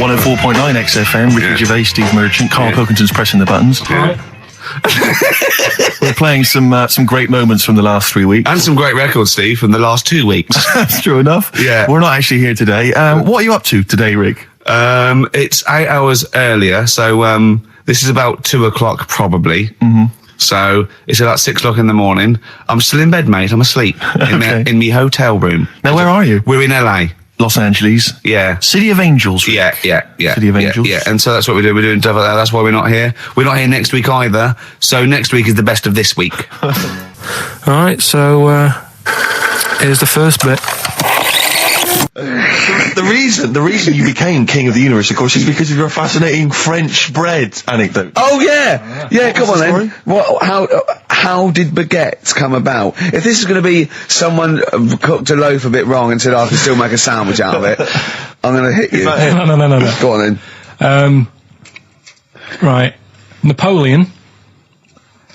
104.9 XFM, Ricky Gervais, Steve Merchant, Karl Pilkington's pressing the buttons. We're playing some great moments from the last 3 weeks. And some great records, Steve, from the last 2 weeks. That's true enough. Yeah. We're not actually here today. What are you up to today, Rick? It's 8 hours earlier, so this is about 2 o'clock probably. Mm-hmm. So it's about 6 o'clock in the morning. I'm still in bed, mate. I'm asleep in my hotel room. Now, where are you? We're in LA. Los Angeles. Yeah. City of Angels. Yeah. City of Angels. Yeah. And so that's what we're doing. We're doing stuff like that. That's why we're not here. We're not here next week either. So next week is the best of this week. All right, so here's the first bit. The reason you became king of the universe, of course, is because of your fascinating French bread anecdote. Oh yeah. Come on then. How did baguettes come about? If this is going to be someone cooked a loaf a bit wrong and said, I can still make a sandwich out of it, I'm going to hit you. No. Go on then. Right. Napoleon,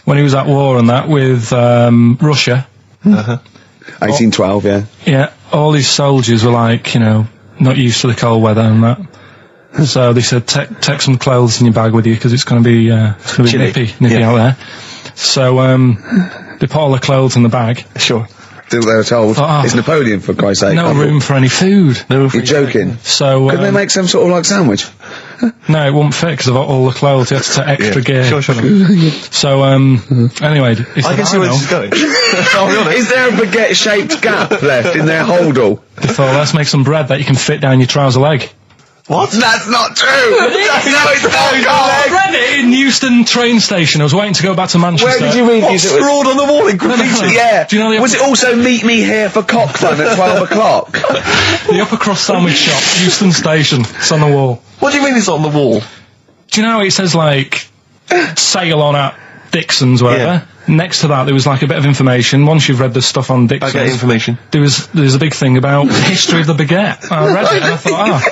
when he was at war and that with Russia. 1812, yeah. Yeah, all his soldiers were like, not used to the cold weather and that. So they said, take some clothes in your bag with you because it's going to be nippy out there. So they put all the clothes in the bag. Sure. They were told, it's Napoleon, for Christ's sake. No room for any food. You're joking. So couldn't they make some sort of like sandwich? No, it wouldn't fit because of all the clothes. You had to take extra gear. Sure. So, anyway. I can see where this is going. I'll be honest. Is there a baguette-shaped gap left in their holdall? They thought, let's make some bread that you can fit down your trouser leg. What? That's not true! No, it's not, I read it in Euston train station. I was waiting to go back to Manchester. Where did you read What's scrawled on the wall in graffiti? Yeah. Do you know was it also meet me here for cock fun at 12 o'clock? The Upper Cross Sandwich Shop, Euston Station. It's on the wall. What do you mean it's on the wall? Do you know it says, like, sail on at Dixon's, whatever? Yeah. Next to that, there was, like, a bit of information. Once you've read the stuff on Dixon's... I get information. There's a big thing about history of the baguette. I read it and I thought,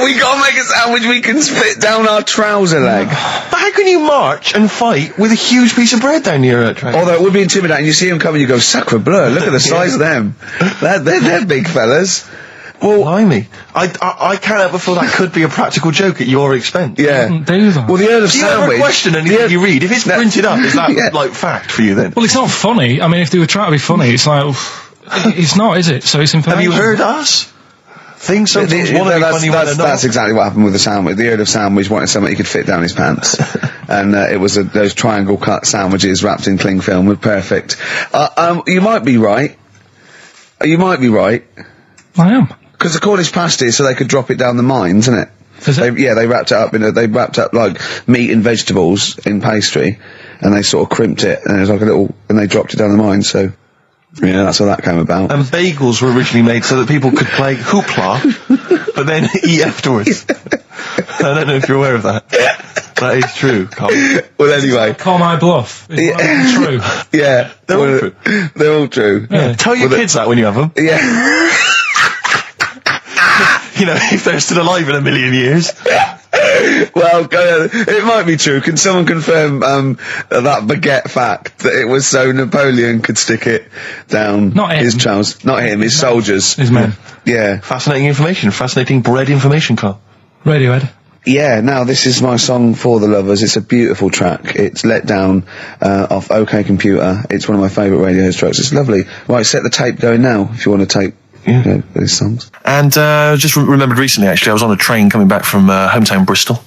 we got to make a sandwich we can split down our trouser leg. But how can you march and fight with a huge piece of bread down your train? Although it would be intimidating. You see them coming, you go, sacre bleu, look at the size of them. They're big fellas. Well, blimey. I can't help but feel that could be a practical joke at your expense. Yeah. do that. Well, the Earl of Do you Sandwich... ever question anything you read? If it's printed up, is that, like, fact for you then? Well, it's not funny. I mean, if they were trying to be funny, it's like... it's not, is it? So it's information. Have you heard us? Things sometimes want to be funny when they're not. That's exactly what happened with the sandwich. The Earl of Sandwich wanted something he could fit down his pants. And it was those triangle cut sandwiches wrapped in cling film were perfect. You might be right. I am. Because the Cornish pasties, so they could drop it down the mines, isn't it? Is it? They wrapped it up they wrapped up like meat and vegetables in pastry, and they sort of crimped it, and it was like and they dropped it down the mine, so, yeah, that's how that came about. And bagels were originally made so that people could play hoopla, but then eat afterwards. I don't know if you're aware of that. That is true, Carl. Well, anyway. Call my bluff. It's true. Yeah. They're all true. They're all true. Yeah. Tell your kids that when you have them. Yeah. If they're still alive in a million years. Well, it might be true. Can someone confirm that baguette fact that it was so Napoleon could stick it down his trousers? Not him, his soldiers. His men. Yeah. Fascinating information. Fascinating bread information, Carl. Radiohead. Yeah, now this is my song for the lovers. It's a beautiful track. It's Let Down off OK Computer. It's one of my favourite Radiohead tracks. It's lovely. Right, set the tape going now if you want to tape. Yeah, these songs. And just remembered recently, actually, I was on a train coming back from hometown Bristol,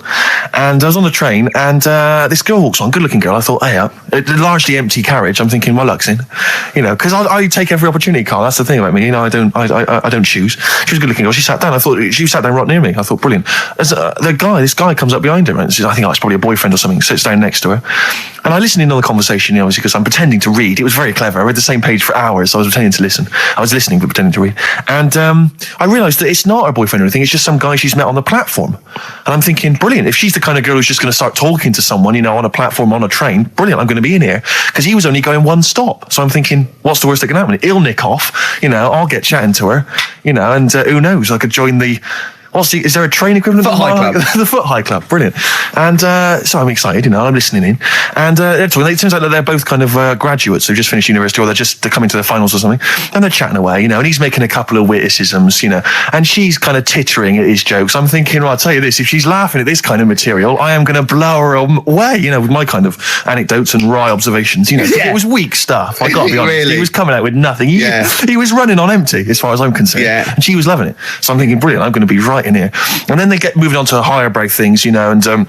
and I was on the train, and this girl walks on, good-looking girl. I thought, hey, a largely empty carriage. I'm thinking, my luck's in, because I take every opportunity, Carl. That's the thing about me, I don't choose. She was a good-looking girl. She sat down. I thought she sat down right near me. I thought, brilliant. As this guy comes up behind her, and says, I think it's probably a boyfriend or something. Sits down next to her, and I listened in on the conversation, obviously, because I'm pretending to read. It was very clever. I read the same page for hours. So I was pretending to listen. I was listening but pretending to read. And I realised that it's not her boyfriend or anything, it's just some guy she's met on the platform. And I'm thinking, brilliant, if she's the kind of girl who's just going to start talking to someone, on a platform, on a train, brilliant, I'm going to be in here. Because he was only going one stop. So I'm thinking, what's the worst that can happen? He'll nick off, I'll get chatting to her, and who knows, I could join the Is there a train equivalent? Foot High Club. The Foot High Club, brilliant. And so I'm excited, I'm listening in. And it turns out that they're both kind of graduates who just finished university, or they're just coming to their finals or something. And they're chatting away, and he's making a couple of witticisms, and she's kind of tittering at his jokes. I'm thinking, well, I'll tell you this, if she's laughing at this kind of material, I am going to blow her away, with my kind of anecdotes and wry observations. It was weak stuff. I got to be honest. Really? He was coming out with nothing. He was running on empty, as far as I'm concerned. Yeah. And she was loving it. So I'm thinking, brilliant, I'm going to be right in here. And then they get moving on to higher brow things, and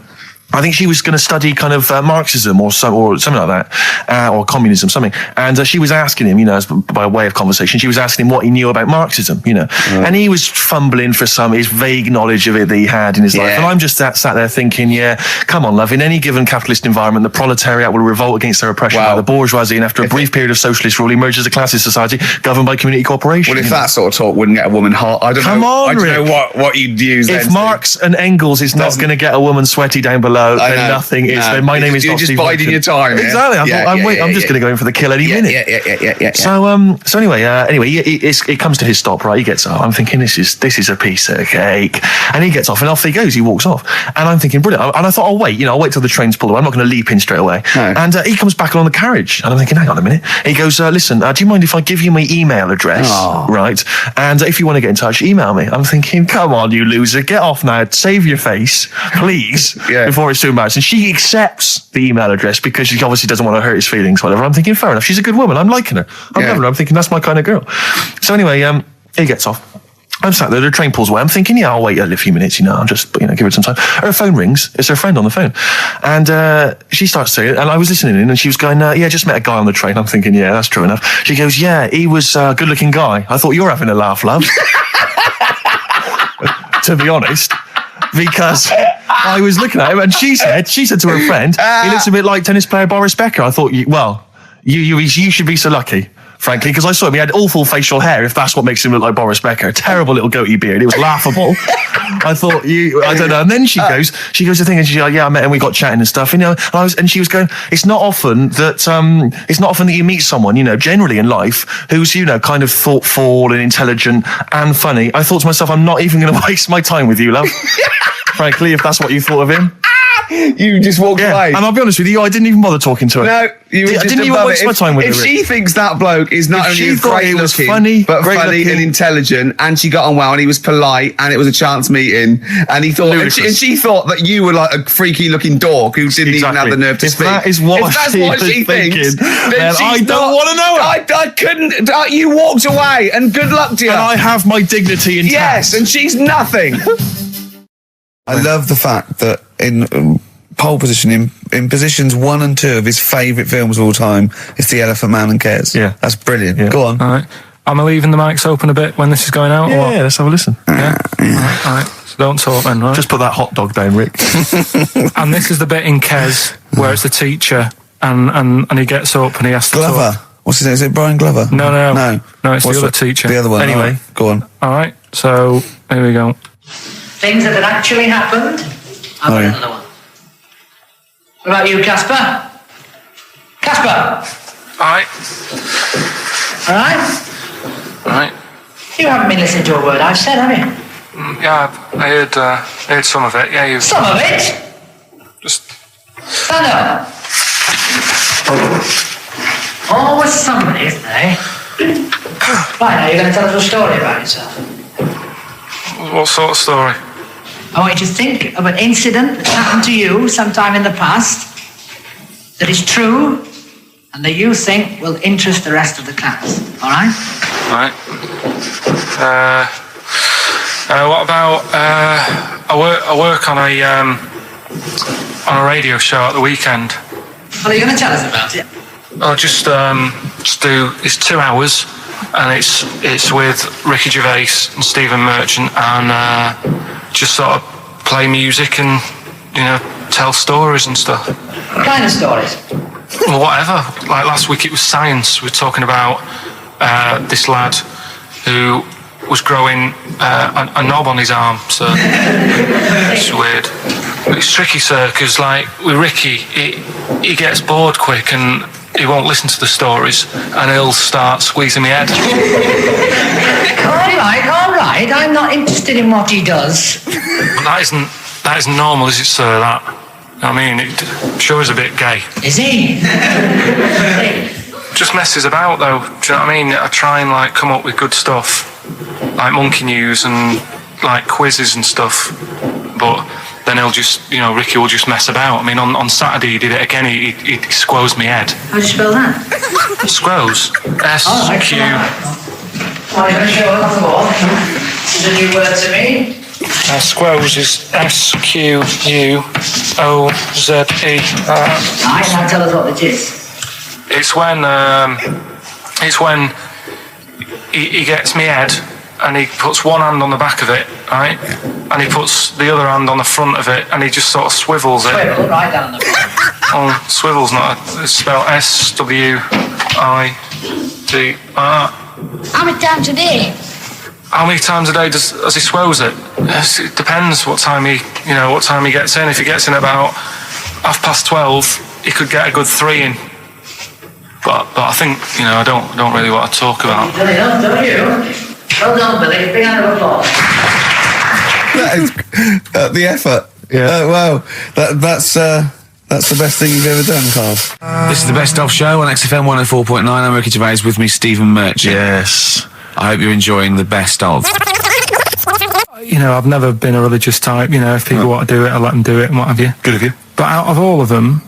I think she was going to study kind of Marxism or something like that, or communism, something. And she was asking him, by way of conversation, she was asking him what he knew about Marxism, And he was fumbling for his vague knowledge of it that he had in his life. And I'm just sat there thinking, come on, love, in any given capitalist environment, the proletariat will revolt against their oppression by the bourgeoisie, and after a brief period of socialist rule, emerges a classist society governed by community cooperation. Well, if that sort of talk wouldn't get a woman hot, I don't know what you'd use. If Marx and Engels is not going to get a woman sweaty down below, then nothing is. Then my name is You're not just Steve biding your time. Exactly. I'm just going to go in for the kill any minute. Yeah. So anyway, it comes to his stop. Right, he gets up. I'm thinking this is a piece of cake, and he gets off, and off he goes. He walks off, and I'm thinking brilliant. And I thought, I'll wait. I'll wait till the train's pulled away. I'm not going to leap in straight away. No. And he comes back along the carriage, and I'm thinking, hang on a minute. He goes, listen, do you mind if I give you my email address? Oh. Right, and if you want to get in touch, email me. I'm thinking, come on, you loser, get off now. Save your face, please, before it's too embarrassing. And she accepts the email address because she obviously doesn't want to hurt his feelings, whatever. I'm thinking, fair enough. She's a good woman. I'm liking her. I'm loving her. I'm thinking that's my kind of girl. So anyway, he gets off. I'm sat there, the train pulls away. I'm thinking, I'll wait a few minutes, I'll just, give it some time. Her phone rings. It's her friend on the phone. And she starts saying it, and I was listening in, and she was going, just met a guy on the train. I'm thinking, that's true enough. She goes, he was a good-looking guy. I thought, you're having a laugh, love. To be honest. Because I was looking at him, and she said to her friend, he looks a bit like tennis player Boris Becker. I thought, you should be so lucky, frankly, because I saw him. He had awful facial hair, if that's what makes him look like Boris Becker. Terrible little goatee beard. It was laughable. I thought, I don't know. And then she goes to thing, and she's like, I met him, we got chatting and stuff, and she was going, it's not often that you meet someone, generally in life, who's, kind of thoughtful and intelligent and funny. I thought to myself, I'm not even going to waste my time with you, love. Frankly, if that's what you thought of him. You just walked away. And I'll be honest with you, I didn't even bother talking to her. No, I didn't even waste my time with her. If she thinks that bloke is not only great looking, but funny and intelligent, and she got on well, and he was polite, and it was a chance meeting, and he thought, and she thought that you were like a freaky looking dork who didn't even have the nerve to speak. If that's what she thinks, then I don't want to know it. I couldn't. You walked away, and good luck to you. And I have my dignity intact. Yes, and she's nothing. I love the fact that in pole position, in positions 1 and 2 of his favourite films of all time, is The Elephant Man and Kes. Yeah. That's brilliant. Yeah. Go on. All right. Am I leaving the mics open a bit when this is going out? Yeah, let's have a listen. Yeah? All right. So don't talk then, right? Just put that hot dog down, Rick. And this is the bit in Kes where it's the teacher and he gets up and he has to Glover. talk. What's his name? Is it Brian Glover? No, it's the other teacher. The other one. Anyway. Right. Go on. All right. So, here we go. Things that had actually happened. I've got another one. What about you, Casper? Casper! Alright. Alright? You haven't been listening to a word I've said, have you? Yeah, I heard some of it. Yeah, you. Some of it? Just. Stand up. Always somebody, isn't there? Right, now you're going to tell us a story about yourself. What sort of story? I want you to think of an incident that happened to you sometime in the past that is true and that you think will interest the rest of the class. All right? Right. What about I work on a radio show at the weekend. Well, are you going to tell us about it? I'll just do. It's 2 hours, and it's with Ricky Gervais and Stephen Merchant, and just sort of play music and tell stories and stuff. What kind of stories? Well, whatever. Like last week, it was science. We were talking about this lad who was growing a knob on his arm, so it's weird. It's tricky, sir, because like with Ricky, he gets bored quick and he won't listen to the stories, and he'll start squeezing my head. All right. aside, I'm not interested in what he does. That isn't normal, is it, sir? That. I mean, it sure is a bit gay. Is he? Just messes about, though. Do you know what I mean? I try and like come up with good stuff, like monkey news and like quizzes and stuff. But then he'll just, Ricky will just mess about. I mean, on Saturday he did it again. He squoze me head. How do you spell that? Squoze. S-Q. Why are you going to show it off the wall? This is a new word to me. Squoze is S-Q-U-O-Z-E. Now tell us what it is. It's when he gets me head and he puts one hand on the back of it, right? And he puts the other hand on the front of it and he just sort of swivels it. Swivel, right down the front. Oh, swivel's not, it's spelled S-W-I-D-R. How many times a day? How many times a day does he swells it? Yes, it depends what time he gets in. If he gets in about 12:30, he could get a good 3 in. But I think, I don't really want to talk about. Don't you? Well done, Billy. Big round of applause. That is the effort. Yeah. Wow. That's the best thing you've ever done, Carl. This is the Best Of Show on XFM 104.9. I'm Ricky Gervais, with me Stephen Merchant. Yes. I hope you're enjoying the Best Of. I've never been a religious type. If people want to do it, I let them do it and what have you. Good of you. But out of all of them,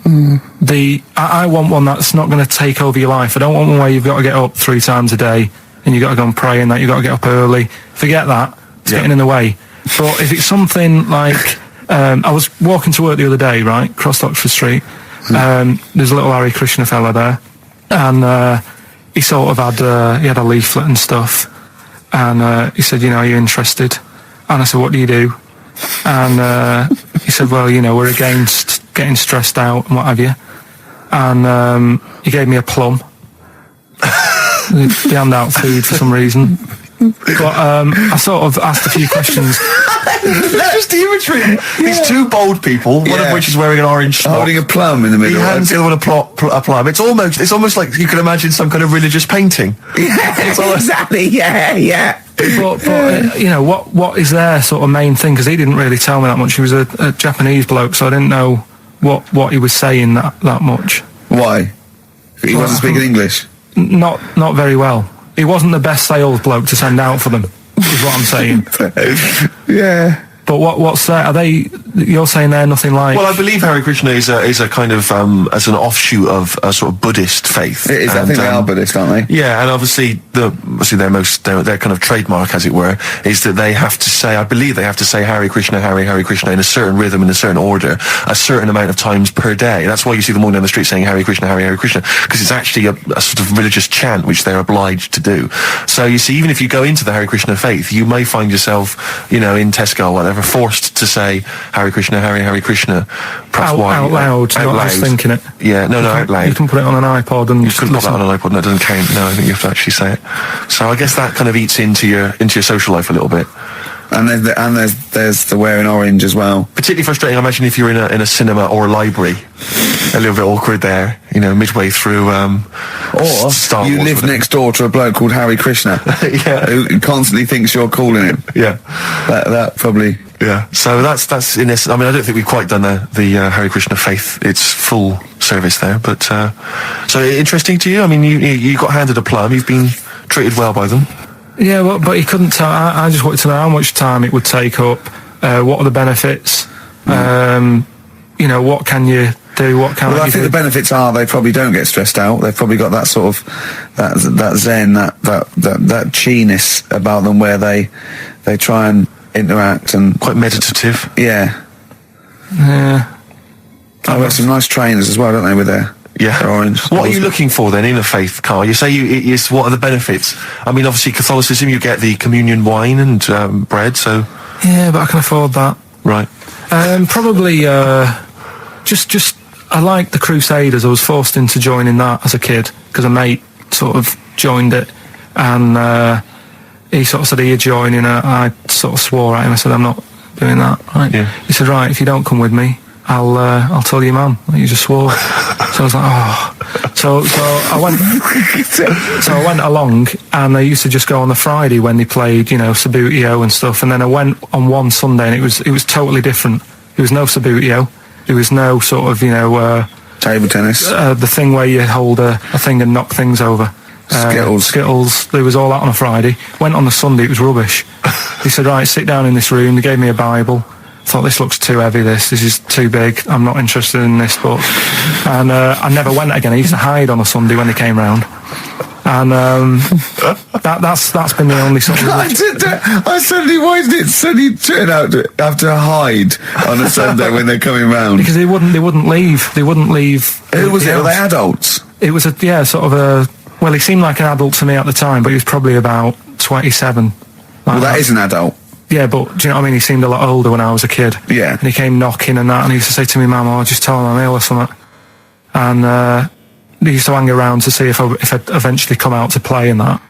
I want one that's not going to take over your life. I don't want one where you've got to get up 3 times a day and you've got to go and pray and that you've got to get up early. Forget that. It's getting in the way. But if it's something like... I was walking to work the other day, right, across Oxford Street. There's a little Hare Krishna fella there. And he sort of had a leaflet and stuff. And he said, are you interested? And I said, what do you do? And he said, well, we're against getting stressed out and what have you. And he gave me a plum. They hand out food for some reason. But I sort of asked a few questions. That's just the imagery. These 2 bold people, one of which is wearing an orange smock, holding a plum in the middle. He hands the other one a plum. It's almost like you can imagine some kind of religious painting. It's all exactly, yeah. But what is their sort of main thing? Because he didn't really tell me that much. He was a Japanese bloke, so I didn't know what he was saying that much. Why? He wasn't speaking English? Not very well. He wasn't the best sales bloke to send out for them, is what I'm saying. Yeah. But what's that? Are they? You're saying they're nothing like? Well, I believe Hare Krishna is a kind of as an offshoot of a sort of Buddhist faith. It is. I think they are Buddhist, aren't they? Yeah, and obviously their kind of trademark, as it were, is that they have to say. I believe they have to say Hare Krishna, Hare Krishna in a certain rhythm, in a certain order, a certain amount of times per day. That's why you see them walking down the street saying Hare Krishna, Hare Krishna, because it's actually a sort of religious chant which they're obliged to do. So you see, even if you go into the Hare Krishna faith, you may find yourself, in Tesco or whatever, forced to say Hare Krishna, Hare Krishna, perhaps out loud, not just thinking it. Yeah, no, out loud. You can put it on an iPod and you can put that on an iPod. No, it doesn't count. No, I think you have to actually say it. So I guess that kind of eats into your social life a little bit. And there's the wearing orange as well. Particularly frustrating, I imagine, if you're in a cinema or a library. A little bit awkward there, midway through. Or Star you Wars, live next door to a bloke called Hare Krishna, who constantly thinks you're calling him. Yeah, that probably. Yeah, so that's in this. I mean, I don't think we've quite done the Hare Krishna faith its full service there, but so interesting to you. I mean, you got handed a plum. You've been treated well by them. Yeah, but he couldn't tell. I just wanted to know how much time it would take up. What are the benefits? What can you do? What can I think the benefits are they probably don't get stressed out. They've probably got that sort of that zen, that chi-ness about them, where they try and interact and quite meditative. Yeah. I've got some nice trainers as well, don't they, with their orange. What are you looking for then in a faith, Carl? You say what are the benefits? I mean, obviously Catholicism, you get the communion wine and bread, so... Yeah, but I can afford that. Right. Probably, just I like the Crusaders. I was forced into joining that as a kid, because a mate sort of joined it, and he sort of said, are you joining? I sort of swore at him. I said, I'm not doing that. Right? Yeah. He said, right, if you don't come with me, I'll tell your mum that you just swore. So I was like, oh. So I went along, and they used to just go on the Friday when they played, you know, Sabutio and stuff. And then I went on one Sunday, and it was totally different. There was no Sabutio. There was no sort of, you know, Table tennis. the thing where you hold a thing and knock things over. Skittles. There was all that on a Friday. Went on the Sunday, it was rubbish. He said, right, sit down in this room. They gave me a Bible. Thought, this looks too heavy, this is too big, I'm not interested in this book. And I never went again. I used to hide on a Sunday when they came round. And that's been the only sort of... why did it suddenly turn out to have to hide on a Sunday when they're coming round? Because they wouldn't leave. Who was it? Were they adults? It was well, he seemed like an adult to me at the time, but he was probably about 27. Well, that is an adult. Yeah, but do you know what I mean? He seemed a lot older when I was a kid. Yeah. And he came knocking and that, and he used to say to me, Mum, I'll just tell him I'm ill or something. And he used to hang around to see if I'd eventually come out to play and that.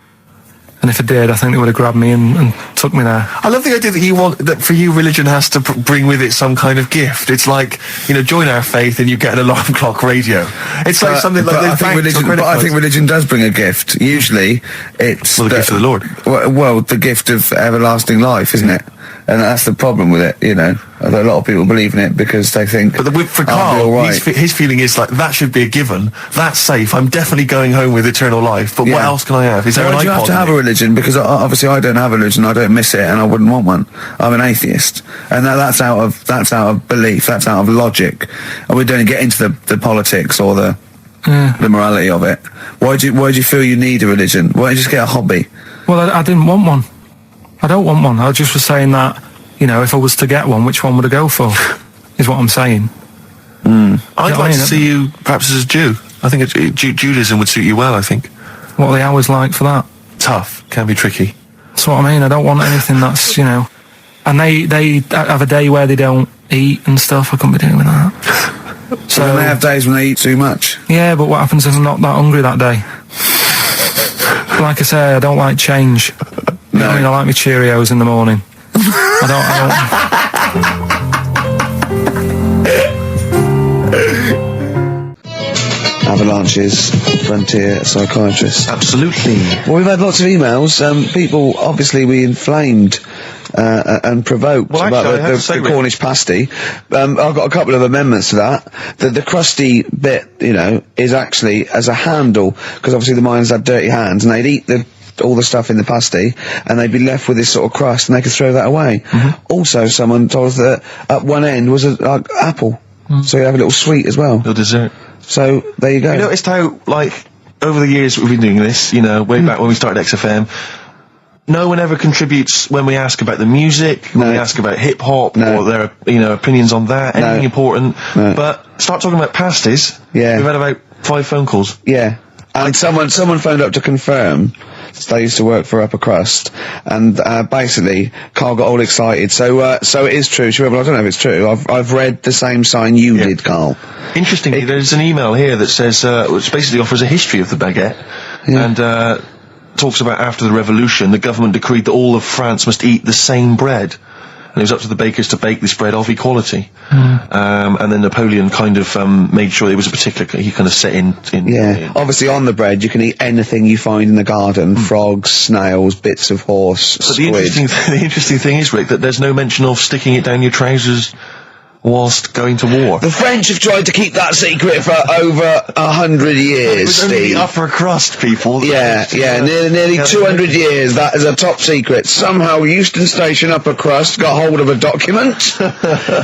And if I did, I think they would have grabbed me and took me there. I love the idea that for you, religion has to bring with it some kind of gift. It's like, you know, join our faith and you get an alarm clock radio. It's like something like I think religion does bring a gift. Usually, it's the gift of the Lord. Well, the gift of everlasting life, isn't it? And that's the problem with it, you know. A lot of people believe in it because they think... But for Karl, his feeling is like, that should be a given. That's safe. I'm definitely going home with eternal life. But what else can I have? Is there an iPod? You have to have a religion? Because obviously I don't have a religion. I don't miss it, and I wouldn't want one. I'm an atheist, and that's out of belief. That's out of logic. And we don't get into the politics or the morality of it. Why do you feel you need a religion? Why don't you just get a hobby? Well, I didn't want one. I don't want one. I just was saying that, you know, if I was to get one, which one would I go for? Is what I'm saying. I'd like to see you perhaps as a Jew. I think Judaism would suit you well, I think. What are the hours like for that? Tough. Can be tricky. That's what I mean. I don't want anything that's, you know... And they have a day where they don't eat and stuff. I couldn't be doing that. So they have days when they eat too much? Yeah, but what happens if I'm not that hungry that day? Like I say, I don't like change. You know what I mean? I like my Cheerios in the morning. I don't... Avalanches, frontier psychiatrists. Absolutely. Well, we've had lots of emails. People, obviously, we inflamed and provoked about the Cornish pasty. I've got a couple of amendments to that. The crusty bit, you know, is actually as a handle, because obviously the miners had dirty hands, and they'd eat all the stuff in the pasty, and they'd be left with this sort of crust, and they could throw that away. Also, someone told us that at one end was an apple, so you have a little sweet as well. Little dessert. So, there you go. You noticed how, like, over the years we've been doing this, you know, way back when we started XFM, no one ever contributes when we ask about the music, when we ask about hip-hop, or their, you know, opinions on that, anything important. But start talking about pasties. Yeah. We've had about 5 phone calls. Yeah. And someone phoned up to confirm. They used to work for Upper Crust, and basically Karl got all excited. So it is true. Well, I don't know if it's true. I've read the same sign you did, Karl. Interestingly, there's an email here that says, which basically offers a history of the baguette, and talks about after the revolution, the government decreed that all of France must eat the same bread. And it was up to the bakers to bake this bread of equality. And then Napoleon kind of made sure it was a particular... He kind of set in... Obviously, on the bread, you can eat anything you find in the garden. Frogs, snails, bits of horse, squid. The interesting thing is, Rick, that there's no mention of sticking it down your trousers whilst going to war. The French have tried to keep that secret for over 100 years, it was only the upper crust people. Nearly 200 years, that is a top secret. Somehow Euston Station upper crust got hold of a document,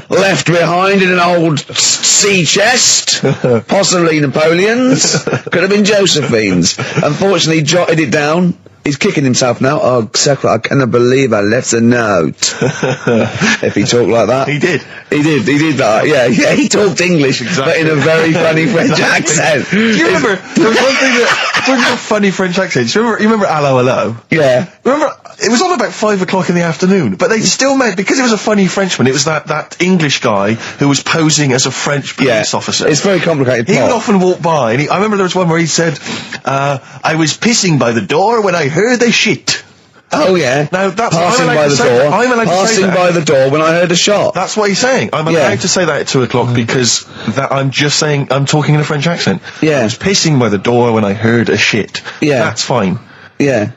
left behind in an old sea chest, possibly Napoleon's, could have been Josephine's. Unfortunately, jotted it down. He's kicking himself now. Oh, Secret, I cannot believe I left a note. If he talked like that. He did. He did that. Yeah, he talked English, but in a very funny French accent. Do you remember, there was one thing that, talking about funny French accents, you remember Allo Allo? Yeah. Remember, it was on about 5 o'clock in the afternoon, but they still made, because it was a funny Frenchman, it was that English guy who was posing as a French police officer. It's very complicated. He would often walk by, and I remember there was one where he said, I was pissing by the door when I heard they shit. Oh yeah. Now that's passing I'm allowed by to the say door. that. I'm allowed to say Passing that. by the door when I heard a shot. That's what he's saying. I'm allowed to say that at 2 o'clock because that I'm just saying I'm talking in a French accent. Yeah. I was pissing by the door when I heard a shit. Yeah. That's fine. Yeah.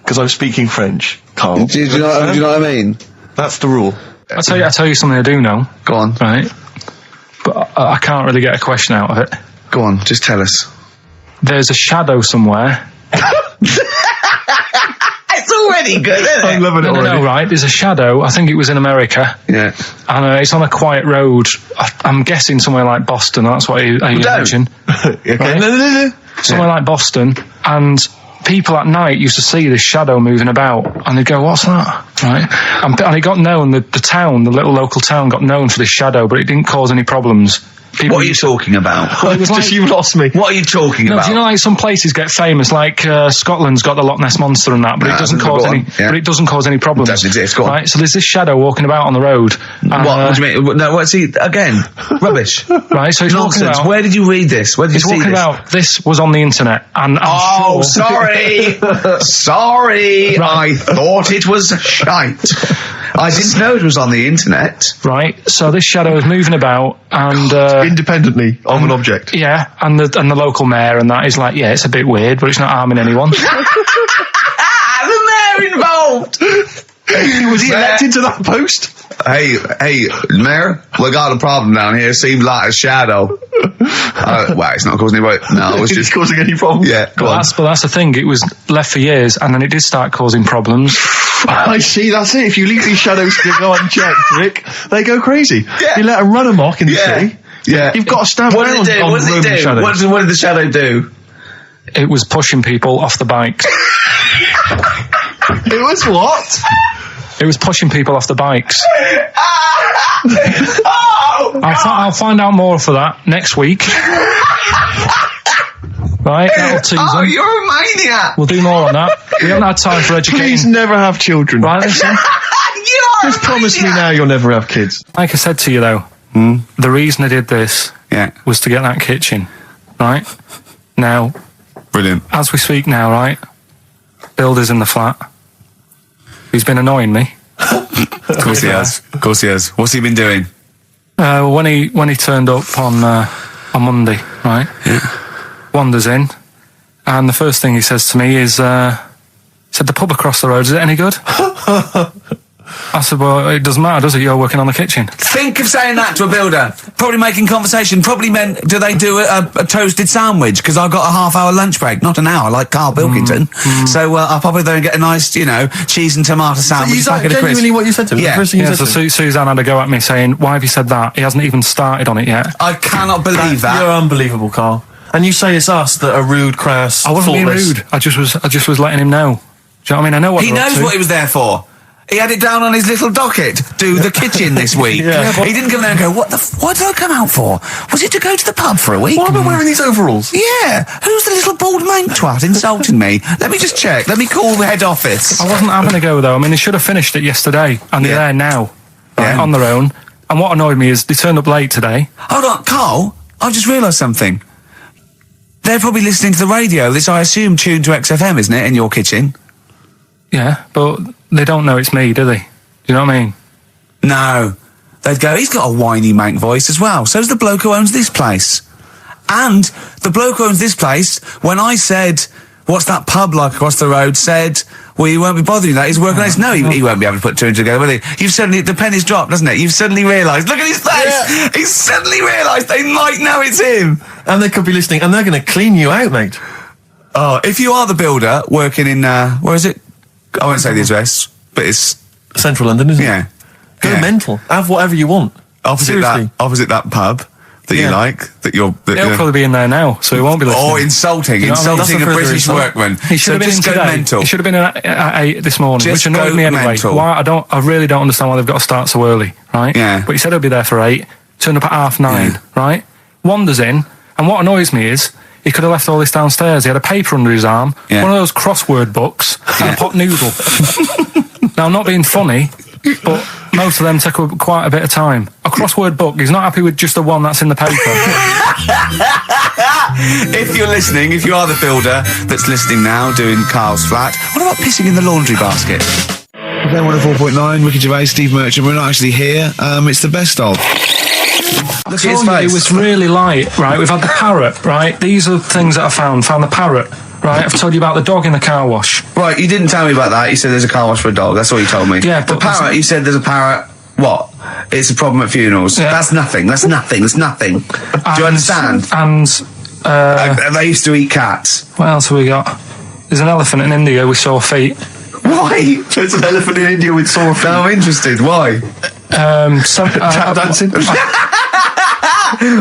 Because I'm speaking French, Carl. Do you know what I mean? That's the rule. I'll tell you something I do know. Go on. Right. But I can't really get a question out of it. Go on. Just tell us. There's a shadow somewhere. It's already good, isn't it? I'm loving it already. No, right. There's a shadow. I think it was in America. Yeah. And it's on a quiet road. I'm guessing somewhere like Boston. That's what you mentioned. Okay. Right? No. Somewhere like Boston. And people at night used to see this shadow moving about. And they'd go, what's that? Right? And it got known, the town, the little local town got known for this shadow, but it didn't cause any problems. People What are you talking about? Well, it was like, You lost me. What are you talking no, about? do you know like some places get famous, like Scotland's got the Loch Ness Monster and that, but it doesn't go cause on, any. yeah. But it doesn't cause any problems. It doesn't exist, go on. Right, so there's this shadow walking about on the road. And, What do you mean? No, what's he again? Rubbish. Right, so he's walking Nonsense. about. Where did you read this? Where did you He's see walking this? about. This was on the internet, and I'm sure. Sorry. Sorry. I thought it was shite. I didn't know it was on the internet. Right, so this shadow is moving about, and Independently of an object. yeah, and the local mayor and that is like, yeah, it's a bit weird, but it's not harming anyone. The mayor involved. Was he elected to that post? Hey, mayor, we got a problem down here. Seems like a shadow. Well, it's not causing any. No, it was Is just it causing any problems? Yeah, go on. But that's the thing. It was left for years, and then it did start causing problems. I see, that's it. If you leave these shadows to go unchecked, Rick, they go crazy. Yeah. You let them run amok in the city. Yeah. You've got to stand What down did it do? on What did it Roman do? shadows. What did the shadow do? It was pushing people off the bikes. It was what? It was pushing people off the bikes. Oh, I'll find out more for that next week. Right, that'll tease oh, them. you're a maniac. We'll do more on that. We haven't had time for educating. Please never have children. Right, listen. You're Just promise me now you'll never have kids. Like I said to you though, the reason I did this was to get that kitchen. Right? Now, Brilliant. as we speak now, right? Builder's in the flat. He's been annoying me. Of course he has. Of course he has. What's he been doing? When he turned up on Monday, right? Yeah. Wanders in, and the first thing he says to me is, said, the pub across the road, is it any good? I said, well, it doesn't matter, does it? You're working on the kitchen. Think of saying that to a builder. Probably making conversation. Probably meant, do they do a toasted sandwich? Because I've got a half-hour lunch break, not an hour, like Karl Pilkington. So I'll probably go and get a nice, cheese and tomato sandwich. Is that packet of crisps. genuinely what you said to him? Yeah. The first thing you Yeah, said so to him? Suzanne had to go at me saying, why have you said that? He hasn't even started on it yet. I cannot believe that. You're unbelievable, Carl. And you say it's us that are rude, crass, I wasn't being thoughtless. rude. I just was letting him know. Do you know what I mean? I know what He they're up knows to. what he was there for. He had it down on his little docket. Do the kitchen this week. Yeah, but- He didn't come there and go, what did I come out for? Was it to go to the pub for a week? Why am I wearing these overalls? Yeah. Who's the little bald mank twat insulting me? Let me just check. Let me call the head office. I wasn't having a go though. I mean, they should have finished it yesterday, and they're Yeah. there now, right, Yeah. on their own. And what annoyed me is they turned up late today. Hold on, Carl. I've just realised something. They're probably listening to the radio. This, I assume, tuned to XFM, isn't it, in your kitchen? Yeah, but they don't know it's me, do they? Do you know what I mean? No. They'd go, he's got a whiny mank voice as well. So's the bloke who owns this place. And the bloke who owns this place, when I said, what's that pub like across the road, said, well, you won't be bothering that. He's working on this. No, he won't be able to put two and two together, will he? You've suddenly, the penny's dropped, doesn't it? You've suddenly realised. Look at his face! Yeah. He's suddenly realised they might know it's him. And they could be listening, and they're going to clean you out, mate. Oh, if you are the builder working in, where is it? I won't say the address, but it's, Central London, isn't yeah. it? Go Yeah. mental. Have whatever you want. Opposite Seriously. that pub that you Yeah. like, that you're... That He'll you're probably be in there now, so he won't be listening. oh, insulting You know what I mean? insulting a That's a further British insult. workman. He should So have been in just go today. mental. He should have been in at 8 this morning, Just which annoyed go me anyway. mental. Why? I really don't understand why they've got to start so early, right? Yeah. But he said he'll be there for 8, turned up at 9:30, Yeah. right? Wanders in, and what annoys me is he could have left all this downstairs. He had a paper under his arm, Yeah. one of those crossword books, and a pot noodle. Now, I'm not being funny, but most of them take up quite a bit of time. A crossword book, he's not happy with just the one that's in the paper. If you're listening, if you are the builder that's listening now, doing Carl's flat, what about pissing in the laundry basket? Okay, 104.9, Ricky Gervais, Steve Merchant. We're not actually here. It's the best of. Look at his face. It was really light, right? We've had the parrot, right? These are things that I found. Found the parrot, right? I've told you about the dog in the car wash. Right, you didn't tell me about that. You said there's a car wash for a dog. That's all you told me. Yeah, the but parrot, you said there's a parrot. What? It's a problem at funerals. Yeah. That's nothing. That's nothing. That's nothing. Do you understand? And They used to eat cats. what else have we got? There's an elephant in India with sore feet. Why? There's an elephant in India with sore feet. No, I'm interested. Why? Tap dancing.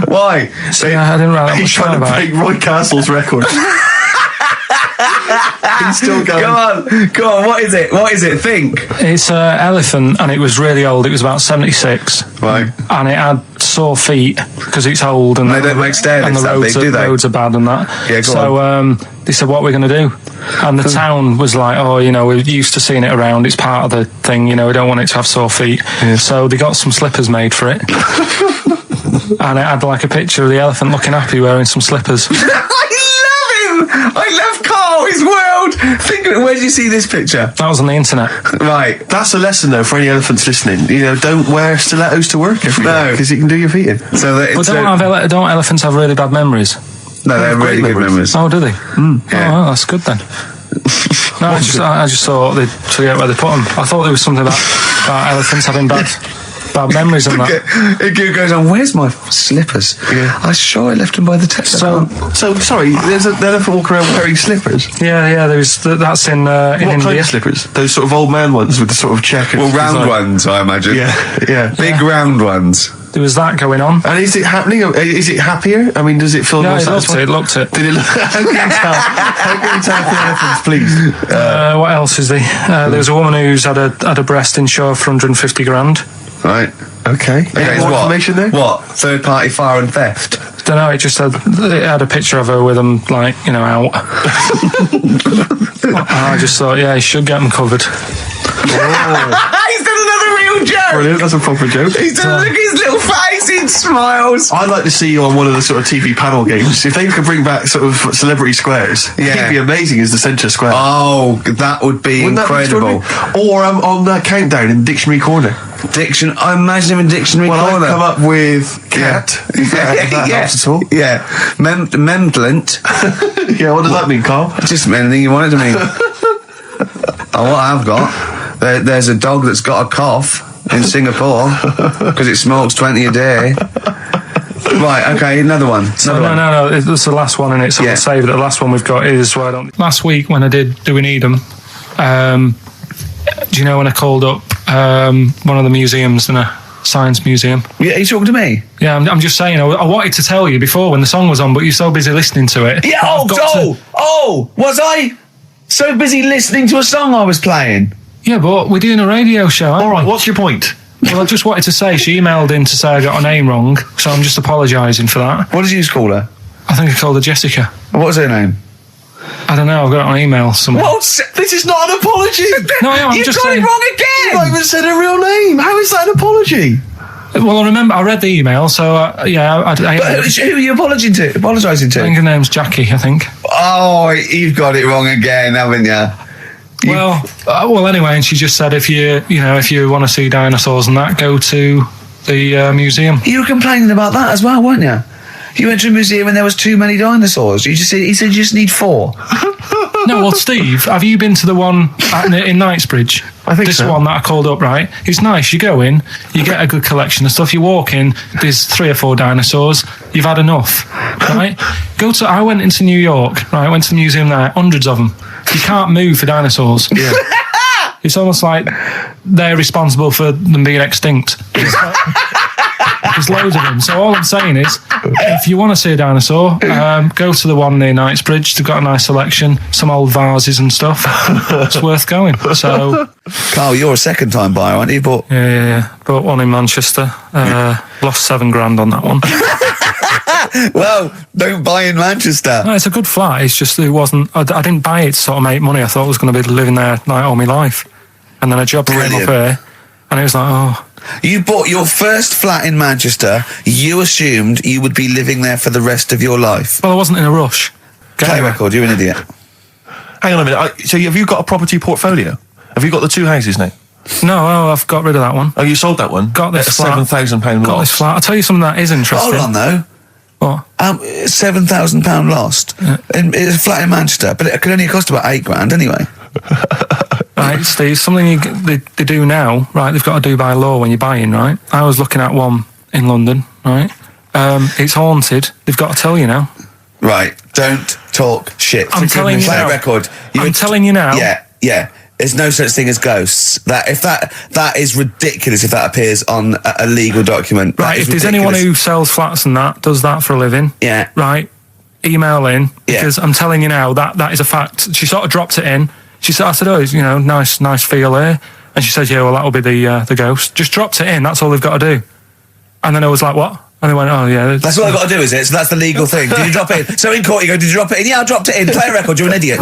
Why? I didn't write that He's much trying down to about break it. Roy Castle's record. He's still going. Go on. What is it? What is it? Think. It's an elephant, and it was really old. It was about 76. Right. And it had sore feet because it's old, and They don't make stair and lifts the that roads, big, do they? roads are bad and that. Yeah, go so they said, what are we going to do? And the town was like, oh, you know, we're used to seeing it around. It's part of the thing, you know, we don't want it to have sore feet. Yeah. So they got some slippers made for it. And it had like a picture of the elephant looking happy wearing some slippers. I love him. I love Carl. His world. Think of it. Where did you see this picture? That was on the internet. Right. That's a lesson, though, for any elephants listening. You know, don't wear stilettos to work every day because you can do your feet in. So that But don't elephants have really bad memories? no, they have really good memories. Oh, do they? Yeah. Oh, well, that's good then. No, I just thought they'd forget where they put them. I thought there was something about elephants having bad memories and that. It goes on. Where's my slippers? Yeah. I'm sure I left them by the test. So sorry, there's an elephant walking around wearing slippers. Yeah, that's in What India. kind of slippers? Those sort of old man ones with the sort of check. well, round ones, I imagine. Yeah. Big round ones. There was that going on. And is it happening? Is it happier? I mean, does it feel No, more it looked satisfying? it. Looked it. Did it look? How can you tell? How can you tell if the elephants, please? What else is there? There was a woman who's had a breast insured for 150 grand. Right. Okay. Any more information there? What? Third party fire and theft? Don't know. It just had a picture of her with them, like, you know, out. I just thought, yeah, he should get them covered. He's done another real joke. Brilliant. That's a proper joke. He's done. Look at his little face. He smiles. I'd like to see you on one of the sort of TV panel games. If they could bring back sort of celebrity squares, Yeah. he'd be amazing as the centre square. Oh, that would be Wouldn't that be incredible. extraordinary? Or on that countdown in Dictionary Corner. I imagine him in Dictionary Well, Corner. I've come up with cat. If that helps at all. Yeah. Memblant. Yeah, what does that mean, Carl? Just anything you want it to mean. Oh, what I've got, there's a dog that's got a cough in Singapore because it smokes 20 a day. Right, okay, another one. No, it's the last one in it, so Yeah. we'll save it. The last one we've got is last week when I did Do We Need 'Em, do you know when I called up one of the museums in a science museum? Yeah, you talking to me? Yeah, I'm just saying, I wanted to tell you before when the song was on, but you're so busy listening to it. Yeah, was I so busy listening to a song I was playing? Yeah, but we're doing a radio show, aren't All right, we? what's your point? Well, I just wanted to say, she emailed in to say I got her name wrong, so I'm just apologising for that. What did you call her? I think I called her Jessica. What was her name? I don't know, I've got it on email somewhere. This is not an apology. No, I'm You just got saying. it wrong You again! not even said her real name. How is that an apology? Well, I remember I read the email, so I But who are you apologising to? think her name's Jackie, I think. Oh, you've got it wrong again, haven't you? Well, anyway, and she just said if you want to see dinosaurs and that, go to the museum. You were complaining about that as well, weren't you? You went to a museum and there was too many dinosaurs. He said you just need 4. No, well, Steve, have you been to the one in Knightsbridge? I think this so. one that I called up, right? It's nice. You go in, you get a good collection of stuff. You walk in, there's 3 or 4 dinosaurs. You've had enough, right? I went into New York, right? I went to the museum there, hundreds of them. You can't move for dinosaurs. Yeah. It's almost like they're responsible for them being extinct. There's loads of them. So all I'm saying is, if you want to see a dinosaur, go to the one near Knightsbridge. They've got a nice selection, some old vases and stuff. It's worth going. So, Carl, you're a second-time buyer, aren't you? But yeah. Bought one in Manchester. Lost £7,000 on that one. well, don't buy in Manchester. No, it's a good flat. It's just it wasn't. I didn't buy it to sort of make money. I thought I was going to be living there like all my life, and then a job came up here, and it was like, oh. You bought your first flat in Manchester. You assumed you would be living there for the rest of your life. Well, I wasn't in a rush. Play record, you're an idiot. Hang on a minute. So have you got a property portfolio? Have you got the 2 houses now? No, I've got rid of that one. Oh, you sold that one? Got this at flat. £7,000 Got loss. this flat. I'll tell you something that is interesting. Hold on, though. What? £7,000 lost. Yeah. It's a flat in Manchester, but it could only cost about £8,000 anyway. Right, Steve, something they do now, right, they've got to do by law when you're buying, right? I was looking at one in London, right? It's haunted. They've got to tell you now. Right, don't talk shit. I'm telling you Play now. a record. I'm telling you now. Yeah. There's no such thing as ghosts. That is ridiculous if that appears on a legal document. Right, if there's anyone who sells flats and does that for a living, yeah, right, email in, because I'm telling you now, that is a fact. She sort of dropped it in. I said, oh, it's, nice feel here. And she said, yeah, well, that'll be the ghost. Just dropped it in, that's all they've got to do. And then I was like, what? And they went, oh, yeah. That's all I've got to do, is it? So that's the legal thing. Did you drop it in? So in court you go, did you drop it in? Yeah, I dropped it in. Play a record, you're an idiot.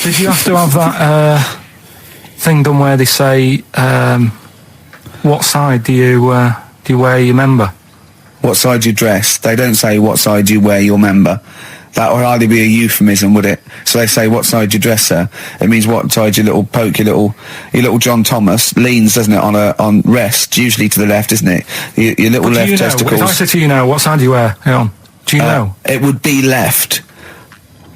Did you have to have that thing done where they say, what side do you wear your member? What side you dress? They don't say what side you wear your member. That would hardly be a euphemism, would it? So they say, what side you dress, sir? It means what side your little John Thomas leans, doesn't it, on rest, usually to the left, isn't it? Your little left testicles. If I said to you now, what side do you wear? Hang on. Do you know? It would be left.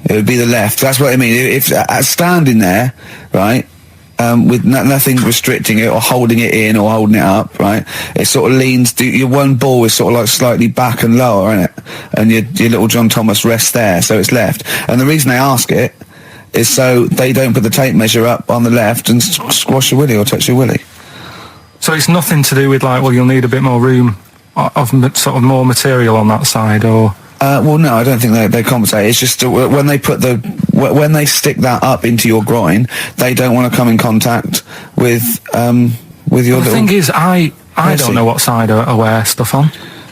It would be the left. That's what I mean. If standing there, right, with nothing restricting it or holding it in or holding it up, right, it sort of leans. Your one ball is sort of like slightly back and lower, isn't it? And your little John Thomas rests there, so it's left. And the reason they ask it is so they don't put the tape measure up on the left and squash your willy or touch your willy. So it's nothing to do with like, well, you'll need a bit more room of sort of more material on that side, or. Well, no, I don't think they compensate. It's just when they when they stick that up into your groin, they don't want to come in contact with your. The thing is, I don't know what side I wear stuff on.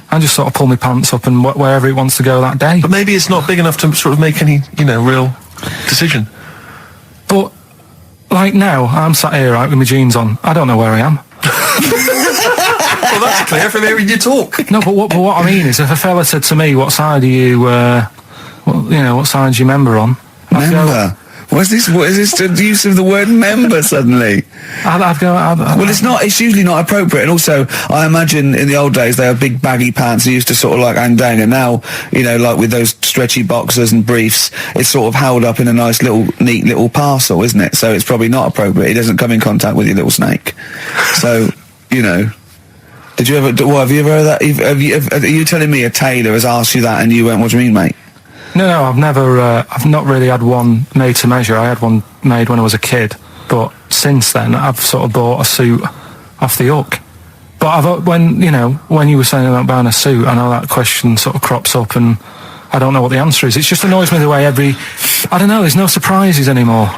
I just sort of pull my pants up and wherever it wants to go that day. But maybe it's not big enough to sort of make any, real decision. But like now, I'm sat here right with my jeans on. I don't know where I am. Well, that's clear from hearing you talk. No, but what I mean is, if a fella said to me, "What side are you? What side's your member on?" Member. What is this the use of the word member suddenly? I'd go. Well, it's not. It's usually not appropriate. And also, I imagine in the old days they had big baggy pants. They used to sort of like hang down. And now, like with those stretchy boxers and briefs, it's sort of held up in a nice neat little parcel, isn't it? So it's probably not appropriate. It doesn't come in contact with your little snake. So, Did you ever? Have you ever heard that? Are you telling me a tailor has asked you that and you went, "What do you mean, mate?" No, I've never. I've not really had one made to measure. I had one made when I was a kid, but since then I've sort of bought a suit off the hook. But when you were saying about buying a suit, I know that question sort of crops up, and I don't know what the answer is. It just annoys me the way I don't know. There's no surprises anymore.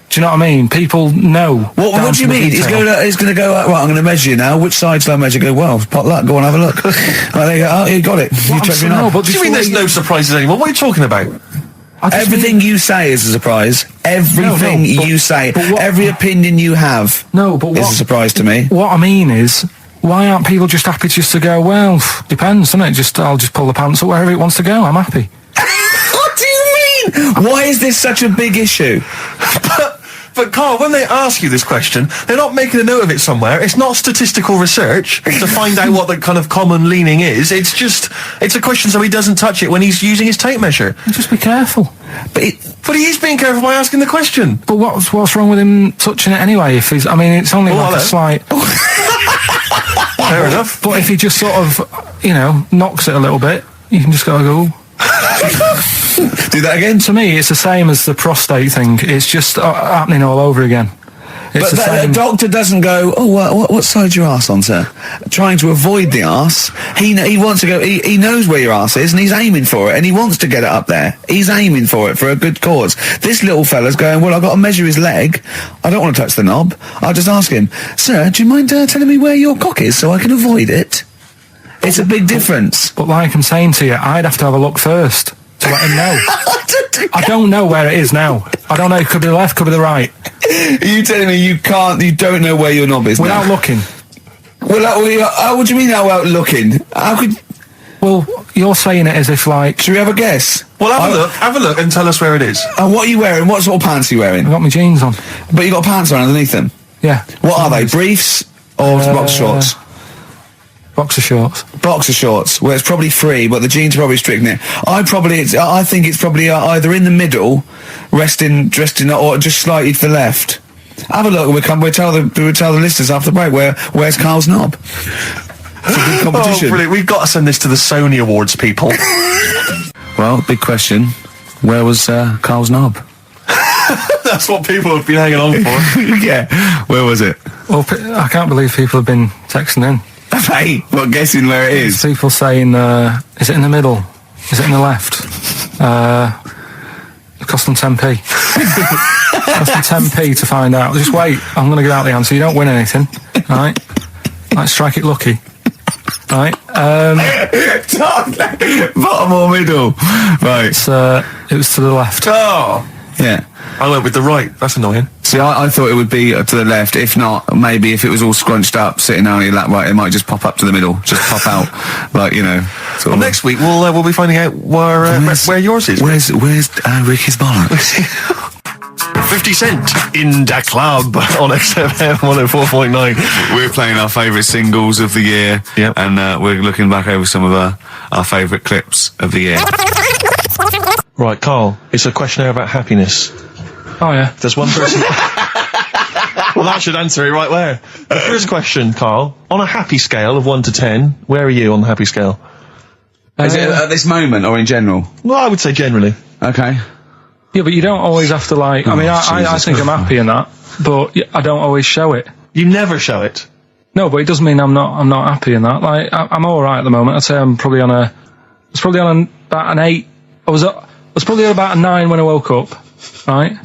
Do you know what I mean? People know. What do you mean? He's going to go, right, I'm going to measure you now. Which side shall I measure? Go, well, pot luck, go on, have a look. Right, there you go. Oh, you got it. You checked me out. What do you mean there's no surprises anymore? What are you talking about? Everything you say is a surprise. Everything you say, every opinion you have is a surprise to me. What I mean is, why aren't people just happy just to go, well, depends, doesn't it? I'll just pull the pants up wherever it wants to go. I'm happy. What do you mean? Why is this such a big issue? But Carl, when they ask you this question, they're not making a note of it somewhere. It's not statistical research to find out what the kind of common leaning is. It's a question so he doesn't touch it when he's using his tape measure. Just be careful. But he is being careful by asking the question. But what's wrong with him touching it anyway? It's only like a slight. Fair enough. But if he just sort of, knocks it a little bit, you can just go. Do that again? To me, it's the same as the prostate thing. It's just happening all over again. But the doctor doesn't go, oh, what side's your arse on, sir? Trying to avoid the arse. He wants to go, he knows where your arse is and he's aiming for it and he wants to get it up there. He's aiming for it for a good cause. This little fella's going, well, I've got to measure his leg. I don't want to touch the knob. I'll just ask him, sir, do you mind telling me where your cock is so I can avoid it? It's a big difference. But like I'm saying to you, I'd have to have a look first. to let him know. I don't know where it is now. I don't know. It could be the left, could be the right. Are you telling me you don't know where your knob is Without now? looking. Well, what do you mean without looking? How could... Well, you're saying it as if like... Should we have a guess? Well, have a look and tell us where it is. What are you wearing? What sort of pants are you wearing? I've got my jeans on. But you got pants on underneath them? Yeah. What are they? Briefs or boxer shorts? Boxer shorts. Boxer shorts. Well, it's probably free, but the jeans are probably strict knit. I think it's probably either in the middle, dressed in, or just slightly to the left. Have a look. We'll tell the listeners after the break where's Carl's knob. It's a good competition. Oh, brilliant. We've got to send this to the Sony Awards people. Well, big question. Where was Carl's knob? That's what people have been hanging on for. Yeah. Where was it? Well, I can't believe people have been texting in. Hey, what, guessing where it is? People saying, is it in the middle? Is it in the left? It cost them 10p. It cost them 10p to find out. Just wait, I'm going to give out the answer. You don't win anything, right? Like, strike it lucky. Right? Bottom or middle? Right. It was to the left. Oh! Yeah. I went with the right. That's annoying. See, I thought it would be to the left. If not, maybe if it was all scrunched up, sitting on your lap right, it might just pop up to the middle. Just pop out, like, you know. Well, next week we'll be finding out where yours is. Where's Ricky's bollocks? 50 Cent in Da Club on XFM 104.9. We're playing our favourite singles of the year. Yep. And we're looking back over some of our favourite clips of the year. Right, Carl, it's a questionnaire about happiness. Oh, yeah. There's one person... Well, that should answer it right where. The first question, Carl, on a happy scale of 1 to 10, where are you on the happy scale? Is it at this moment or in general? Well, I would say generally. Okay. Yeah, but you don't always have to, like... I mean, I think I'm happy in that, but I don't always show it. You never show it. No, but it doesn't mean I'm not happy in that. Like, I'm alright at the moment. I'd say I'm probably on about an 8. I was probably on about a 9 when I woke up, right?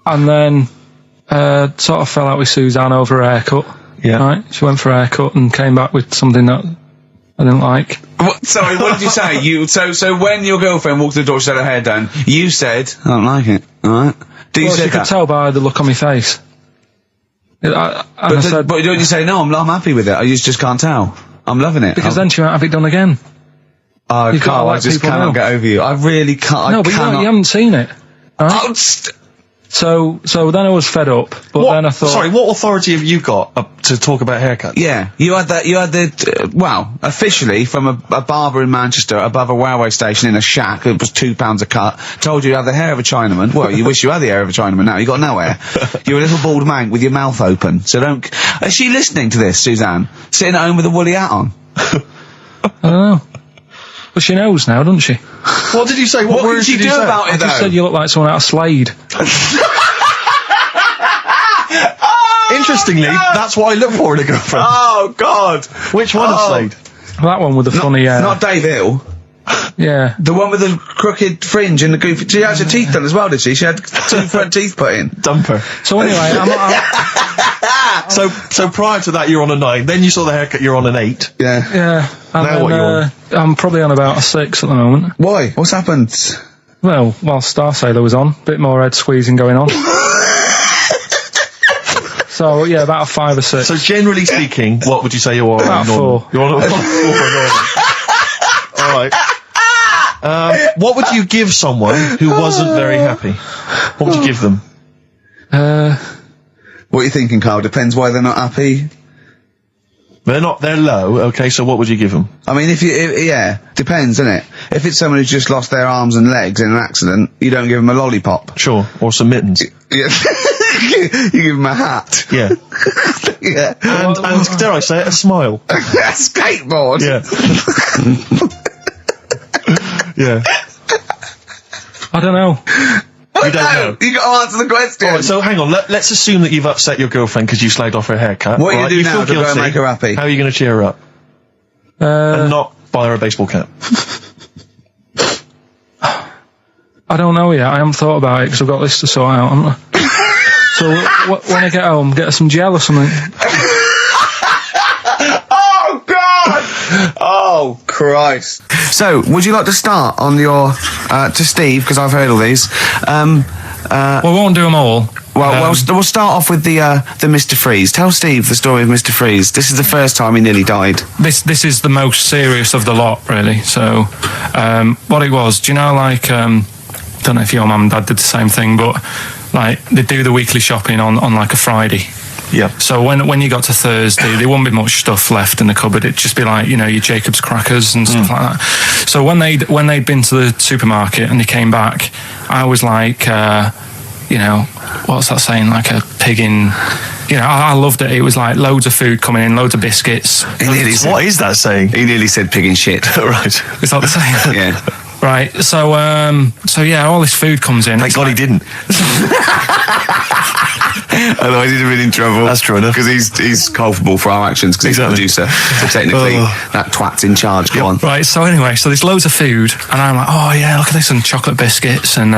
And then sort of fell out with Suzanne over her haircut. Yeah. Right? She went for a haircut and came back with something that I didn't like. Sorry, what did you say? So when your girlfriend walked through the door, she had her hair done, you said, I don't like it, alright? Well, you could tell by the look on my face. But don't you say, no, I'm happy with it, you just can't tell. I'm loving it. Because then she won't have it done again. Oh, Carl, I just cannot get over you. I really can't. No, but you haven't seen it. Right? Oh, so then I was fed up, but then I thought... Sorry, what authority have you got to talk about haircuts? Yeah, you had the, officially from a barber in Manchester above a railway station in a shack, it was £2 a cut, told you had the hair of a Chinaman. Well, you wish you had the hair of a Chinaman now, you got no hair. You're a little bald mank with your mouth open, so don't... Is she listening to this, Suzanne? Sitting at home with a woolly hat on? I don't know. But she knows now, doesn't she? What did you say? What words did you do about it, I just said you look like someone out of Slade. Interestingly, that's what I look for in a girlfriend. Oh, God. Which one of Slade? That one with the funny... Not Dave Hill. Yeah. The one with the crooked fringe and the goofy... She had her teeth done as well, did she? She had 2 front teeth put in. Dumper. So anyway, So prior to that, you're on a 9. Then you saw the haircut, you're on an 8. Yeah. Yeah. And Now what you're on? I'm probably on about a 6 at the moment. Why? What's happened? Well, while Star Sailor was on, bit more head squeezing going on. So, yeah, about a 5 or 6. So generally speaking, what would you say you are? About 4. You're on a 4. Alright. What would you give someone who wasn't very happy? What would you give them? What are you thinking, Carl? Depends why they're not happy. They're low, okay, so what would you give them? I mean, yeah, depends, innit? If it's someone who's just lost their arms and legs in an accident, you don't give them a lollipop. Sure, or some mittens. Yeah. You give them a hat. Yeah. Yeah. And dare I say it, a smile. A skateboard. Yeah. Yeah. I don't know. You don't know. You got to answer the question. Alright, so hang on, let's assume that you've upset your girlfriend because you slagged off her haircut. What are you right? going to do now feel to go and guilty. make her happy? How are you going to cheer her up? And not buy her a baseball cap. I don't know yet. I haven't thought about it because I've got this to sort out, haven't I? So when I get home, get her some gel or something. Oh, God! Oh, Christ. So, would you like to start on your to Steve, because I've heard all these. Well, we won't do them all. Well, we'll start off with the Mr. Freeze. Tell Steve the story of Mr. Freeze. This is the first time he nearly died. This is the most serious of the lot, really. So, what it was, do you know, like, don't know if your mum and dad did the same thing, but like they do the weekly shopping on like a Friday. Yeah. So when you got to Thursday, there wouldn't be much stuff left in the cupboard. It'd just be like, you know, your Jacob's crackers and stuff like that. So when they'd been to the supermarket and they came back, I was like, you know, what's that saying? Like a pig in. You know, I loved it. It was like loads of food coming in, loads of biscuits. What is that saying? He nearly said pig in shit. Right. Is that the saying? Yeah. Right. So yeah, all this food comes in. Thank God he didn't. Otherwise he'd have been in trouble. That's true enough. Because he's culpable for our actions because Exactly. he's the producer. So technically, that twat's in charge. Go on. Right, so anyway, so there's loads of food, and I'm like, oh yeah, look at this, and chocolate biscuits, and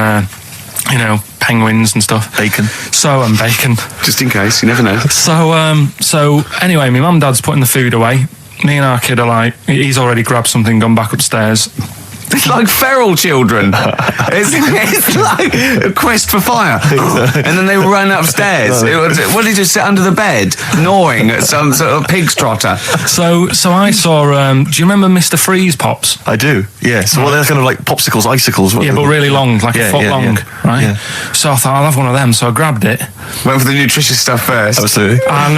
you know, penguins and stuff. Bacon. And bacon. Just in case, you never know. So anyway, my mum and dad's putting the food away. Me and our kid are like, he's already grabbed something, gone back upstairs. It's like feral children. It's like a quest for fire. And then they ran upstairs. What did he just sit under the bed, gnawing at some sort of pig's trotter? So I saw, do you remember Mr. Freeze Pops? I do, yeah. So they're kind of like popsicles, icicles. Yeah, but really long, like a foot long, right? Yeah. So I thought, I'll have one of them. So I grabbed it. Went for the nutritious stuff first. Absolutely. And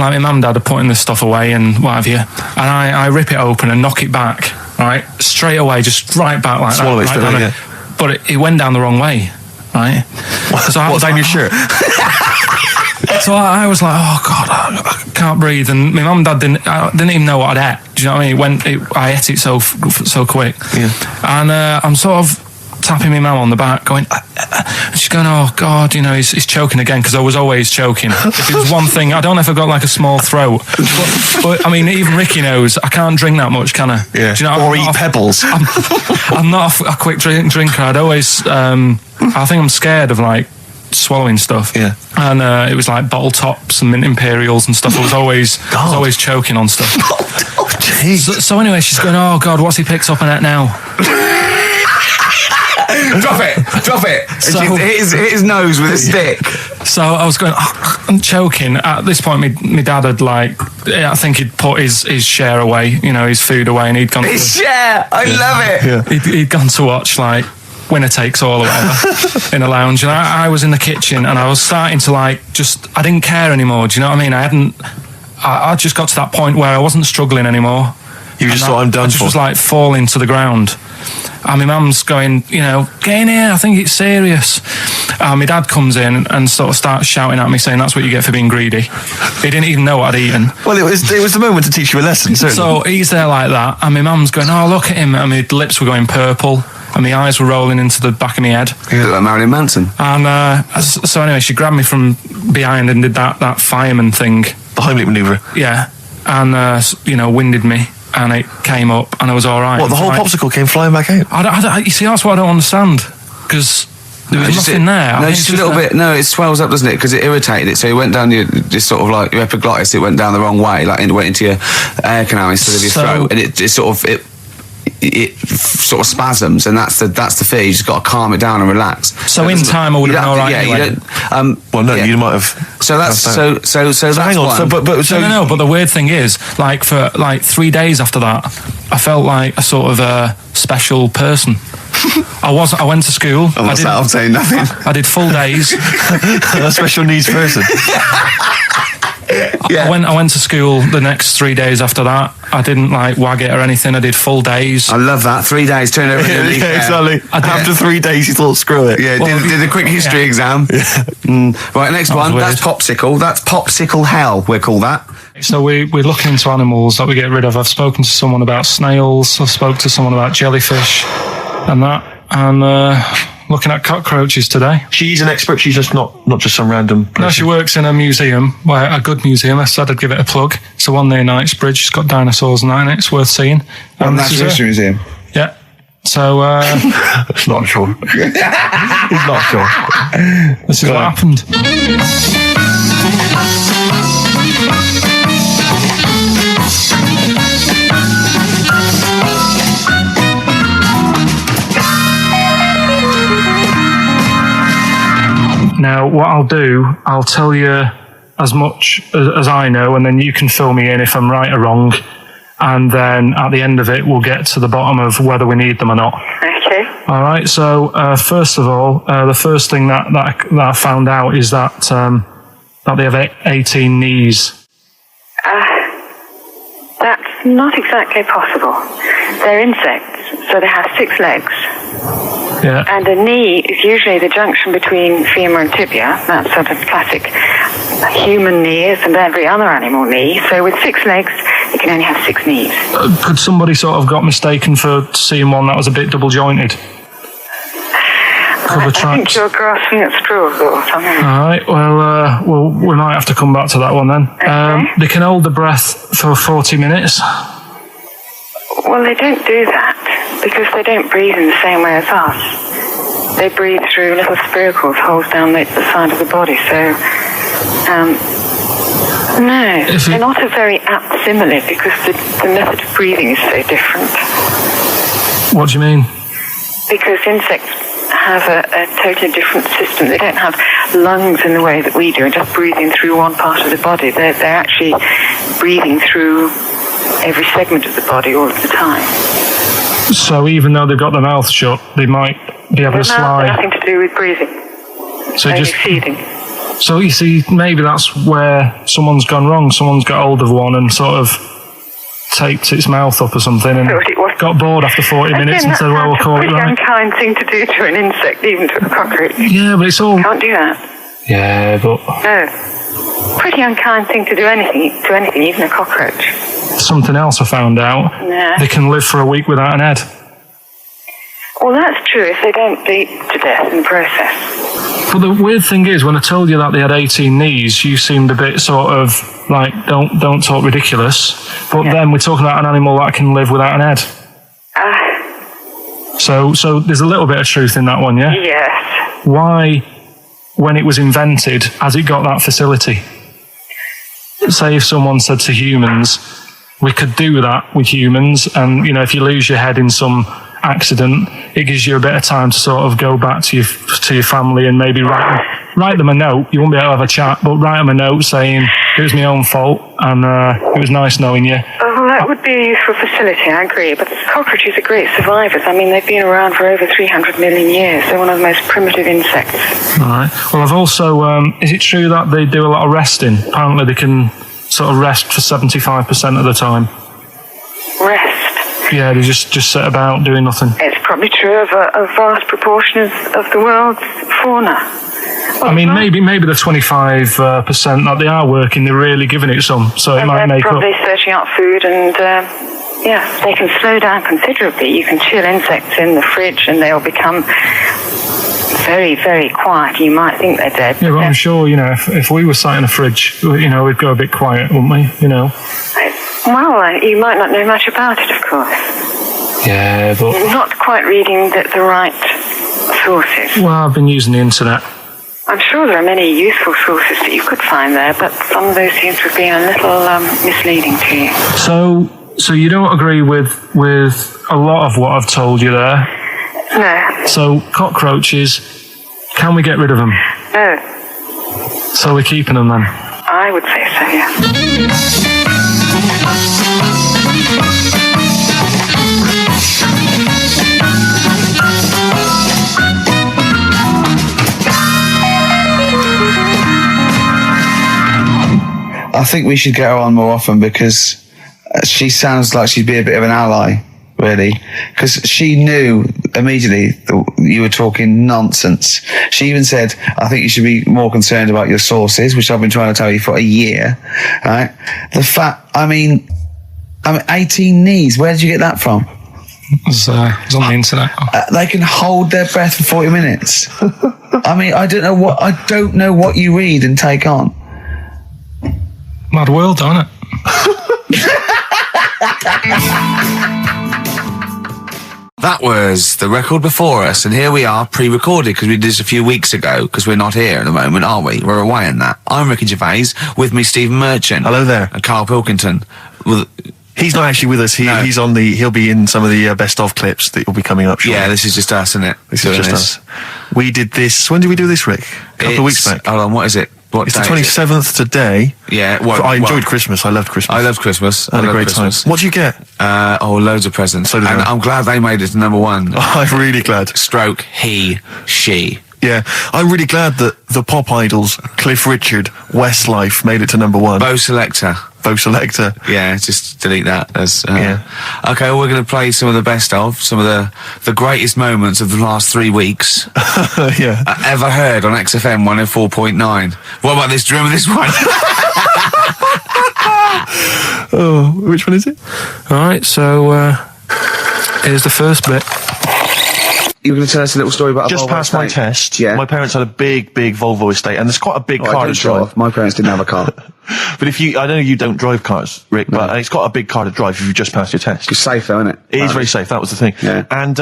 like my mum and dad are putting this stuff away and what have you. And I rip it open and knock it back, right? Straight away, just right back like Swallow that. it, Right yeah. But it went down the wrong way, right? So What's down your shirt? So I was like, oh God, I can't breathe. And my mum and dad didn't even know what I'd ate. Do you know what I mean? I ate it so quick. Yeah. And I'm sort of tapping my mum on the back, going, and she's going, oh God, you know, he's choking again, because I was always choking. If it was one thing, I don't know if I've got like a small throat, but I mean, even Ricky knows I can't drink that much, can I? Yeah. Do you know, or eat pebbles. I'm not a quick drinker. I'd always, I think I'm scared of like swallowing stuff. Yeah. And it was like bottle tops and mint imperials and stuff. I was always choking on stuff. Oh, jeez. So anyway, she's going, oh God, what's he picked up on it now? Drop it. So- hit his nose with a stick. So I was going, I'm choking. At this point, my dad had I think he'd put his share away, you know, his food away, and he'd gone. His share. I love it. He'd gone to watch like Winner Takes All or whatever in a lounge, and I was in the kitchen, and I was starting to I didn't care anymore. Do you know what I mean? I just got to that point where I wasn't struggling anymore. You just thought, I'm done I just for. was like falling to the ground. And my mum's going, you know, get in here, I think it's serious. And my dad comes in and sort of starts shouting at me, saying that's what you get for being greedy. He didn't even know what I'd eaten. Well, it was the moment to teach you a lesson, certainly. So he's there like that, and my mum's going, oh, look at him. And my lips were going purple, and my eyes were rolling into the back of my head. You look like Marilyn Manson. And so anyway, she grabbed me from behind and did that fireman thing. The Heimlich manoeuvre. Yeah. And, you know, winded me. And it came up, and I was all right. What, the whole popsicle came flying back out? You see, that's what I don't understand, because there was nothing there. No, just a little bit. No, it swells up, doesn't it? Because it irritated it. So it went down your, just sort of like your epiglottis. It went down the wrong way, like it went into your air canal instead of your throat, and it sort of spasms, and that's the fear. You just got to calm it down and relax. So in time, I would have been all right. Yeah, anyway. you don't. Well, no, yeah. you might have. So that's so that's hang on. one. So, But the weird thing is, like for like 3 days after that, I felt like a sort of a special person. I went to school. I'm saying nothing. I did full days. a special needs person. Yeah. I went to school the next 3 days after that. I didn't wag it or anything. I did full days. I love that. 3 days, turn over. Yeah, exactly. After 3 days, you thought, screw it. Yeah, did a quick history exam. Right, next one. weird. That's popsicle. That's popsicle hell, we call that. So we're looking into animals that we get rid of. I've spoken to someone about snails. I've spoken to someone about jellyfish and that. And looking at cockroaches today. She's an expert. She's just not just some random person. No, she works in a museum, a good museum. I said I'd give it a plug. It's the one near Knightsbridge. It's got dinosaurs and that in it. It's worth seeing. Natural History Museum. Yeah. So, It's not sure. He's not sure. this is what happened. Now, what I'll do, I'll tell you as much as I know, and then you can fill me in if I'm right or wrong. And then at the end of it, we'll get to the bottom of whether we need them or not. Okay. All right. So first of all, the first thing that I found out is that they have 18 knees. That's not exactly possible. They're insects, so they have 6 legs. Yeah. And a knee is usually the junction between femur and tibia. That's sort of classic human knees and every other animal knee. So with 6 legs, you can only have 6 knees. Could somebody sort of got mistaken for seeing one that was a bit double jointed? I think you're grasping at straws or something. All right. Well, we might have to come back to that one then. Okay. They can hold the breath for 40 minutes. Well, they don't do that because they don't breathe in the same way as us. They breathe through little spiracles, holes down the side of the body. So, no, they're not a very apt simile because the method of breathing is so different. What do you mean? Because insects have a totally different system. They don't have lungs in the way that we do and just breathing through one part of the body. They're actually breathing through every segment of the body all of the time. So even though they've got their mouth shut, they might be able to slide. Nothing to do with breathing. So only just feeding. So you see, maybe that's where someone's gone wrong. Someone's got hold of one and sort of taped its mouth up or something and got bored after 40 minutes and said, well, we'll call it right. It's a pretty unkind thing to do to an insect, even to a cockroach. Yeah, but it's all... Can't do that. Yeah, but... No. Pretty unkind thing to do anything, even a cockroach. Something else I found out. Yeah. They can live for a week without an head. Well, that's true if they don't bleed to death in the process. But the weird thing is, when I told you that they had 18 knees, you seemed a bit sort of like, don't talk ridiculous. But then we're talking about an animal that can live without an head. So there's a little bit of truth in that one, yeah? Yes. Why, when it was invented, has it got that facility? Say if someone said to humans, we could do that with humans, and, you know, if you lose your head in some accident, it gives you a bit of time to sort of go back to your family and maybe write them a note. You won't be able to have a chat, but write them a note saying it was my own fault and it was nice knowing you. Well, that would be a useful facility, I agree. But cockroaches are great survivors. I mean, they've been around for over 300 million years. They're one of the most primitive insects. All right. Well, I've also, is it true that they do a lot of resting? Apparently they can sort of rest for 75% of the time. Rest? Yeah, they just sit about doing nothing. It's probably true of a vast proportion of the world's fauna. I mean, maybe the 25% that they are working, they're really giving it some, so it might make up. They're probably searching out food and, they can slow down considerably. You can chill insects in the fridge and they'll become very, very quiet. You might think they're dead. Yeah, but I'm sure, you know, if we were sat in a fridge, you know, we'd go a bit quiet, wouldn't we, you know? Well, you might not know much about it, of course. Yeah, but... You're not quite reading the right sources. Well, I've been using the internet. I'm sure there are many useful sources that you could find there, but some of those seem to have been a little misleading to you. So you don't agree with a lot of what I've told you there? No. So cockroaches, can we get rid of them? No. So we're keeping them then? I would say so, yeah. I think we should get her on more often because she sounds like she'd be a bit of an ally, really. Because she knew immediately that you were talking nonsense. She even said, I think you should be more concerned about your sources, which I've been trying to tell you for a year. Right? The fact, I mean 18 knees, where did you get that from? It was on the internet. They can hold their breath for 40 minutes. I mean, I don't know what you read and take on. Mad world, don't it? That was the record before us, and here we are, pre-recorded, because we did this a few weeks ago, because we're not here at the moment, are we? We're away in that. I'm Ricky Gervais, with me Stephen Merchant. Hello there. And Karl Pilkington. Well, He's not actually with us. He'll be in some of the best of clips that will be coming up shortly. Yeah, this is just us, isn't it? This is just us. We did this. When did we do this, Rick? A couple of weeks back. Hold on, what is it? It's the 27th today. Yeah, I enjoyed Christmas. I loved Christmas. I loved Christmas. I had a great time. What did you get? Loads of presents. And I'm glad they made it to number one. I'm really glad. Stroke, he, she. Yeah, I'm really glad that the pop idols, Cliff Richard, Westlife, made it to number one. Bo Selector. Yeah, just delete that. Okay, well, we're going to play some of the best of, some of the greatest moments of the last 3 weeks. Yeah. Ever heard on XFM 104.9. What about this? Do you remember this one? Oh, which one is it? Alright, so, here's the first bit. You were going to tell us a little story about Just a Volvo passed my estate? test. Yeah. My parents had a big Volvo estate, and there's quite a big car I to don't drive. drive. My parents didn't have a car. But I know you don't drive cars, Rick, but it's got a big car to drive if you just passed your test. It's safe though, isn't it? It is very safe, that was the thing. Yeah. And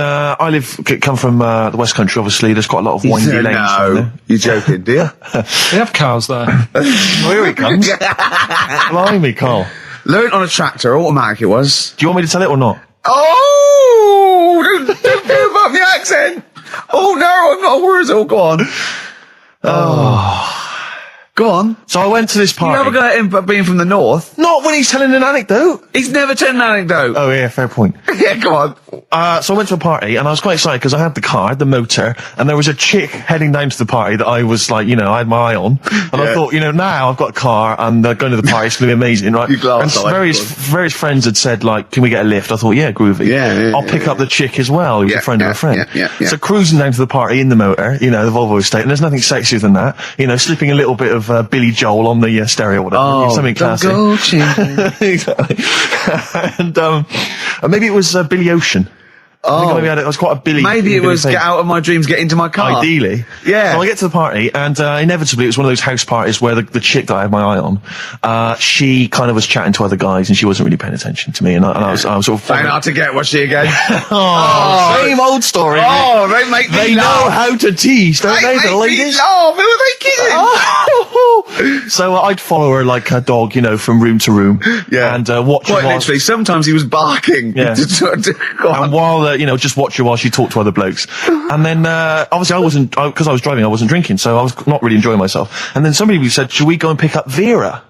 come from the West Country, obviously. There's quite a lot of windy lanes. No, you're joking, do you? They have cars there. Oh, here it comes. Blimey, Carl. Learned on a tractor, automatic it was. Do you want me to tell it or not? Oh! Don't give up the accent! Oh no, I'm not worried. Oh, go on. Go on. So I went to this You party. never got him being from the north. Not when he's telling an anecdote. He's never told an anecdote. Oh, yeah, fair point. Yeah, go on. So I went to a party, and I was quite excited because I had the car, the motor, and there was a chick heading down to the party that I was like, I had my eye on. And I thought, now I've got a car, and going to the party, it's going to be amazing, right? You glass and eye, various friends had said, like, can we get a lift? I thought, yeah, groovy. Yeah, I'll pick up the chick as well, who's a friend of a friend. Yeah. So cruising down to the party in the motor, the Volvo estate, and there's nothing sexier than that. Slipping a little bit of Billy Joel on the stereo or whatever. Something classy. Exactly. And maybe it was Billy Ocean. I think maybe I was quite a Billy. Maybe it was Get Out of My Dreams, Get Into My Car. Ideally. Yeah. So I get to the party, and inevitably it was one of those house parties where the chick that I had my eye on, she kind of was chatting to other guys, and she wasn't really paying attention to me, and I was sort of... Trying hard to get, was she again? Same old story. Oh, they make me They know laugh. how to tease, don't they, the ladies? Oh, who are they kidding? So I'd follow her like a dog, from room to room. Yeah. And watch her Quite while... literally, sometimes he was barking. Yeah. Go on. And while, just watch her while she talked to other blokes. And then, obviously because I was driving, I wasn't drinking, so I was not really enjoying myself. And then somebody said, should we go and pick up Vera?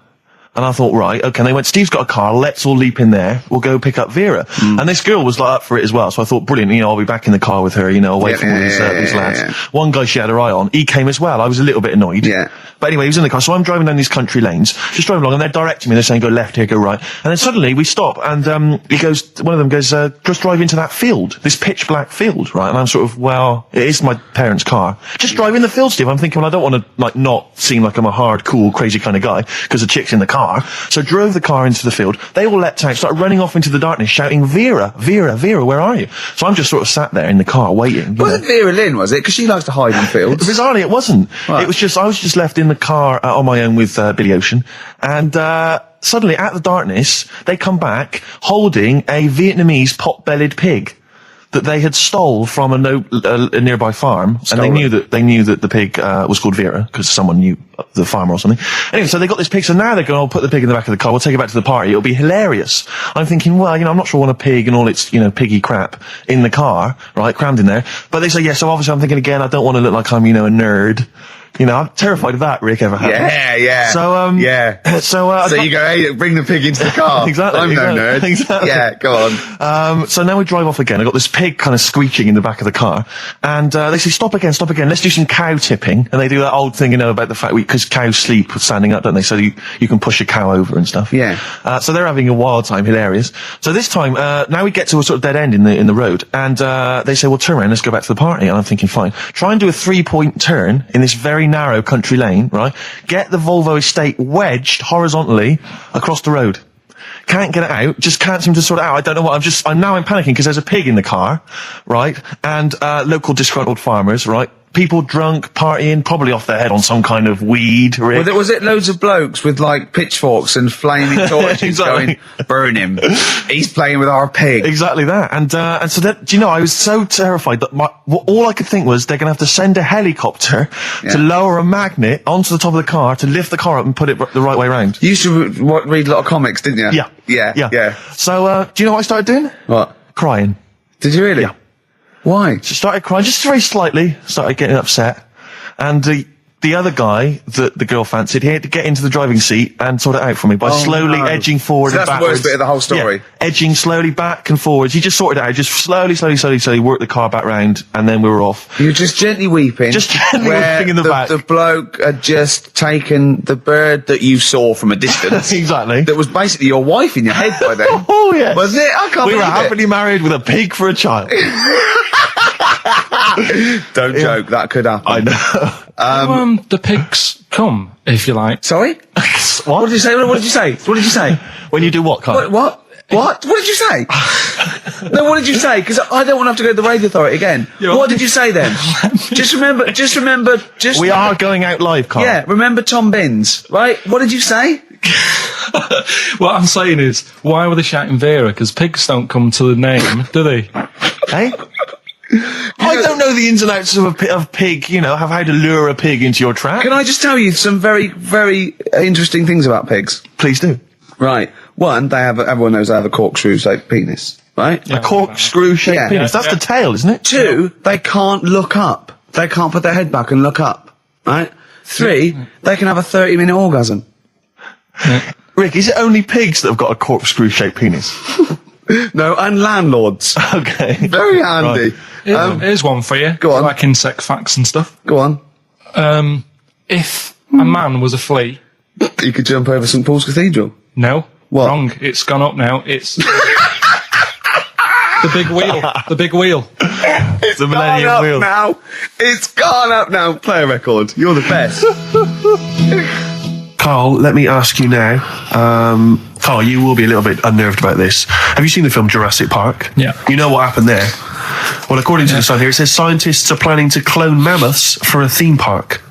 And I thought, right, okay. And they went, Steve's got a car, let's all leap in there, we'll go pick up Vera. And this girl was like up for it as well, so I thought, brilliant, I'll be back in the car with her, away from all these lads. Yeah. One guy she had her eye on, he came as well. I was a little bit annoyed. Yeah. But anyway, he was in the car, so I'm driving down these country lanes, just driving along, and they're directing me, they're saying, go left here, go right. And then suddenly we stop, and one of them goes, just drive into that field, this pitch black field, right? And I'm sort of, well, it is my parents' car. Just drive in the field, Steve. I'm thinking, well, I don't want to, not seem like I'm a hard, cool, crazy kind of guy, because the chick's in the car. So drove the car into the field. They all leapt out, started running off into the darkness, shouting, Vera, Vera, Vera, where are you? So I'm just sort of sat there in the car waiting. Wasn't Vera Lynn, was it? Because she likes to hide in fields. Bizarrely, it wasn't. Right. It was just, I was just left in the car on my own with Billy Ocean, and suddenly, at the darkness, they come back holding a Vietnamese pot-bellied pig that they had stole from a nearby farm, and they knew that the pig was called Vera because someone knew the farmer or something. Anyway, so they got this pig. So now they're going, I'll put the pig in the back of the car. We'll take it back to the party. It'll be hilarious. I'm thinking, well, I'm not sure I want a pig and all its piggy crap in the car, right, crammed in there. But they say yes. So obviously, I'm thinking again, I don't want to look like I'm a nerd. I'm terrified of that, Rick, ever happened. Yeah. So, So you go, hey, bring the pig into the car. Exactly. I'm no nerd. Exactly. Yeah, go on. So now we drive off again. I got this pig kind of screeching in the back of the car, and they say, stop again, let's do some cow tipping. And they do that old thing, about the fact because cows sleep standing up, don't they? So you can push a cow over and stuff. Yeah. So they're having a wild time, hilarious. So this time, now we get to a sort of dead end in the road, and they say, well, turn around, let's go back to the party. And I'm thinking, fine. Try and do a 3-point turn in this very narrow country lane, right? Get the Volvo estate wedged horizontally across the road. Can't get it out, just can't seem to sort it out. I don't know what, I'm panicking because there's a pig in the car, right? And, local disgruntled farmers, right? people drunk, partying, probably off their head on some kind of weed. Rick. Was it loads of blokes with like pitchforks and flaming torches Exactly. going, burn him? He's playing with our pig. Exactly that. And so that, do you know, I was so terrified that all I could think was they're going to have to send a helicopter to lower a magnet onto the top of the car to lift the car up and put it the right way around. You used to read a lot of comics, didn't you? Yeah. So, do you know what I started doing? What? Crying. Did you really? Yeah. Why? Just started crying, just very slightly, started getting upset. And the other guy that the girl fancied, he had to get into the driving seat and sort it out for me by slowly edging forward So and that's backwards. the worst bit of the whole story. Yeah, edging slowly back and forwards. He just sorted it out, just slowly worked the car back round, and then we were off. You were just gently weeping. Just gently where weeping in the back. The bloke had just taken the bird that you saw from a distance. Exactly. That was basically your wife in your head by then. Oh, yes. Was it? I can't We were believe it. happily married with a pig for a child. Don't joke, that could happen. I know. The pigs come, if you like. Sorry? What did you say? What did you say? What did you say? When you do what, Carl? What? What did you say? No, what did you say? Because I don't want to have to go to the radio authority again. What did you say then? Just remember. We are going out live, Carl. Yeah, remember Tom Binns, right? What did you say? What I'm saying is, why were they shouting Vera? Because pigs don't come to the name, do they? Hey? I don't know the ins and outs of a pig, you know, how to lure a pig into your trap. Can I just tell you some very, very interesting things about pigs? Please do. Right. One, everyone knows they have a corkscrew-shaped penis, right? A corkscrew-shaped penis. That's the tail, isn't it? Two, they can't look up. They can't put their head back and look up, right? Three, they can have a 30-minute orgasm. Rick, is it only pigs that have got a corkscrew-shaped penis? No, and landlords. Okay. Very handy. Right. Here's one for you. Go on. Like insect facts and stuff. Go on. If a man was a flea... You could jump over St Paul's Cathedral. No. What? Wrong. It's gone up now. It's... the big wheel. The big wheel. It's The gone Millennium up Wheel. now. It's gone up now. Play a record. You're the best. Carl, let me ask you now. Carl, you will be a little bit unnerved about this. Have you seen the film Jurassic Park? Yeah. You know what happened there? Well, according to the sign here, it says scientists are planning to clone mammoths for a theme park.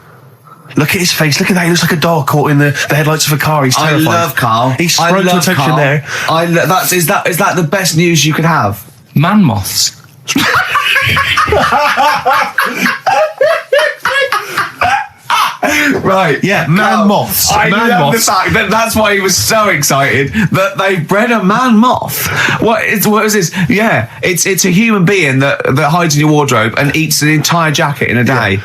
Look at his face. Look at that. He looks like a dog caught in the headlights of a car. He's terrified. I love Carl. He sprung to attention Carl. there. Is that the best news you could have? Man moths. Right. Yeah, man moths. I Man love moths. the fact that that's why he was so excited that they bred a man moth. What is this? Yeah, it's a human being that hides in your wardrobe and eats an entire jacket in a day.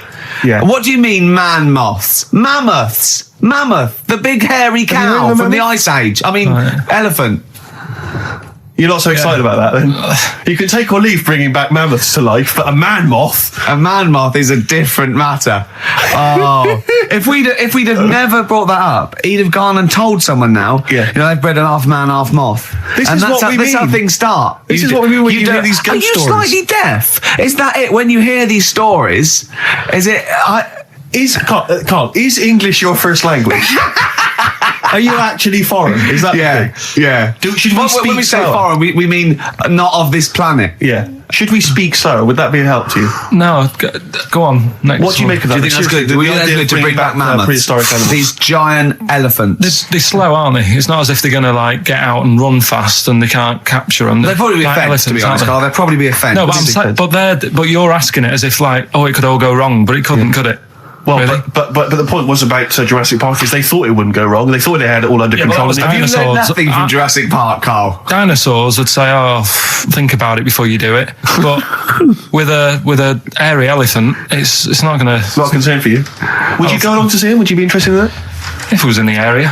Yeah. What do you mean, man moths? Mammoths. Mammoth, the big hairy cow heard of from the mammoth? Ice Age. I mean, elephant. You're not so excited about that, then? You can take or leave bringing back mammoths to life, but a man moth... A man moth is a different matter. Oh, if we'd have never brought that up, he'd have gone and told someone now. Yeah. You know, they've bred an half man, half moth. This and is that's what we that's how mean. things start. This is what we mean when you hear don't- these ghost Are you stories. slightly deaf? Is that it? When you hear these stories, is it? Carl, is English your first language? Are you actually foreign? Is that the thing? yeah. Should we speak when we say sour? foreign, we mean not of this planet. Yeah. Should we speak so? Would that be a help to you? No, go on. Next What do you one. make of that? Do you think that's good? Do you think that's good to bring back mammoths? Prehistoric animals. These giant elephants. They're slow, aren't they? It's not as if they're going to like get out and run fast and they can't capture them. They'd probably be a Like fence, to be elephants, honest, aren't Carl. They'd probably be a fence. they? No, but I'm saying, but you're asking it as if like, oh, it could all go wrong, but it couldn't, could it? Well, Really? but the point was about Jurassic Park is they thought it wouldn't go wrong. They thought they had it all under Yeah, but control. that was And You dinosaurs. learned nothing from Jurassic Park, Carl. Dinosaurs would say, "Oh, think about it before you do it." But with a hairy elephant, it's not going to. not a concern for you. Would you go along to see him? Would you be interested in that? If it was in the area,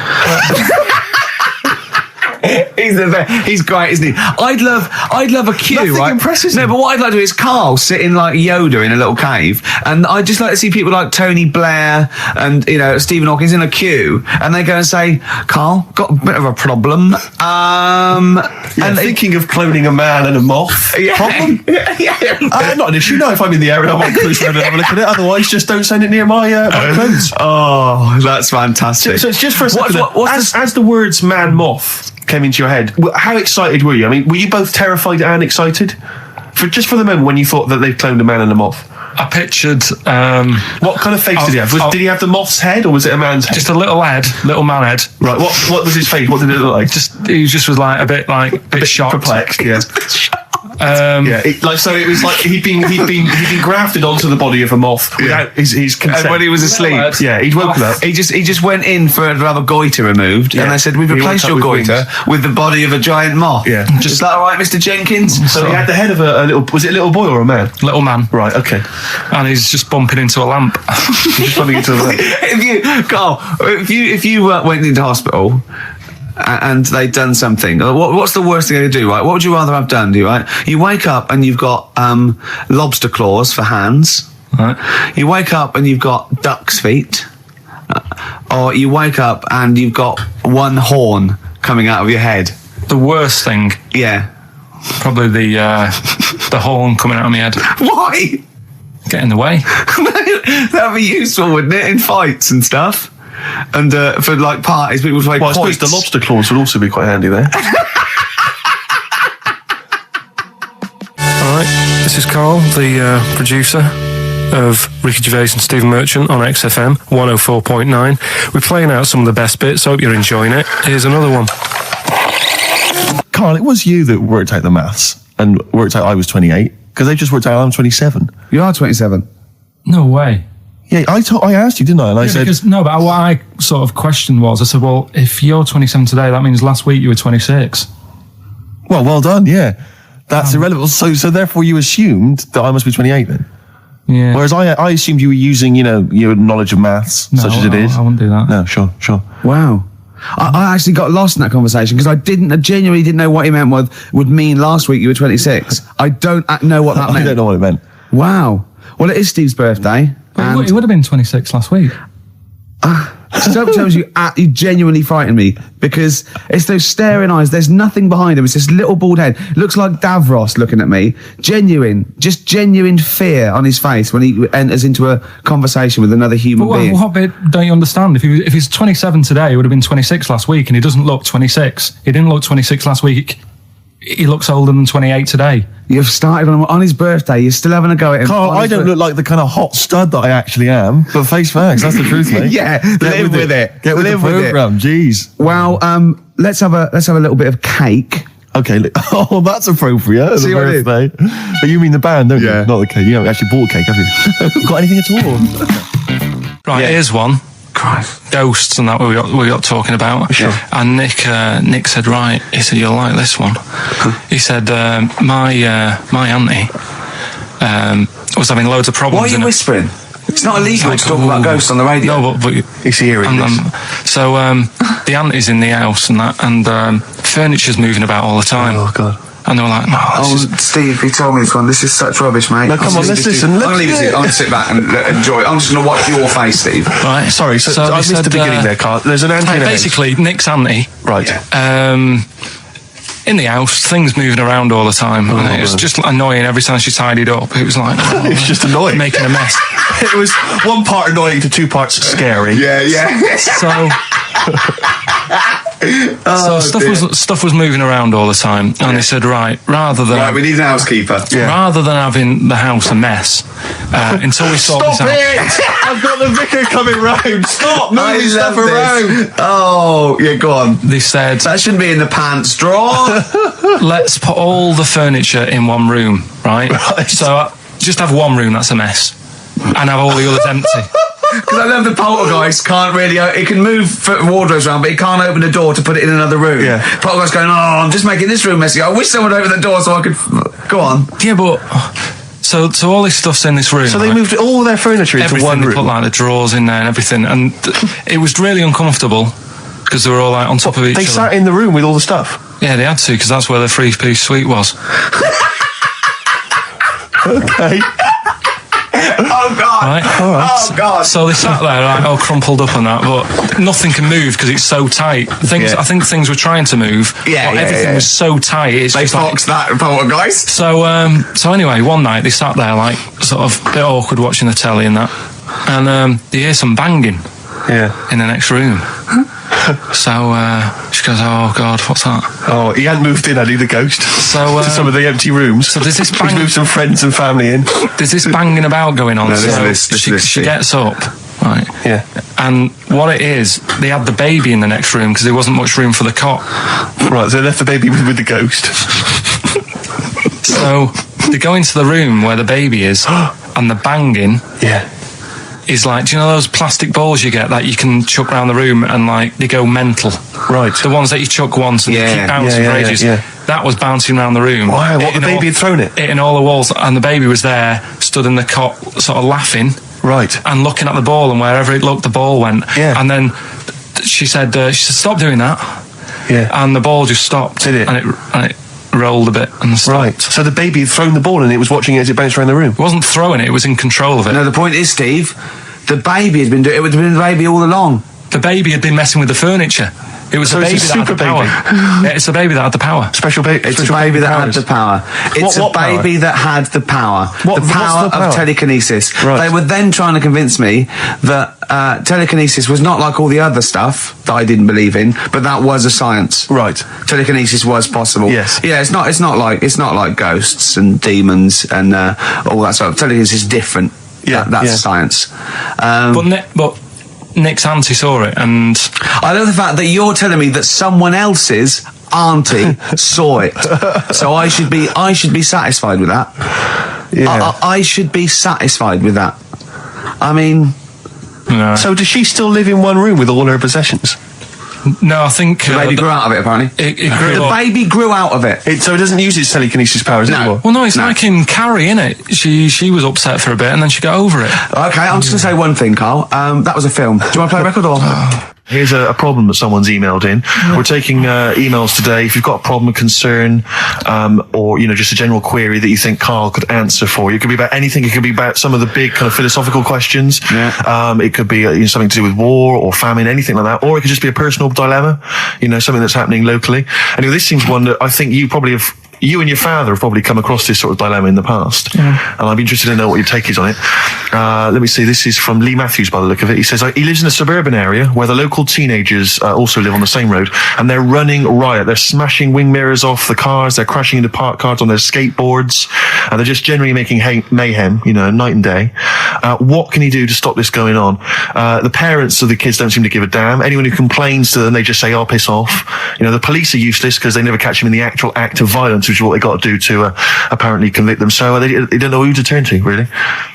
He's the best. He's great, isn't he? I'd love a queue, Nothing right? impresses No, him. but what I'd like to do is Carl sitting like Yoda in a little cave, and I'd just like to see people like Tony Blair and Stephen Hawkins in a queue, and they go and say, "Carl, got a bit of a problem." And thinking of cloning a man and a moth. Yeah. Problem? Not an issue. No, if I'm in the area, I might cruise around and have a look at it. Otherwise, just don't send it near my clothes. Oh, that's fantastic. So it's just for a second. What's As the words man moth came into your head, how excited were you? I mean, were you both terrified and excited? For the moment when you thought that they'd cloned a man and a moth? I pictured. What kind of face did he have? Did he have the moth's head, or was it a man's head? Just a little head, little man head. Right. What was his face? What did it look like? He just was like a bit shocked, perplexed. Yeah. So it was like he'd been grafted onto the body of a moth without his consent. And when he was asleep, he'd woken up. He just went in to have a goiter removed, and they said, "We've replaced your goiter with the body of a giant moth." Yeah. Is that all right, Mr. Jenkins? So he had the head of a little. Was it a little boy or a man? Little man. Right. Okay. And he's just bumping into a lamp. Just bumping into a lamp. If you went into hospital and they'd done something, what's the worst thing they do, right? What would you rather have done, right? You wake up and you've got lobster claws for hands. Right. You wake up and you've got duck's feet. Or you wake up and you've got one horn coming out of your head. The worst thing, Yeah. probably the horn coming out of my head. Why? Get in the way. That would be useful, wouldn't it, in fights and stuff? And for like parties, people would play Well, I suppose quoits. the lobster claws would also be quite handy there. All right, this is Carl, the producer of Ricky Gervais and Stephen Merchant on XFM 104.9. We're playing out some of the best bits. Hope you're enjoying it. Here's another one. Carl, it was you that worked out the maths and worked out I was 28 because they just worked out I'm 27. You are 27. No way. Yeah, I asked you, didn't I? And I said, But what I sort of questioned was, I said, well, if you're 27 today, that means last week you were 26. well done, yeah. That's irrelevant. So therefore you assumed that I must be 28 then? Yeah. Whereas I assumed you were using, your knowledge of maths, such as it is. I wouldn't do that. No, sure. Wow. I actually got lost in that conversation because I genuinely didn't know what he meant would mean last week you were 26. I don't know what that meant. I don't know what it meant. Wow. Well, it is Steve's birthday. But he would have been 26 last week. Sometimes you genuinely frighten me because it's those staring eyes. There's nothing behind him. It's this little bald head. Looks like Davros looking at me. Genuine fear on his face when he enters into a conversation with another human being. What bit don't you understand? If he's 27 today, he would have been 26 last week, and he doesn't look 26. He didn't look 26 last week. He looks older than 28 today. You've started on his birthday. You're still having a go at him. Carl, I don't look like the kind of hot stud that I actually am, but face facts, that's the truth, mate. Yeah, live with it. Get with the programme, jeez. Well, let's have a little bit of cake. Okay, oh, that's appropriate. See The what I did? birthday. But you mean the band, don't Yeah. you? Not the cake. You haven't actually bought a cake, have you? Got anything at all? Right, here's one. Christ. Ghosts and that we got talking about. Sure. And Nick said, right, he said, you'll like this one. He said, my auntie was having loads of problems. Why are you whispering? It's not illegal to talk about ghosts on the radio. No, but It's hearing this. so the auntie's in the house and that, and furniture's moving about all the time. Oh, God. And they were like, no, Steve, he told me this one. This is such rubbish, mate. No, come on, let's listen. I'm going to leave it to you. I'm going to sit back and enjoy it. I'm just going to watch your face, Steve. right. Sorry, so I missed the beginning there, Carl. There's an auntie in a house. Basically, Nick's auntie. Right. In the house, things moving around all the time, and it was just annoying every time she tidied up. It was like It's just annoying. making a mess. It was one part annoying to two parts scary. Yeah. So stuff was moving around all the time, and they said, right, rather than Right, we need an housekeeper. rather than having the house a mess, until we sort this out. I've got the vicar coming round. Stop moving stuff around. Oh, yeah, go on. They said, That shouldn't be in the pants drawer. let's put all the furniture in one room, right? So just have one room that's a mess, and have all the others empty. Because I love the poltergeist can't really... It can move wardrobes around, but it can't open the door to put it in another room. Yeah. Poltergeist going, I'm just making this room messy. I wish someone would open the door so I could... Go on. Yeah, but so all this stuff's in this room. So they moved all their furniture into everything. one They room. put like the drawers in there and everything, and it was really uncomfortable because they were all like on top of each They other. sat in the room with all the stuff. Yeah, they had to because that's where the 3-piece suite was. Okay. Oh, God. Right. Oh, God. So they sat there like all crumpled up and that, but nothing can move because it's so tight. I think things were trying to move. Yeah, but everything was so tight. It's They just like, foxed that poltergeist. So anyway, one night they sat there like sort of a bit awkward watching the telly and that, and they hear some banging Yeah. in the next room. So she goes, "Oh God, what's that?" Oh, he hadn't moved in, had he, the ghost? So to some of the empty rooms. So there's this He's moved some friends and family in. There's this banging about going on. No, so she gets up, right? Yeah. And what it is, they had the baby in the next room because there wasn't much room for the cot. Right, so they left the baby with the ghost. So they go into the room where the baby is, and the banging. Yeah. Is like, do you know those plastic balls you get that you can chuck around the room and like they go mental? Right. The ones that you chuck once and they keep bouncing for ages. Yeah. That was bouncing around the room. Wow, what, the baby had thrown it? Hitting all the walls, and the baby was there, stood in the cot, sort of laughing. Right. And looking at the ball, and wherever it looked, the ball went. Yeah. And then she said, "Stop doing that." Yeah. And the ball just stopped. Did it? And it rolled a bit and stopped. Right. So the baby had thrown the ball and it was watching it as it bounced around the room. It wasn't throwing it; it was in control of it. No, the point is, Steve, the baby had been doing it. Would have been the baby all along. The baby had been messing with the furniture. It was So a baby it's a that had super the power. Yeah, it's a baby that had the power. Special baby. It's a baby that had the power. It's What a baby power? that had the power. What's The power the power? of telekinesis. Right. They were then trying to convince me that telekinesis was not like all the other stuff that I didn't believe in, but that was a science. Right. Telekinesis was possible. Yes. Yeah, it's not like ghosts and demons and all that stuff. Telekinesis is different. Yeah, That's science. But Nick's auntie saw it, and I love the fact that you're telling me that someone else's auntie saw it. So I should be satisfied with that. Yeah. I should be satisfied with that. I mean, no, So does she still live in one room with all her possessions? I think the baby grew out of it, apparently. It grew The up. baby grew out of it. So it doesn't use its telekinesis powers anymore? Well, no, it's like in Carrie, innit? She was upset for a bit, and then she got over it. Okay, I'm just going to say one thing, Carl. That was a film. Do you want to play a record or? Here's a problem that someone's emailed in. We're taking emails today. If you've got a problem, a concern, or just a general query that you think Karl could answer for you, it could be about anything. It could be about some of the big kind of philosophical questions. Yeah. It could be something to do with war or famine, anything like that, or it could just be a personal dilemma. Something that's happening locally. Anyway, this seems one that I think you and your father have probably come across this sort of dilemma in the past. And I'd be interested to know what your take is on it. Let me see. This is from Lee Matthews by the look of it. He says, he lives in a suburban area where the local teenagers also live on the same road, and they're running riot. They're smashing wing mirrors off the cars. They're crashing into parked cars on their skateboards. And they're just generally making mayhem, night and day. What can he do to stop this going on? The parents of the kids don't seem to give a damn. Anyone who complains to them, they just say, "Oh, piss off." The police are useless because they never catch him in the actual act of violence, which is what they got to do to apparently convict them. So they don't know who to turn to, really.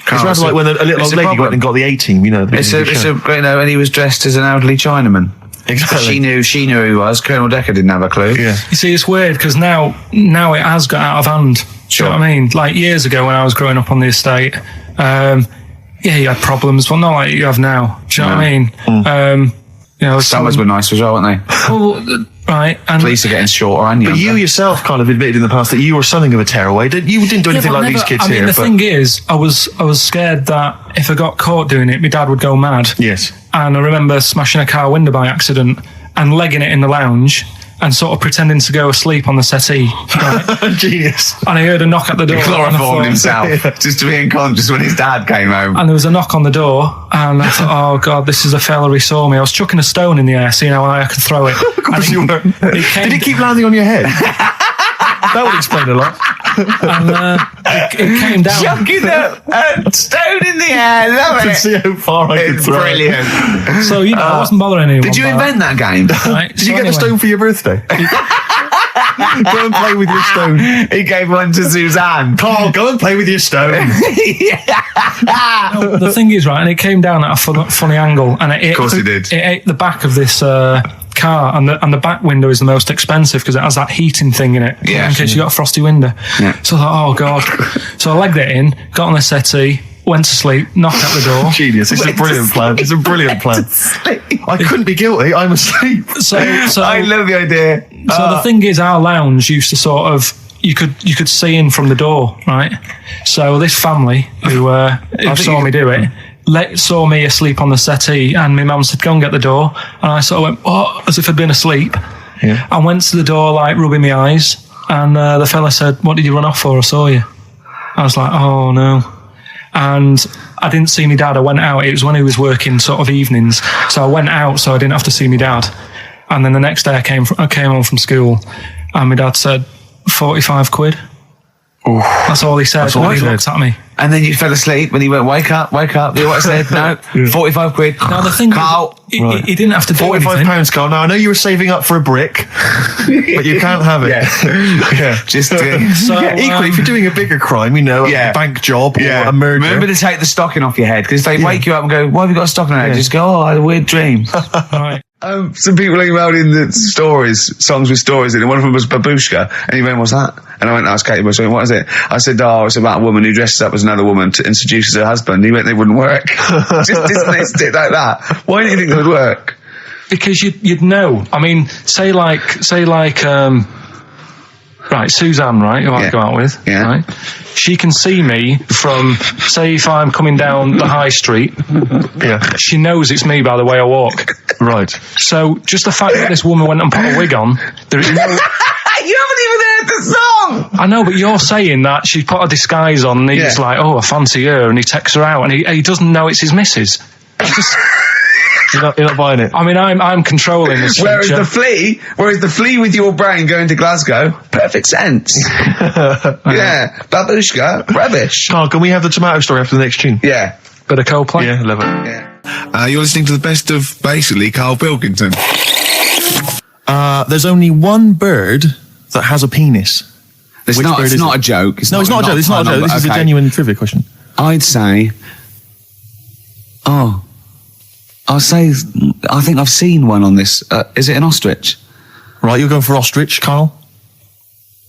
It's rather like when a little old lady went and got the A-team, and he was dressed as an elderly Chinaman. Exactly. She knew who he was. Colonel Decker didn't have a clue. Yeah. You see, it's weird because now it has got out of hand. Do you know what I mean? Like years ago when I was growing up on the estate, you had problems, but not like you have now. Do you know what I mean? Summers were nice as well, weren't they? Well, right. And police are getting shorter and younger. But you yourself kind of admitted in the past that you were something of a tearaway. You didn't do anything like these kids here. The thing is, I was scared that if I got caught doing it, my dad would go mad. Yes. And I remember smashing a car window by accident and legging it in the lounge and sort of pretending to go asleep on the settee. Right? Genius. And I heard a knock at the door. He chloroformed himself just to be unconscious when his dad came home. And there was a knock on the door, and I thought, oh God, this is a fella he saw me. I was chucking a stone in the air, seeing how high I could throw it. Of course you were. Did it keep landing on your head? That would explain a lot. And it came down. Chucking a stone in the air, love To it. see how far I could It's throw brilliant. So, I wasn't bothering anyone. Did you invent that game? Right? Did you get the stone for your birthday? Go and play with your stone. He gave one to Suzanne. Karl, go and play with your stone. No, the thing is, right, and it came down at a funny angle, and Of course it did. It ate the back of this car, and the back window is the most expensive because it has that heating thing in it. Yeah. In case you got a frosty window. Yeah. So I thought, oh God. So I legged it in, got on the settee, went to sleep, knocked at the door. Genius. It's a brilliant plan. It's a brilliant plan. I couldn't be guilty. I'm asleep. So I love the idea. So the thing is, our lounge used to sort of, you could see in from the door, right? So this family who saw me do it, saw me asleep on the settee, and my mum said, "Go and get the door." And I sort of went, "Oh," as if I'd been asleep. Yeah. I went to the door, like rubbing my eyes, and the fella said, "What did you run off for? I saw you." I was like, "Oh no." And I didn't see my dad. I went out. It was when he was working sort of evenings. So I went out so I didn't have to see my dad. And then the next day I came home from school, and my dad said, 45 quid. Ooh. That's all he said. That's all he looked at me. And then you fell asleep when he went, wake up. You know what I said? No, 45 quid. Now the thing Carl. he didn't have to do £45, Carl. Now I know you were saving up for a brick, but you can't have it. Yeah. Just So, equally, if you're doing a bigger crime, a bank job or a murder. Remember to take the stocking off your head, because if they wake you up and go, why have you got a stocking on your head? Just go, oh, I had a weird dream. Right. Some people emailed in the songs with stories, and one of them was Babushka, and he went, what's that? And I went, asked Katie Bush, what is it? I said, it's about a woman who dresses up as another woman to seduces her husband. He went, they wouldn't work. Just dismissed it like that. Why do you think it would work? Because you'd know. I mean, say like, right, Suzanne, right, who I go out with, right? She can see me from, say, if I'm coming down the high street, she knows it's me by the way I walk. Right. So, just the fact that this woman went and put a wig on, there is no... You haven't even heard the song! I know, but you're saying that she put a disguise on, and he's like, oh, I fancy her, and he takes her out, and he doesn't know it's his missus. You're not buying it. I mean, I'm controlling this. Whereas the flea with your brain going to Glasgow, perfect sense. Babushka, rubbish. Carl, can we have the tomato story after the next tune? Yeah. Bit of Coldplay. Yeah, love it. Yeah. You're listening to the best of, basically, Karl Pilkington. There's only one bird that has a penis. It's not a joke. No, it's not a joke. It's not a joke. This is a genuine trivia question. I'd say... I think I've seen one on this. Is it an ostrich? Right, you're going for ostrich, Carl?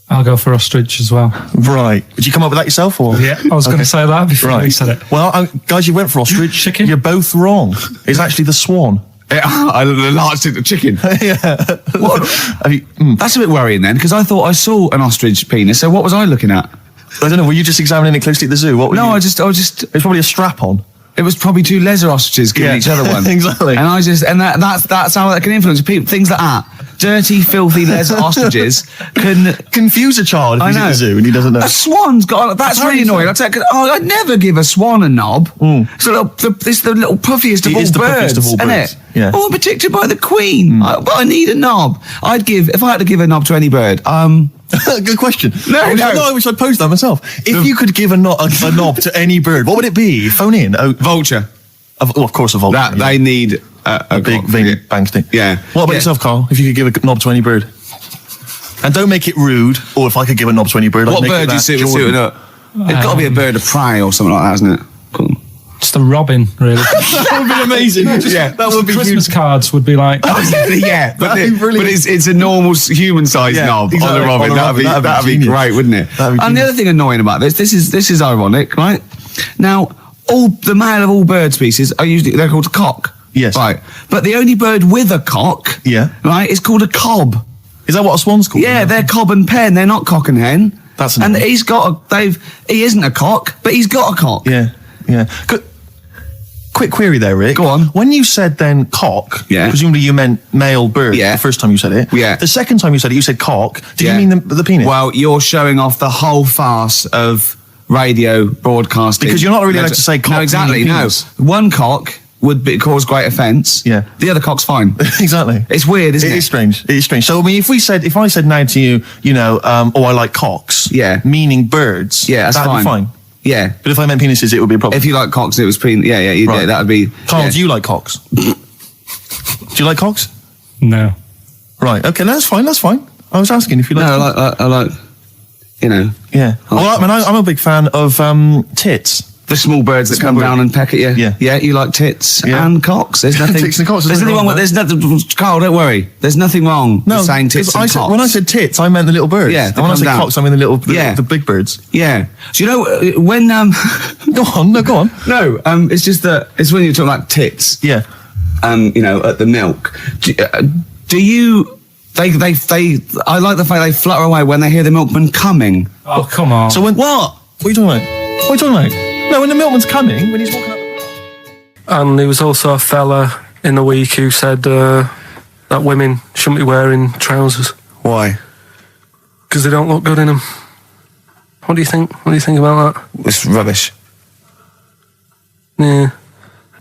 I'll go for ostrich as well. Right. Did you come up with that yourself, or? Yeah, I was going to say that before you said it. Well, guys, you went for ostrich. Chicken? You're both wrong. It's actually the swan. The large chicken. Yeah. That's a bit worrying then, because I thought I saw an ostrich penis, so what was I looking at? I don't know, were you just examining it closely at the zoo? I just... It's probably a strap-on. It was probably two leather ostriches giving each other one. Exactly. And that's how that can influence people. Things like that. Dirty, filthy leather ostriches can confuse a child if he's at the zoo and he doesn't know. A swan's got... That's really annoying. I'd never give a swan a knob. So it's the little puffiest of all birds, isn't it? Yeah. Oh, I'm protected by the queen. But I need a knob. If I had to give a knob to any bird, Good question. I wish I'd posed that myself. If you could give a knob to any bird, what would it be? Phone in. Vulture. Of course, a vulture. They need a big veiny bang stick. Yeah. What about yourself, Carl? If you could give a knob to any bird, and don't make it rude. Or if I could give a knob to any bird, what bird do you suit up? It's got to be a bird of prey or something like that, hasn't it? Cool. Just a robin, really. That would be amazing. That would be Christmas cards would be like. But it's a normal human-sized knob on a robin. That'd be great, wouldn't it? And the other thing annoying about this is ironic, right? Now, the male of all bird species they're called a cock. Yes. Right. But the only bird with a cock, right, is called a cob. Is that what a swan's called? Yeah, they're cob and pen. They're not cock and hen. That's and he isn't a cock, but he's got a cock. Yeah. Quick query there, Rick. Go on. When you said then cock, presumably you meant male bird the first time you said it. Yeah. The second time you said it, you said cock. Did you mean the penis? Well, you're showing off the whole farce of radio broadcasting. Because you're not really allowed to say cock. No, exactly, no. One cock would cause great offence. Yeah. The other cock's fine. Exactly. It's weird, isn't it? It is strange. It is strange. So, I mean, if I said now to you, I like cocks. Yeah. Meaning birds. Yeah, that'd be fine. Yeah. But if I meant penises, it would be a problem. If you like cocks, it was that would be... Carl, do you like cocks? Do you like cocks? No. Right, okay, that's fine. I was asking if you like cocks. No, I like, Yeah. Well, I'm a big fan of tits. The small birds that come down and peck at you. Yeah. Yeah, you like tits and cocks. There's nothing... Tits and cocks. There's nothing wrong with... There's nothing... Carl, don't worry. There's nothing wrong with saying tits and cocks. When I said tits, I meant the little birds. Yeah, and when I said cocks, I mean the big birds. Yeah. Do you know when... Go on. No, it's just that... It's when you're talking about tits. Yeah. At the milk. Do you... I like the fact they flutter away when they hear the milkman coming. Oh, come on. So when... What are you talking about? No, when the milkman's coming, when he's walking up... And there was also a fella in the week who said that women shouldn't be wearing trousers. Why? Because they don't look good in them. What do you think? What do you think about that? It's rubbish. Yeah.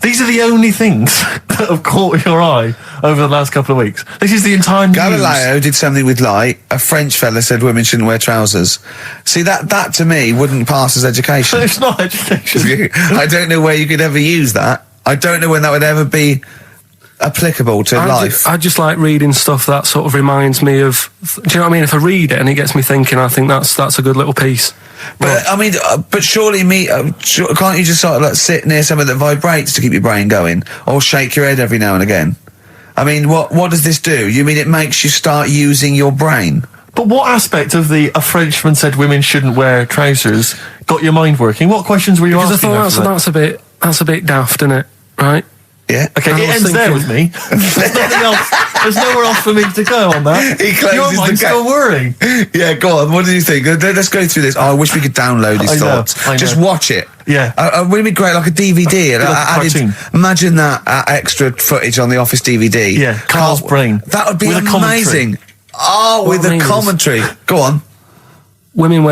These are the only things that have caught your eye over the last couple of weeks. This is the entire news. Galileo did something with light. A French fella said women shouldn't wear trousers. See, that to me wouldn't pass as education. It's not education. I don't know where you could ever use that. I don't know when that would ever be applicable to life. I just like reading stuff that sort of reminds me of. Do you know what I mean? If I read it and it gets me thinking, I think that's a good little piece. But I mean, but surely can't you just sort of like sit near something that vibrates to keep your brain going, or shake your head every now and again? I mean, what does this do? You mean it makes you start using your brain? But what aspect of a Frenchman said women shouldn't wear trousers got your mind working? What questions were you asking? Because I thought that's a bit daft, isn't it? Right? Yeah. Okay, it ends there with me. There's nothing else. There's nowhere else for me to go on that. He closes your mind's still whirring. Yeah, go on. What do you think? Let's go through this. Oh, I wish we could download his thoughts. I know. Just watch it. Yeah. Wouldn't it be great, like a DVD? And cartoon. Imagine that extra footage on the Office DVD. Yeah, Carl's brain. That would be with amazing. Oh, with a commentary. Go on. Women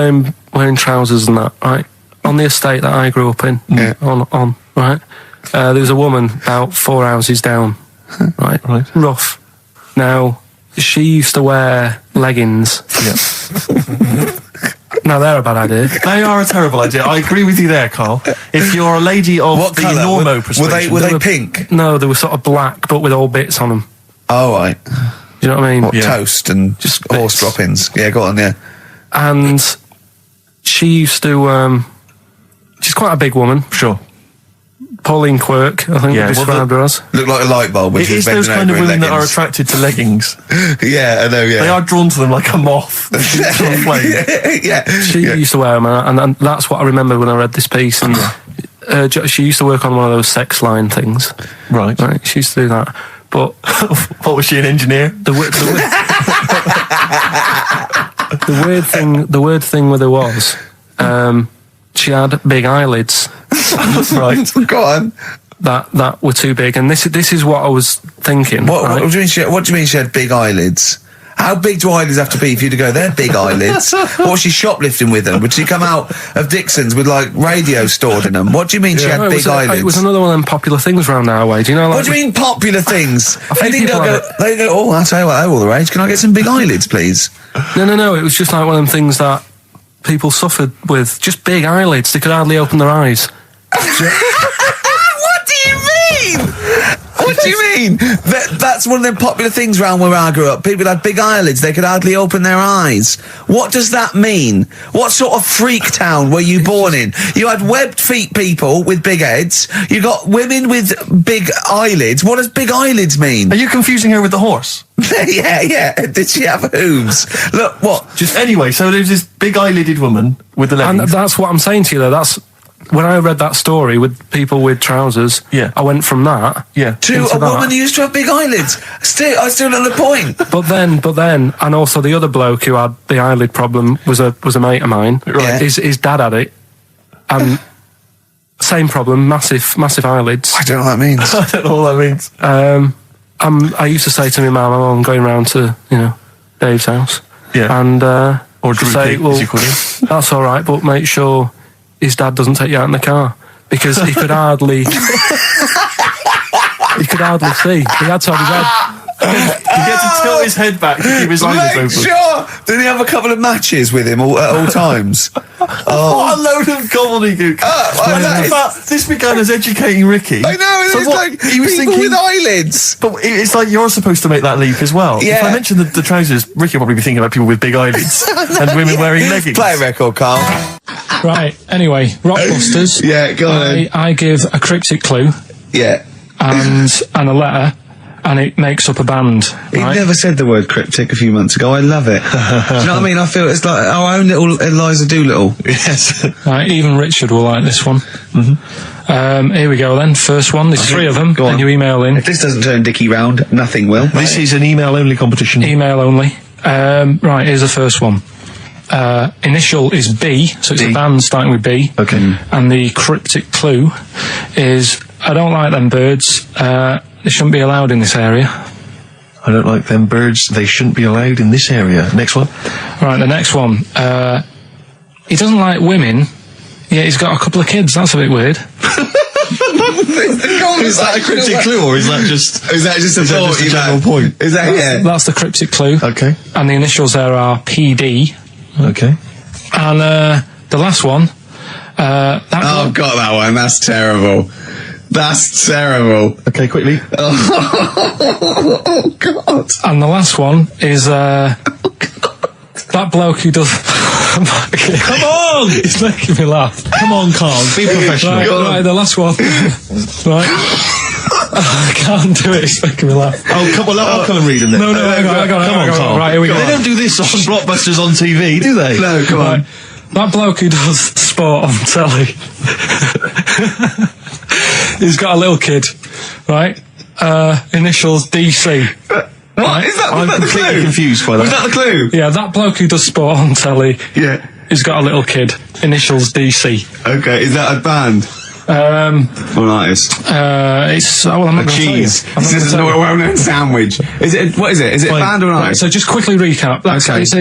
wearing trousers and that, right? On the estate that I grew up in, on right? There was a woman about 4 houses down, right? Rough. Now, she used to wear leggings. Yeah. Now, they're a bad idea. They are a terrible idea. I agree with you there, Carl. If you're a lady of what the colour? normo persuasion... Were they pink? No, they were sort of black, but with all bits on them. Oh, right. Do you know what I mean? Toast and just horse droppings. Yeah, go on, yeah. And she used to... she's quite a big woman. Sure. Pauline Quirk, I think we described her as. Look like a light bulb. It is those kind of women that are attracted to leggings. Yeah, I know, yeah. They are drawn to them like a moth. Yeah. She used to wear them, and that's what I remember when I read this piece. And she used to work on one of those sex line things. Right. She used to do that. But what was she, an engineer? The weird thing with her was she had big eyelids. Right. Go on. That were too big, and this is what I was thinking. What do you mean she had big eyelids? How big do eyelids have to be for you to go, they're big eyelids? Or was she shoplifting with them? Would she come out of Dixon's with, like, radio stored in them? What do you mean she had big eyelids? It was another one of them popular things around our way. Do you know? Like, what do you mean popular things? They go, oh, I'll tell you what, they're all the rage. Can I get some big eyelids, please? No. It was just like one of them things that people suffered with. Just big eyelids. They could hardly open their eyes. What do you mean? What do you mean? That's one of them popular things around where I grew up. People had big eyelids. They could hardly open their eyes. What does that mean? What sort of freak town were you born in? You had webbed feet people with big heads. You got women with big eyelids. What does big eyelids mean? Are you confusing her with the horse? Yeah. Did she have hooves? Look, what? Just anyway, so there's this big eyelided woman with the leggings. And that's what I'm saying to you, though. That's... When I read that story with people with trousers, I went from that to a woman who used to have big eyelids. I still don't know the point. But then, and also the other bloke who had the eyelid problem was a mate of mine. Right. His dad had it, and same problem, massive eyelids. I don't know what that means. I don't know what that means. I used to say to my mum, I'm going round to Dave's house, and or Drew say, as you call him. That's all right, but make sure his dad doesn't take you out in the car, because he could hardly see. He had to have his head. He had to tilt his head back to keep his eyelids open. Sure. Did he have a couple of matches with him at all times? What a load of gobbledygook. This began as educating Ricky. I know, so it's like he was people thinking, with eyelids. But it's like you're supposed to make that leap as well. Yeah. If I mentioned the trousers, Ricky will probably be thinking about people with big eyelids and women wearing leggings. Play a record, Carl. Right, anyway, Rockbusters. Yeah, go on. I give a cryptic clue. Yeah. And a letter, and it makes up a band. He right? never said the word cryptic a few months ago. I love it. Do you know what I mean? I feel it's like our own little Eliza Doolittle. Yes. Right, even Richard will like this one. Mm-hmm. Here we go then. First one. There's three of them, and you email in. If this doesn't turn Dickie round, nothing will. This is an email-only competition. Email only. Right, here's the first one. Initial is B, so it's a band starting with B. Okay. And the cryptic clue is, I don't like them birds. They shouldn't be allowed in this area. I don't like them birds. They shouldn't be allowed in this area. Next one. Right, the next one. He doesn't like women. Yeah, he's got a couple of kids. That's a bit weird. Is that a cryptic clue, or is that just a general point? Is that That's the cryptic clue. Okay. And the initials there are PD. Okay. And the last one. I've got that one. That's terrible. That's terrible. Okay, quickly. Oh God. And the last one is that bloke who does. Come on! It's making me laugh. Come on, Carl. Be professional. Right, the last one. Right. I can't do it. It's making me laugh. Oh, come on, I'll come and read them then. No, hang on. Come on, Carl. Right, here we go. They don't do this on Blockbusters on TV, do they? No, come on. Right. That bloke who does sport on telly. He's got a little kid, right? Initials DC. What? Is that I'm the completely clue? confused by that. Was that the clue? Yeah, that bloke who does sport on telly. Yeah. He's got a little kid. Initials DC. Okay, is that a band? Or an artist? It's well, I'm not going to tell you. Cheese. This is a well-known sandwich. Is it? What is it? Is it a band or an Right, artist? so just quickly recap. Okay. It's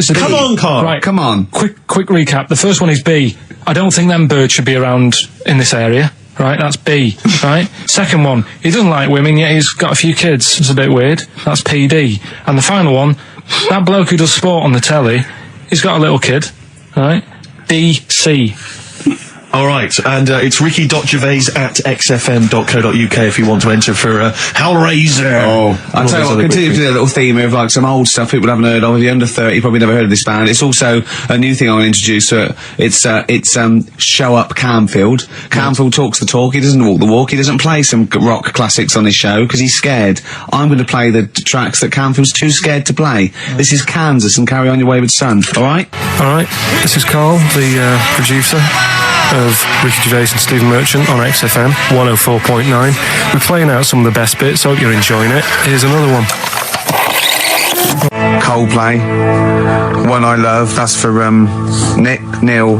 a Come B. on, Carl. Right, Come on. Quick recap. The first one is B. I don't think them birds should be around in this area. Right, that's B. Right. Second one, he doesn't like women, yet he's got a few kids. It's a bit weird. That's PD. And the final one, that bloke who does sport on the telly, he's got a little kid. Right. DC. All right, and it's ricky.gervais@xfm.co.uk if you want to enter for Hellraiser. Oh, I'll tell you what, continue to do a little theme of like some old stuff people haven't heard of. If you're under 30, you probably never heard of this band. It's also a new thing I want to introduce. It's Show Up Camfield. Camfield talks the talk, he doesn't walk the walk. He doesn't play some rock classics on his show because he's scared. I'm going to play the tracks that Camfield's too scared to play. This is Kansas and Carry On Your Wayward Son, alright? Alright, this is Carl, the producer of Ricky Gervais and Stephen Merchant on XFM 104.9. We're playing out some of the best bits. Hope you're enjoying it. Here's another one. Coldplay, One I Love. That's for Nick, Neil,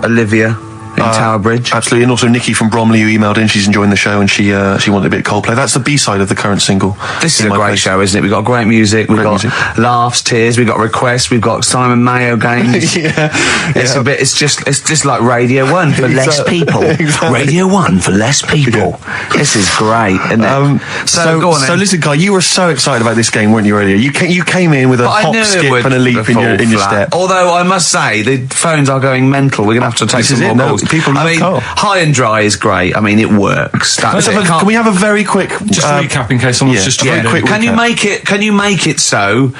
Olivia in Tower Bridge. Absolutely, and also Nikki from Bromley who emailed in. She's enjoying the show and she wanted a bit of Coldplay. That's the B-side of the current single. This is a great show, isn't it? We've got great music, we've got laughs, tears, we've got requests, we've got Simon Mayo games. It's just like Radio 1 for less people. Exactly. Radio 1 for less people. This is great, isn't it? So go on then. So listen, Guy, you were so excited about this game, weren't you, earlier? You came in with a hop, skip and a leap in your step. Although I must say, the phones are going mental. We're going to have to take some more calls. People love Carl. High and Dry is great. I mean, it works. Can we have a very quick Just recap in case someone's just joined in. quick Can you make it so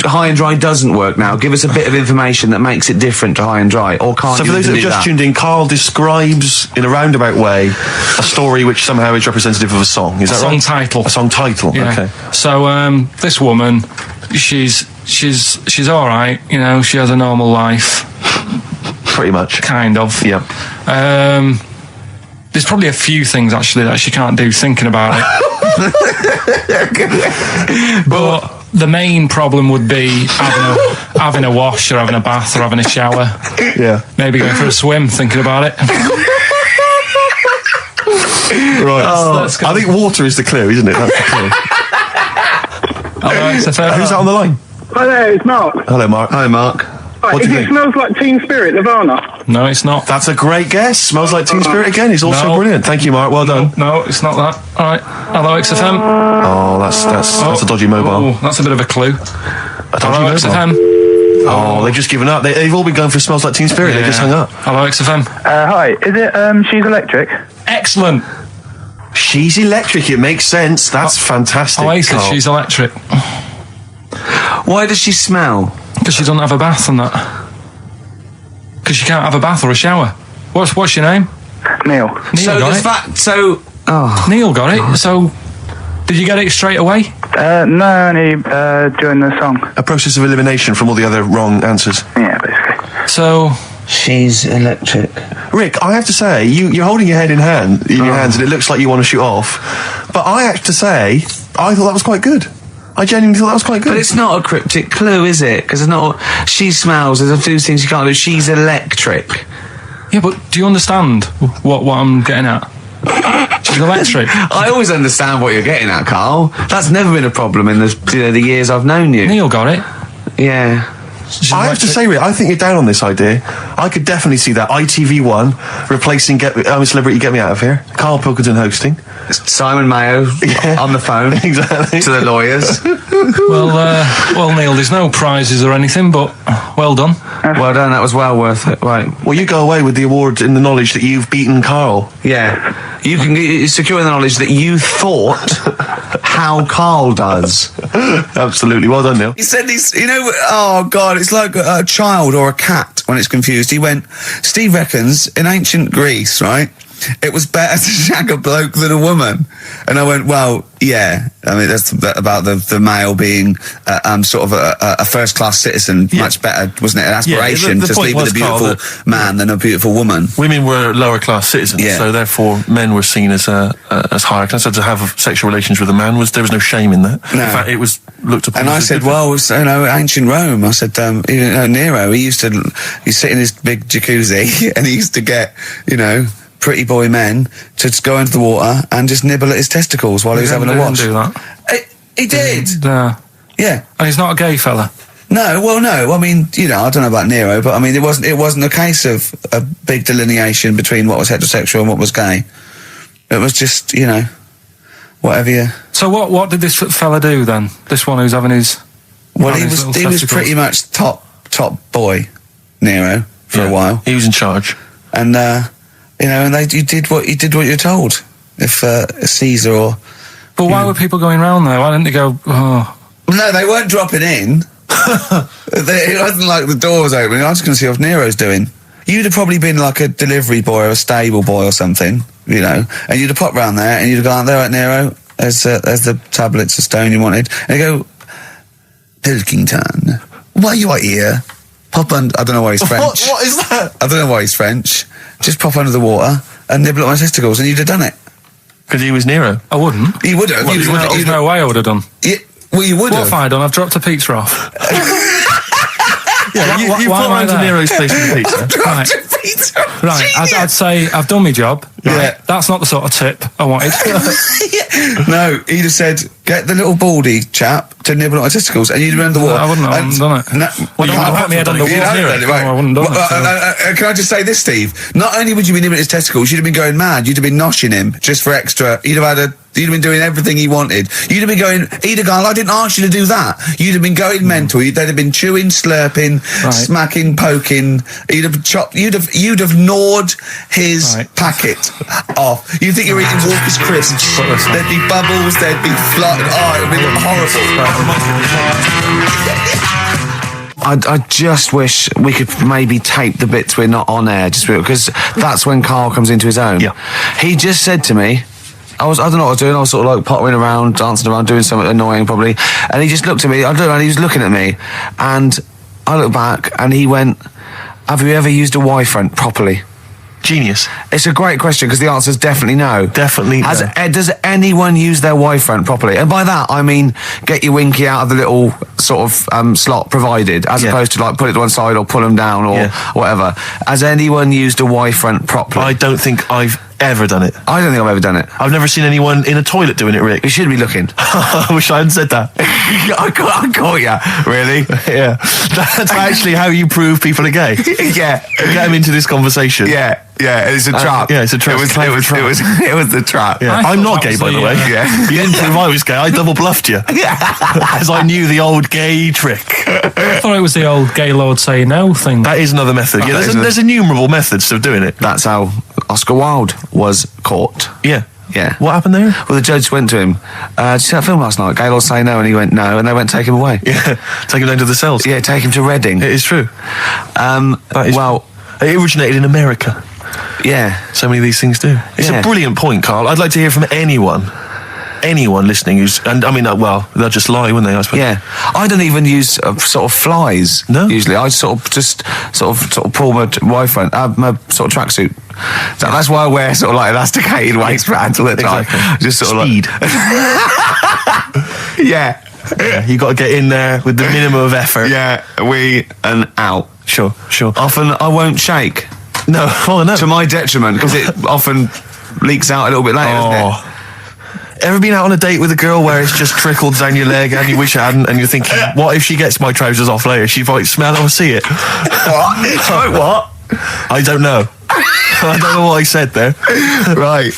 High and Dry doesn't work now? Give us a bit of information that makes it different to High and Dry, or can't So you for those that do have just that? tuned in, Carl describes in a roundabout way a story which somehow is representative of a song. Is that right? Title. A song title. Yeah. Okay. So this woman, she's all right. You know, she has a normal life, Pretty much. kind of. Yeah. There's probably a few things actually that she can't do thinking about it. But the main problem would be having a wash or having a bath or having a shower. Yeah. Maybe going for a swim thinking about it. Right. Let's go. I think water is the clue, isn't it? That's the clue. Alright, so Who's that on the line? Hi there, it's Mark. Hello, Mark. Hi, Mark. Right, What do if you it think? smells like Teen Spirit, Nirvana. No, it's not. That's a great guess. Smells like Teen Spirit again. He's also No. brilliant. Thank you, Mark. Well done. No, it's not that. Alright. Hello, XFM. Oh, that's a dodgy mobile. Oh, that's a bit of a clue. A dodgy Hello, mobile. XFM. Oh, they've just given up. They've all been going for Smells Like Teen Spirit. They just hung up. Hello, XFM. Hi, is it She's Electric? Excellent. She's electric. It makes sense. That's fantastic. I said Carl. she's electric. Why does she smell? Because she doesn't have a bath and that. Because she can't have a bath or a shower. What's your name? Neil. Neil got it. Neil got it. So, did you get it straight away? No, only during the song. A process of elimination from all the other wrong answers. Yeah, basically. So, She's electric. Rick, I have to say, you're holding your head in your hands, and it looks like you want to shoot off. But I have to say, I thought that was quite good. I genuinely thought that was quite good. But it's not a cryptic clue, is it? Because it's not. She smells. There's a few things you can't do. She's electric. yeah, but do you understand what I'm getting at? She's electric. I always understand what you're getting at, Carl. That's never been a problem in the years I've known you. Neil got it. Yeah. I have to say, Rick, I think you're down on this idea. I could definitely see that ITV1 replacing Celebrity Get Me Out of Here. Karl Pilkington hosting. Simon Mayo on the phone exactly to the lawyers. Well, Neil, there's no prizes or anything, but well done. Well done. That was well worth it. Right. Well, you go away with the award in the knowledge that you've beaten Karl. Yeah. You can secure the knowledge that you thought how Karl does. Absolutely. Well done, Neil. He said he's, oh God, it's like a child or a cat when it's confused. He went, Steve reckons in ancient Greece, right, it was better to shag a bloke than a woman. And I went, well, yeah. I mean, that's about the male being sort of a first-class citizen. Yeah. Much better, wasn't it? An aspiration to sleep with a beautiful man than a beautiful woman. Women were lower-class citizens, so therefore men were seen as higher class. So to have sexual relations with a man, there was no shame in that. No. In fact, it was looked upon. And I said, well, ancient Rome. I said, Nero, he sit in his big jacuzzi and he used to get, pretty boy men to just go into the water and just nibble at his testicles while he was having a watch. He didn't do that. He did. Yeah. And he's not a gay fella. No. Well, no. I mean, I don't know about Nero, but I mean, it wasn't a case of a big delineation between what was heterosexual and what was gay. It was just, whatever you. So what did this fella do then? This one who's having his. Well, he was pretty much top boy, Nero, for a while. He was in charge. And you did what you're told. If Caesar or. But why were people going round there? Why didn't they go? Oh. No, they weren't dropping in. It wasn't like the door was opening. I was going to see what Nero's doing. You'd have probably been like a delivery boy or a stable boy or something, and you'd have popped round there and you'd have gone, there, right, Nero, there's the tablets of stone you wanted. And you go, Pilkington, why you are here? Pop under. I don't know why he's French. What is that? I don't know why he's French. Just pop under the water and nibble at my testicles, and you'd have done it. Because he was Nero. I wouldn't. You would have. There's no way I would have done. Yeah, well, you would have. What have I done? I've dropped a pizza off. You put under Nero's place with the pizza. Right. Pizza. Right, I'd say I've done my job. Right. Yeah. That's not the sort of tip I wanted. No, he'd have said, get the little baldy chap to nibble at my testicles, and you'd have been under the water. I wouldn't have done it. No, well, you would have put me head under the water. Right. I wouldn't have done it. Can I just say this, Steve? Not only would you be nibbling at his testicles, you'd have been going mad. You'd have been noshing him just for extra. You'd have been doing everything he wanted. You'd have been going, he'd have gone, I didn't ask you to do that. You'd have been going mental. They'd have been chewing, slurping, smacking, poking. You'd have chopped. You'd have gnawed his packet off. You think you're eating Walker's crisps? There'd be bubbles. There'd be flood. Oh, it'd be horrible. I just wish we could maybe tape the bits we're not on air, just because that's when Karl comes into his own. Yeah. He just said to me, I don't know what I was doing. I was sort of like pottering around, dancing around, doing something annoying probably. And he just looked at me. I don't know. And he was looking at me, and I looked back, and he went, "Have you ever used a Y-front properly?" Genius. It's a great question because the answer is definitely no. Definitely no. Does anyone use their Y-front properly? And by that I mean get your winky out of the little sort of slot provided, as opposed to like put it to one side or pull them down or whatever. Has anyone used a Y-front properly? I don't think I've ever done it. I don't think I've ever done it. I've never seen anyone in a toilet doing it, Rick. You should be looking. I wish I hadn't said that. I caught you. Really? Yeah. That's actually how you prove people are gay. Yeah. Get them into this conversation. Yeah. Yeah, it's a trap. Yeah, it's a trap. It was the trap. Yeah. I'm not gay, by the way. Yeah. You didn't prove I was gay. I double bluffed you. Yeah. As I knew the old gay trick. I thought it was the old gay lord say no thing. That is another method. Yeah, there's innumerable methods of doing it. That's how Oscar Wilde was caught. Yeah. Yeah. What happened there? Well, the judge went to him. Did you see that film last night? Gay Lord Say No, and he went no, and they went take him away. Yeah. Take him down to the cells. Yeah, take him to Reading. It is true. It originated in America. Yeah. So many of these things do. It's a brilliant point, Karl. I'd like to hear from anyone listening who's, and I mean, well, they'll just lie, wouldn't they, I suppose? Yeah. I don't even use sort of flies. No. Usually. I sort of pull my Y-front, my sort of tracksuit. So that's why I wear sort of like elasticated waistbands all the time. Exactly. Just sort Speed. of like... Yeah. You got to get in there with the minimum of effort. Yeah, and out. Sure. Often I won't shake. No, no. To my detriment, because it often leaks out a little bit later, doesn't it? Ever been out on a date with a girl where it's just trickled down your leg and you wish it hadn't, and you're thinking, what if she gets my trousers off later? She might smell it or see it. What? I don't know. I don't know what I said there. Right.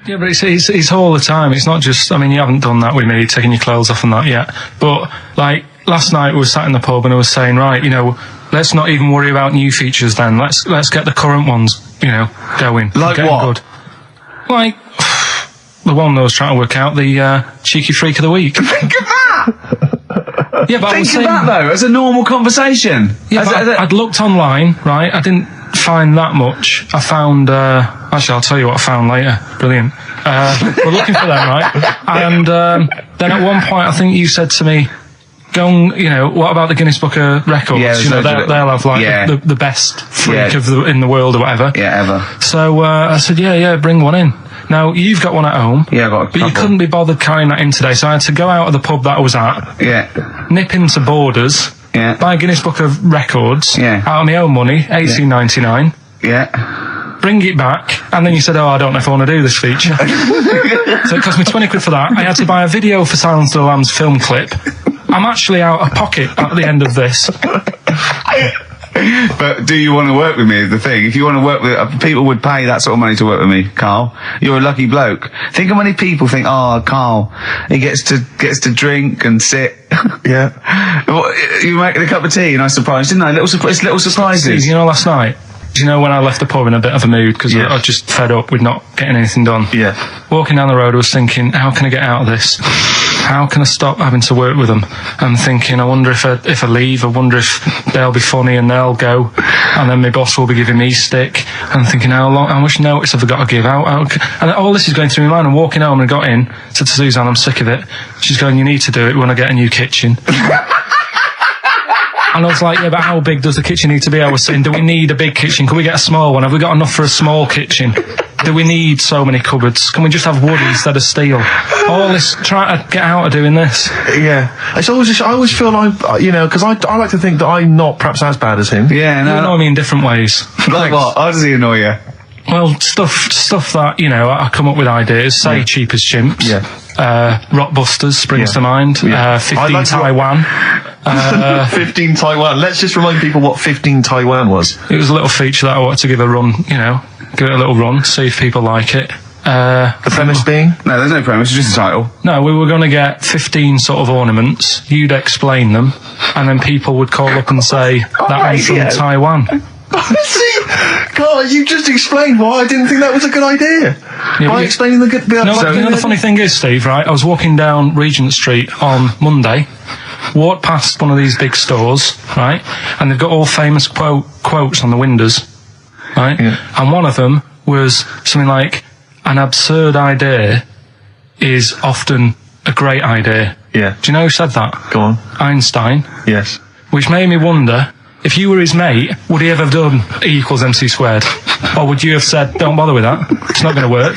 Yeah, but it's all the time. It's not just, I mean, you haven't done that with me, taking your clothes off and that yet. But, like, last night we were sat in the pub and I was saying, right, you know, let's not even worry about new features then. Let's get the current ones, you know, going. Like what? Good. Like, the one I was trying to work out, the cheeky freak of the week. Think of that! Yeah, but Think of that, though, as a normal conversation. Yeah, but I'd looked online, right? I didn't find that much. I found, actually, I'll tell you what I found later. Brilliant. We're looking for them, right? And then at one point, I think you said to me, go and, you know, what about the Guinness Book of Records? Yeah, you know, they'll have, like, the best freak in the world or whatever. Yeah, ever. So I said, yeah, bring one in. Now, you've got one at home. Yeah, I've got a couple. But you couldn't be bothered carrying that in today, so I had to go out of the pub that I was at. Yeah. Nip into Borders. Yeah. Buy a Guinness Book of Records. Yeah. Out of my own money, $18.99. Yeah. Bring it back, and then you said, I don't know if I want to do this feature. So it cost me 20 quid for that. I had to buy a video for Silence of the Lambs film clip. I'm actually out of pocket at the end of this. But do you want to work with me is the thing. If you want to work with... people would pay that sort of money to work with me, Carl. You're a lucky bloke. Think how many people think, Carl, he gets to drink and sit. Yeah. Well, you making a cup of tea and I surprised, didn't I? Little surprises. Steve, you know, last night, do you know when I left the pub in a bit of a mood because I was just fed up with not getting anything done? Yeah. Walking down the road, I was thinking, how can I get out of this? How can I stop having to work with them? I'm thinking, I wonder if I leave, I wonder if they'll be funny and they'll go, and then my boss will be giving me stick. And I'm thinking, how much notice have I got to give out? And all this is going through my mind. I'm walking home and I got in, said to Suzanne, I'm sick of it. She's going, you need to do it when I get a new kitchen. And I was like, yeah, but how big does the kitchen need to be? I was saying, do we need a big kitchen? Can we get a small one? Have we got enough for a small kitchen? Do we need so many cupboards? Can we just have wood instead of steel? All this, trying to get out of doing this. Yeah. It's always I always feel like, you know, because I like to think that I'm not perhaps as bad as him. Yeah, no. You annoy me in different ways. Like what? How does he annoy you? Well, stuff that, you know, I come up with ideas, say cheap as chimps. Yeah. Rockbusters springs to mind. Yeah. 15 like Taiwan. 15 Taiwan. Let's just remind people what 15 Taiwan was. It was a little feature that I wanted to give a run, you know, give it a little run, see if people like it. The premise being? No, there's no premise, it's just a title. No, we were going to get 15 sort of ornaments, you'd explain them, and then people would call up and say, that one's from Taiwan. See, God, you just explained why I didn't think that was a good idea. Yeah, by explaining the good... No, you know the funny thing is, Steve, right, I was walking down Regent Street on Monday, walked past one of these big stores, right, and they've got all famous quotes on the windows, right, and one of them was something like, an absurd idea is often a great idea. Yeah. Do you know who said that? Go on. Einstein. Yes. Which made me wonder, if you were his mate, would he ever have done E equals MC squared? Or would you have said, don't bother with that, it's not going to work?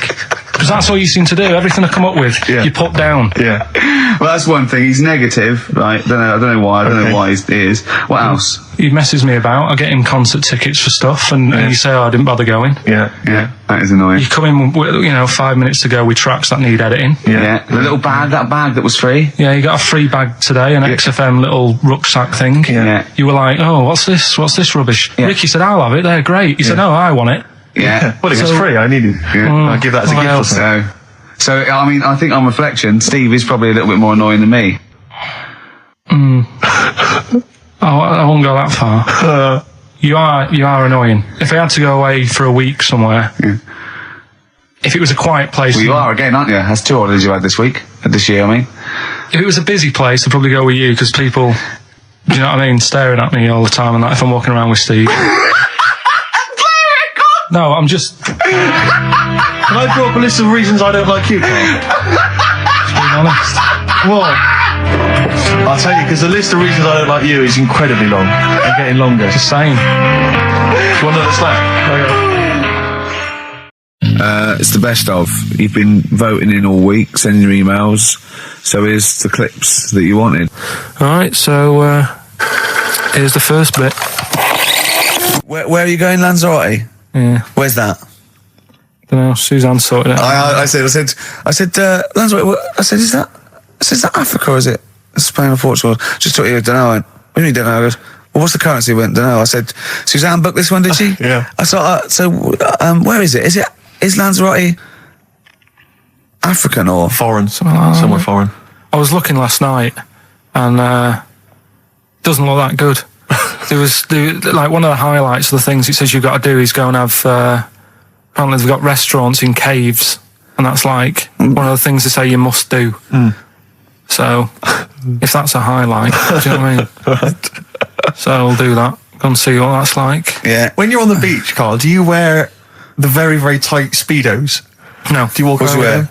Because that's all you seem to do. Everything I come up with, you put down. Yeah. Well, that's one thing. He's negative, right? I don't know why. I don't know why he is. What else? He messes me about. I get him concert tickets for stuff, and you say, I didn't bother going. Yeah. That is annoying. You come in, you know, 5 minutes to go with tracks that need editing. Yeah. The little bag, that bag that was free. Yeah, you got a free bag today, an XFM little rucksack thing. Yeah. You were like, oh, what's this rubbish? Yeah. Ricky said, I'll have it, they're great. He said, no, I want it. Yeah. Well, it was free, I needed. I'd give that as a gift or something. So, I mean, I think on reflection, Steve is probably a little bit more annoying than me. I won't go that far. You are annoying. If I had to go away for a week somewhere, if it was a quiet place... Well, you are again, aren't you? That's 2 holidays you had this year, I mean. If it was a busy place, I'd probably go with you, because people, do you know what I mean, staring at me all the time and that if I'm walking around with Steve. No, I'm just... Can I draw up a list of reasons I don't like you, Carl? Just being honest. What? I'll tell you, because the list of reasons I don't like you is incredibly long and getting longer. Just saying. Do you want another slap? It's the best of. You've been voting in all week, sending your emails. So here's the clips that you wanted. Alright, so here's the first bit. Where are you going, Lanzarote? Yeah. Where's that? Don't know. Suzanne sorted it out. I said, Lanzarote, I said, is that Africa or is it Spain or Portugal? Just thought you don't know. I went, what do you mean don't know? I goes, well, what's the currency? I went, don't know. I said, Suzanne booked this one, did she? Yeah. I thought, where is it? Is Lanzarote African or foreign? Somewhere foreign. I was looking last night, and doesn't look that good. There was like one of the highlights of the things it says you've got to do is go and have. Apparently, they've got restaurants in caves, and that's like one of the things they say you must do. So, if that's a highlight, do you know what I mean? Right. So I'll do that. Go and see what that's like. Yeah. When you're on the beach, Carl, do you wear the very, very tight Speedos? No. Do you walk around with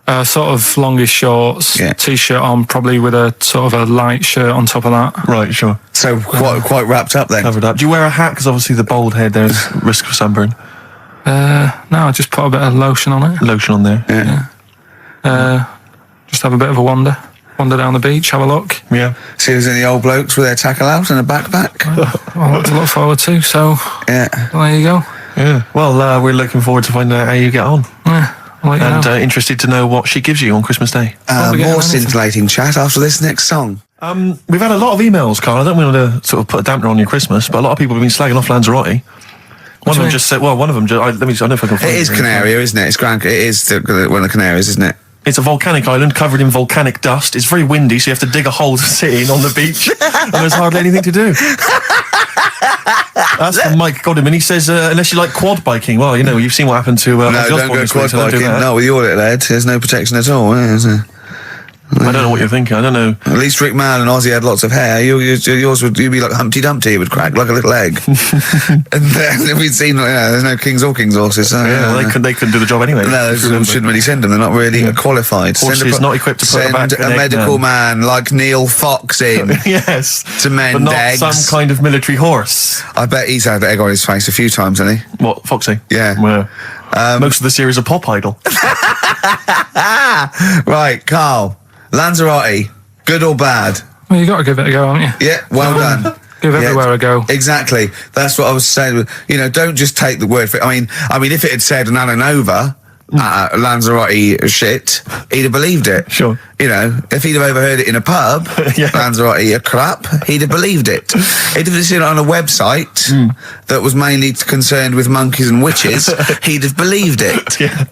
them? Sort of longish shorts, t-shirt on, probably with a sort of a light shirt on top of that. Right, sure. So quite wrapped up then. Covered up. Do you wear a hat? Because obviously the bald head, there's risk of sunburn. No, I just put a bit of lotion on it. Lotion on there. Yeah. Just have a bit of a wander down the beach, have a look. Yeah. See if there's any old blokes with their tackle out and a backpack. I'll have to look forward to, so yeah. There you go. Yeah. Well, we're looking forward to finding out how you get on. Yeah. And interested to know what she gives you on Christmas Day. More scintillating chat after this next song. We've had a lot of emails, Carl. I don't want to sort of put a dampener on your Christmas, but a lot of people have been slagging off Lanzarote. One of them just said, I don't know if I can find it. It is Canaria, isn't it? It's it is one of the Canaries, isn't it? It's a volcanic island covered in volcanic dust. It's very windy, so you have to dig a hole to sit in on the beach, and there's hardly anything to do. That's from Mike Godham, and he says, unless you like quad biking, well, you know, you've seen what happened to... no, don't go quad biking. No, with your little head, there's no protection at all, is there? I don't know what you're thinking. I don't know. At least Rick Mann and Ozzy had lots of hair. Yours would be like Humpty Dumpty. It would crack like a little egg. And then we'd seen, there's no kings or kings horses. So, well, they couldn't do the job anyway. No, they shouldn't really send them. They're not really qualified. Horses not equipped to put send a medical man like Neil Fox in. Yes, to mend but not eggs. Some kind of military horse. I bet he's had egg on his face a few times, hasn't he? What, Foxy? Yeah. Well, most of the series are Pop Idol. Right, Carl. Lanzarote, good or bad? Well, you got to give it a go, haven't you? Yeah, well done. Give everywhere a go. Exactly. That's what I was saying. You know, don't just take the word for it. I mean, if it had said Nananova, Lanzarote shit, he'd have believed it. Sure. You know, if he'd have overheard it in a pub, Lanzarote a crap, he'd have believed it. He'd have seen it on a website that was mainly concerned with monkeys and witches, he'd have believed it. Yeah.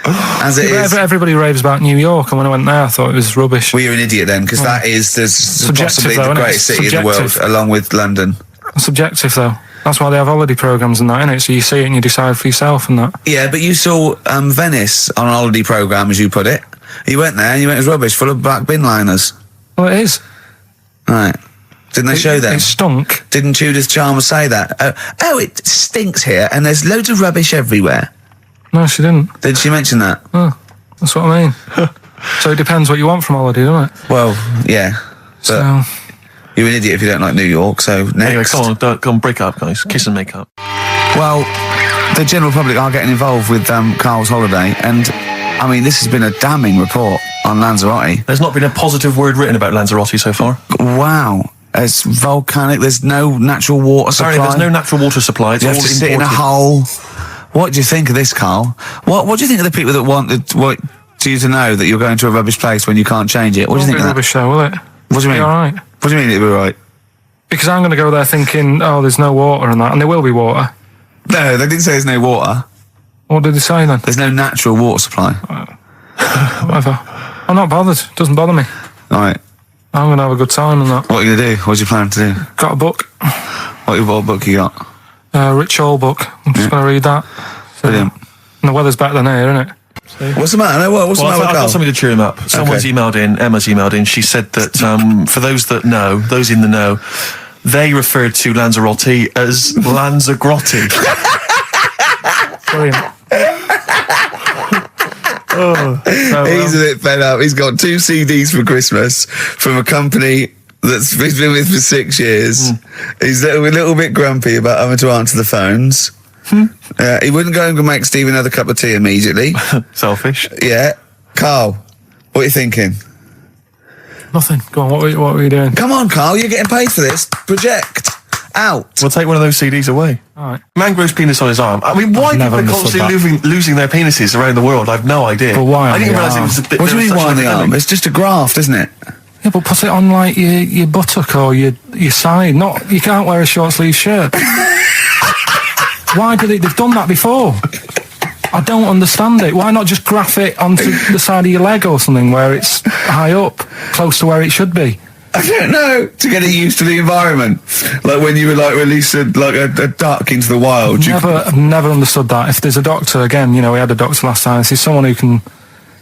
As it is. Everybody raves about New York, and when I went there, I thought it was rubbish. Well, you're an idiot then, because that is possibly the greatest city in the world, along with London. Subjective, though. That's why they have holiday programmes and that, innit? So you see it and you decide for yourself and that. Yeah, but you saw Venice on a holiday programme, as you put it. You went there and you went, it was rubbish, full of black bin liners. Well, it is. Right. Didn't they show them? It stunk. Didn't Judith Chalmers say that? It stinks here and there's loads of rubbish everywhere. No, she didn't. Did she mention that? Oh, that's what I mean. So it depends what you want from holiday, doesn't it? Well, yeah. But you're an idiot if you don't like New York, so next. Anyway, come on, break up, guys. Kiss and make up. Well, the general public are getting involved with Carl's holiday, and, I mean, this has been a damning report on Lanzarote. There's not been a positive word written about Lanzarote so far. Wow. It's volcanic, there's no natural water supply. Apparently there's no natural water supply. It's you all have to imported. sit in a hole. What do you think of this, Carl? What do you think of the people that want you to know that you're going to a rubbish place when you can't change it? What do you think of that? Rubbish show, will it? What do you mean? All right. What do you mean it'll be right? Because I'm going to go there thinking, oh, there's no water and that, and there will be water. No, they didn't say there's no water. What did they say then? There's no natural water supply. Whatever. I'm not bothered. It doesn't bother me. All right. I'm going to have a good time and that. What are you going to do? What's your plan to do? Got a book. What book you got? Rich Hall book. I'm just going to read that. Brilliant. And the weather's better than here, isn't it? See? What's the matter? What's the matter with I've Carl? got something to cheer him up. Someone's emailed in, Emma's emailed in, she said that for those that know, those in the know, they referred to Lanzarote as Lanzagrotte. Brilliant. He's a bit fed up. He's got 2 CDs for Christmas from a company that's he's been with for 6 years. He's a little bit grumpy about having to answer the phones. He wouldn't go and make Steve another cup of tea immediately. Selfish. Yeah. Carl, what are you thinking? Nothing. Go on, what were you doing? Come on, Carl, you're getting paid for this. Project. Out. We'll take one of those CDs away. All right. Man grows penis on his arm. I mean, why never people are understood constantly losing their penises around the world? I've no idea. But why I on didn't the realise it arm? was a bit. What do you mean, why on the arm? epidemic. It's just a graft, isn't it? Yeah, but put it on like your buttock or your side. Not you can't wear a short sleeve shirt. Why do they've done that before? I don't understand it. Why not just graph it onto the side of your leg or something where it's high up, close to where it should be? I don't know. To get it used to the environment, like when you were like released a duck into the wild. I've never understood that. If there's a doctor, again, we had a doctor last time. If there's someone who can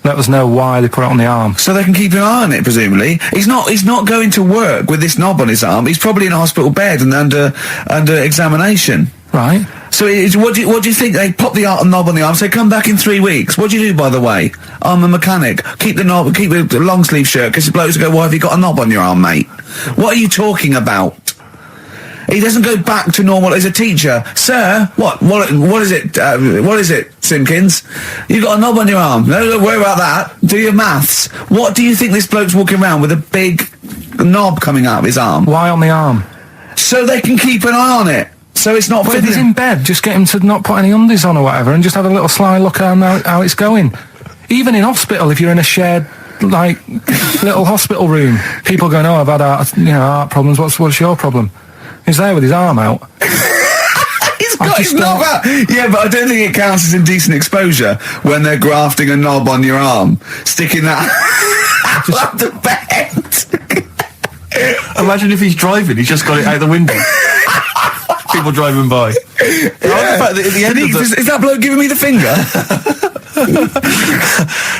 let us know why they put it on the arm. So they can keep an eye on it, presumably. He's not going to work with this knob on his arm. He's probably in a hospital bed and under examination. Right. So what do you think? They pop the knob on the arm, say, come back in 3 weeks. What do you do, by the way? I'm a mechanic. Keep the knob, keep a long sleeve shirt, because the blokes go, why have you got a knob on your arm, mate? What are you talking about? He doesn't go back to normal as a teacher. Sir, what is it, Simpkins? You got a knob on your arm. No, don't worry about that. Do your maths. What do you think this bloke's walking around with a big knob coming out of his arm? Why on the arm? So they can keep an eye on it. So it's not... But if he's in bed, just get him to not put any undies on or whatever and just have a little sly look at how it's going. Even in hospital, if you're in a shared, little hospital room, people going, oh, I've had heart problems, what's your problem? He's there with his arm out. He's got his knob out. Yeah, but I don't think it counts as indecent exposure when they're grafting a knob on your arm, sticking that out the bed. Imagine if he's driving, he's just got it out the window. People driving by. Yeah. The fact that at the end Is that bloke giving me the finger?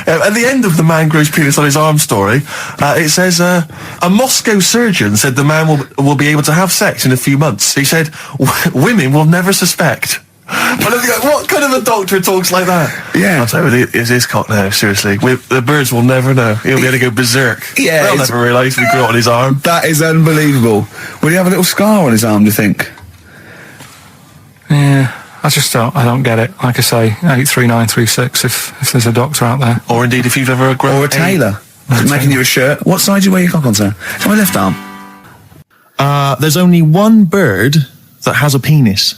At the end of the man grows penis on his arm story, it says a Moscow surgeon said the man will be able to have sex in a few months. He said women will never suspect. But what kind of a doctor talks like that? Yeah. I'll tell you, it's his cock now, seriously. The birds will never know. He'll be able to go berserk. Yeah, They'll never realise we grew it on his arm. That is unbelievable. Will he have a little scar on his arm, do you think? Yeah, I don't get it. Like I say, 83936 if there's a doctor out there. Or indeed if you've ever grown... Or a tailor. Making you a shirt. What side do you wear your cock on, sir? It's my left arm. There's only one bird that has a penis.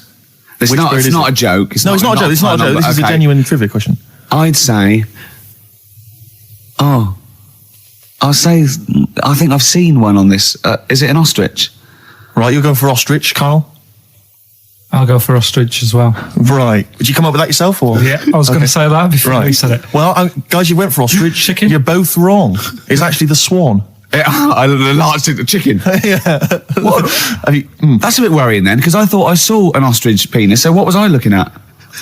It's not a joke. It's not a joke. This is a genuine trivia question. I'd say... I think I've seen one on this. Is it an ostrich? Right, you're going for ostrich, Carl? I'll go for ostrich as well. Right. Did you come up with that yourself, or? Yeah, I was going to say that before you said it. Well, guys, you went for ostrich. Chicken? You're both wrong. It's actually the swan. The large the chicken. Yeah. What? That's a bit worrying then, because I thought I saw an ostrich penis. So what was I looking at?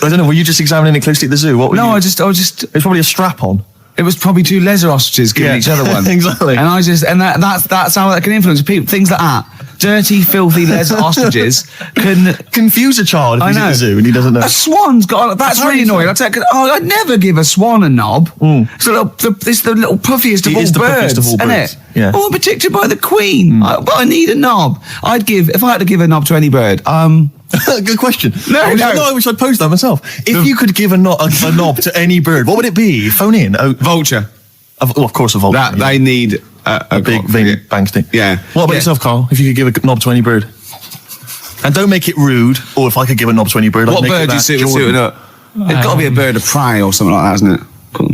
I don't know. Were you just examining it closely at the zoo? What? I was just. It's probably a strap on. It was probably two lesser ostriches giving each other one. Exactly. And that's how that can influence people. Things like that. Dirty, filthy lesser ostriches can confuse a child if he's at the zoo and he doesn't know. A swan's got... That's really annoying. I'd never give a swan a knob. It's the little puffiest of all birds, isn't it? Yeah. Oh, protected by the queen. But I need a knob. If I had to give a knob to any bird, Good question. I wish I'd posed that myself. If you could give a knob to any bird, what would it be? Phone in. Vulture. Of course, a vulture. They need a big veiny bang stick. Yeah. What about yourself, Carl? If you could give a knob to any bird, and don't make it rude. Or if I could give a knob to any bird, what bird do you suit up? It's got to be a bird of prey or something like that, hasn't it? Cool.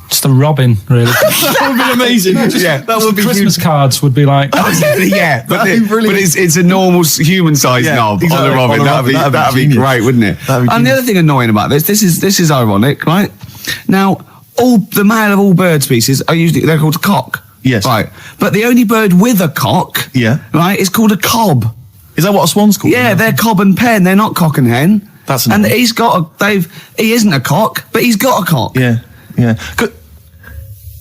Just a robin, really. That would be amazing. That would be Christmas cards would be like. Yeah, but it's a normal human-sized knob on a robin. That'd be great, wouldn't it? And the other thing annoying about this is ironic, right? Now, the male of all bird species they're called a cock. Yes. Right. But the only bird with a cock, right, is called a cob. Is that what a swan's called? Yeah, they're cob and pen. They're not cock and hen. That's and he's got he isn't a cock, but he's got a cock. Yeah. Good.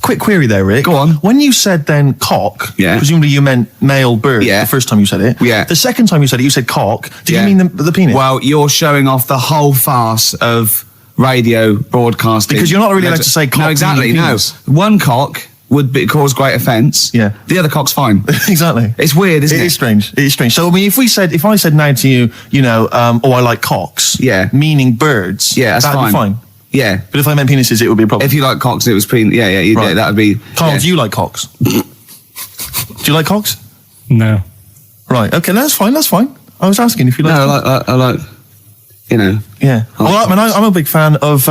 Quick query there, Rick. Go on. When you said then cock, presumably you meant male bird the first time you said it. Yeah. The second time you said it, you said cock. Do you mean the penis? Well, you're showing off the whole farce of radio broadcasting. Because you're not really allowed to say cock. No, exactly, no. One cock would cause great offence. Yeah. The other cock's fine. Exactly. It's weird, isn't it? It is strange. It is strange. So, I mean, if I said now to you, I like cocks. Yeah. Meaning birds. Yeah, that'd be fine. Yeah. But if I meant penises, it would be a problem. If you like cocks, it was that would be... Carl, do you like cocks? Do you like cocks? No. Right, okay, that's fine. I was asking if you like. No, I like. You know. Yeah. Well, I'm a big fan of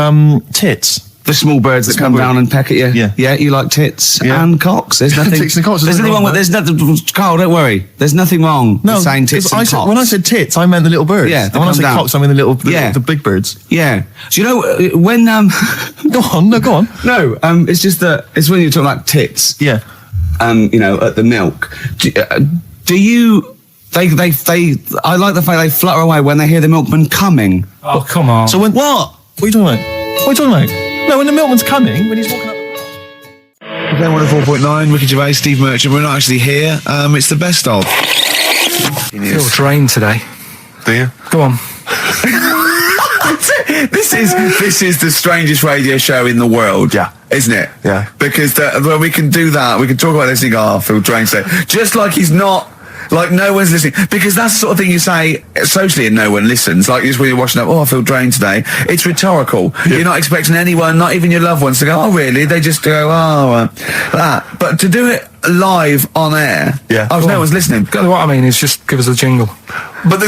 tits. The small birds that come down and peck at you. Yeah. Yeah, you like tits and cocks. There's nothing. Tits and cocks, there's nothing wrong with. There's nothing. Carl, don't worry. There's nothing wrong with saying tits and cocks. When I said tits, I meant the little birds. Yeah. And when I said cocks, I mean the big birds. Yeah. Do you know when Go on. No, go on. No. It's just that it's when you talk like tits. Yeah. You know, at the milk. Do you? They. I like the fact they flutter away when they hear the milkman coming. Oh, come on. So when what? What are you talking about? What are you talking about? No, when the milkman's coming, when he's walking up. Okay, 104.9, Ricky Gervais, Steve Merchant. We're not actually here. It's the best of. I feel drained today. Do you? Go on. This is the strangest radio show in the world. Yeah. Isn't it? Yeah. Because when we can do that, we can talk about this and go, I feel drained today. Just like he's not. Like no one's listening, because that's the sort of thing you say socially and no one listens. Like just when you're washing up, I feel drained today. It's rhetorical. Yeah. You're not expecting anyone, not even your loved ones, to go, oh really? They just go, that. But to do it live on air, no one's listening. What I mean is just give us a jingle. But the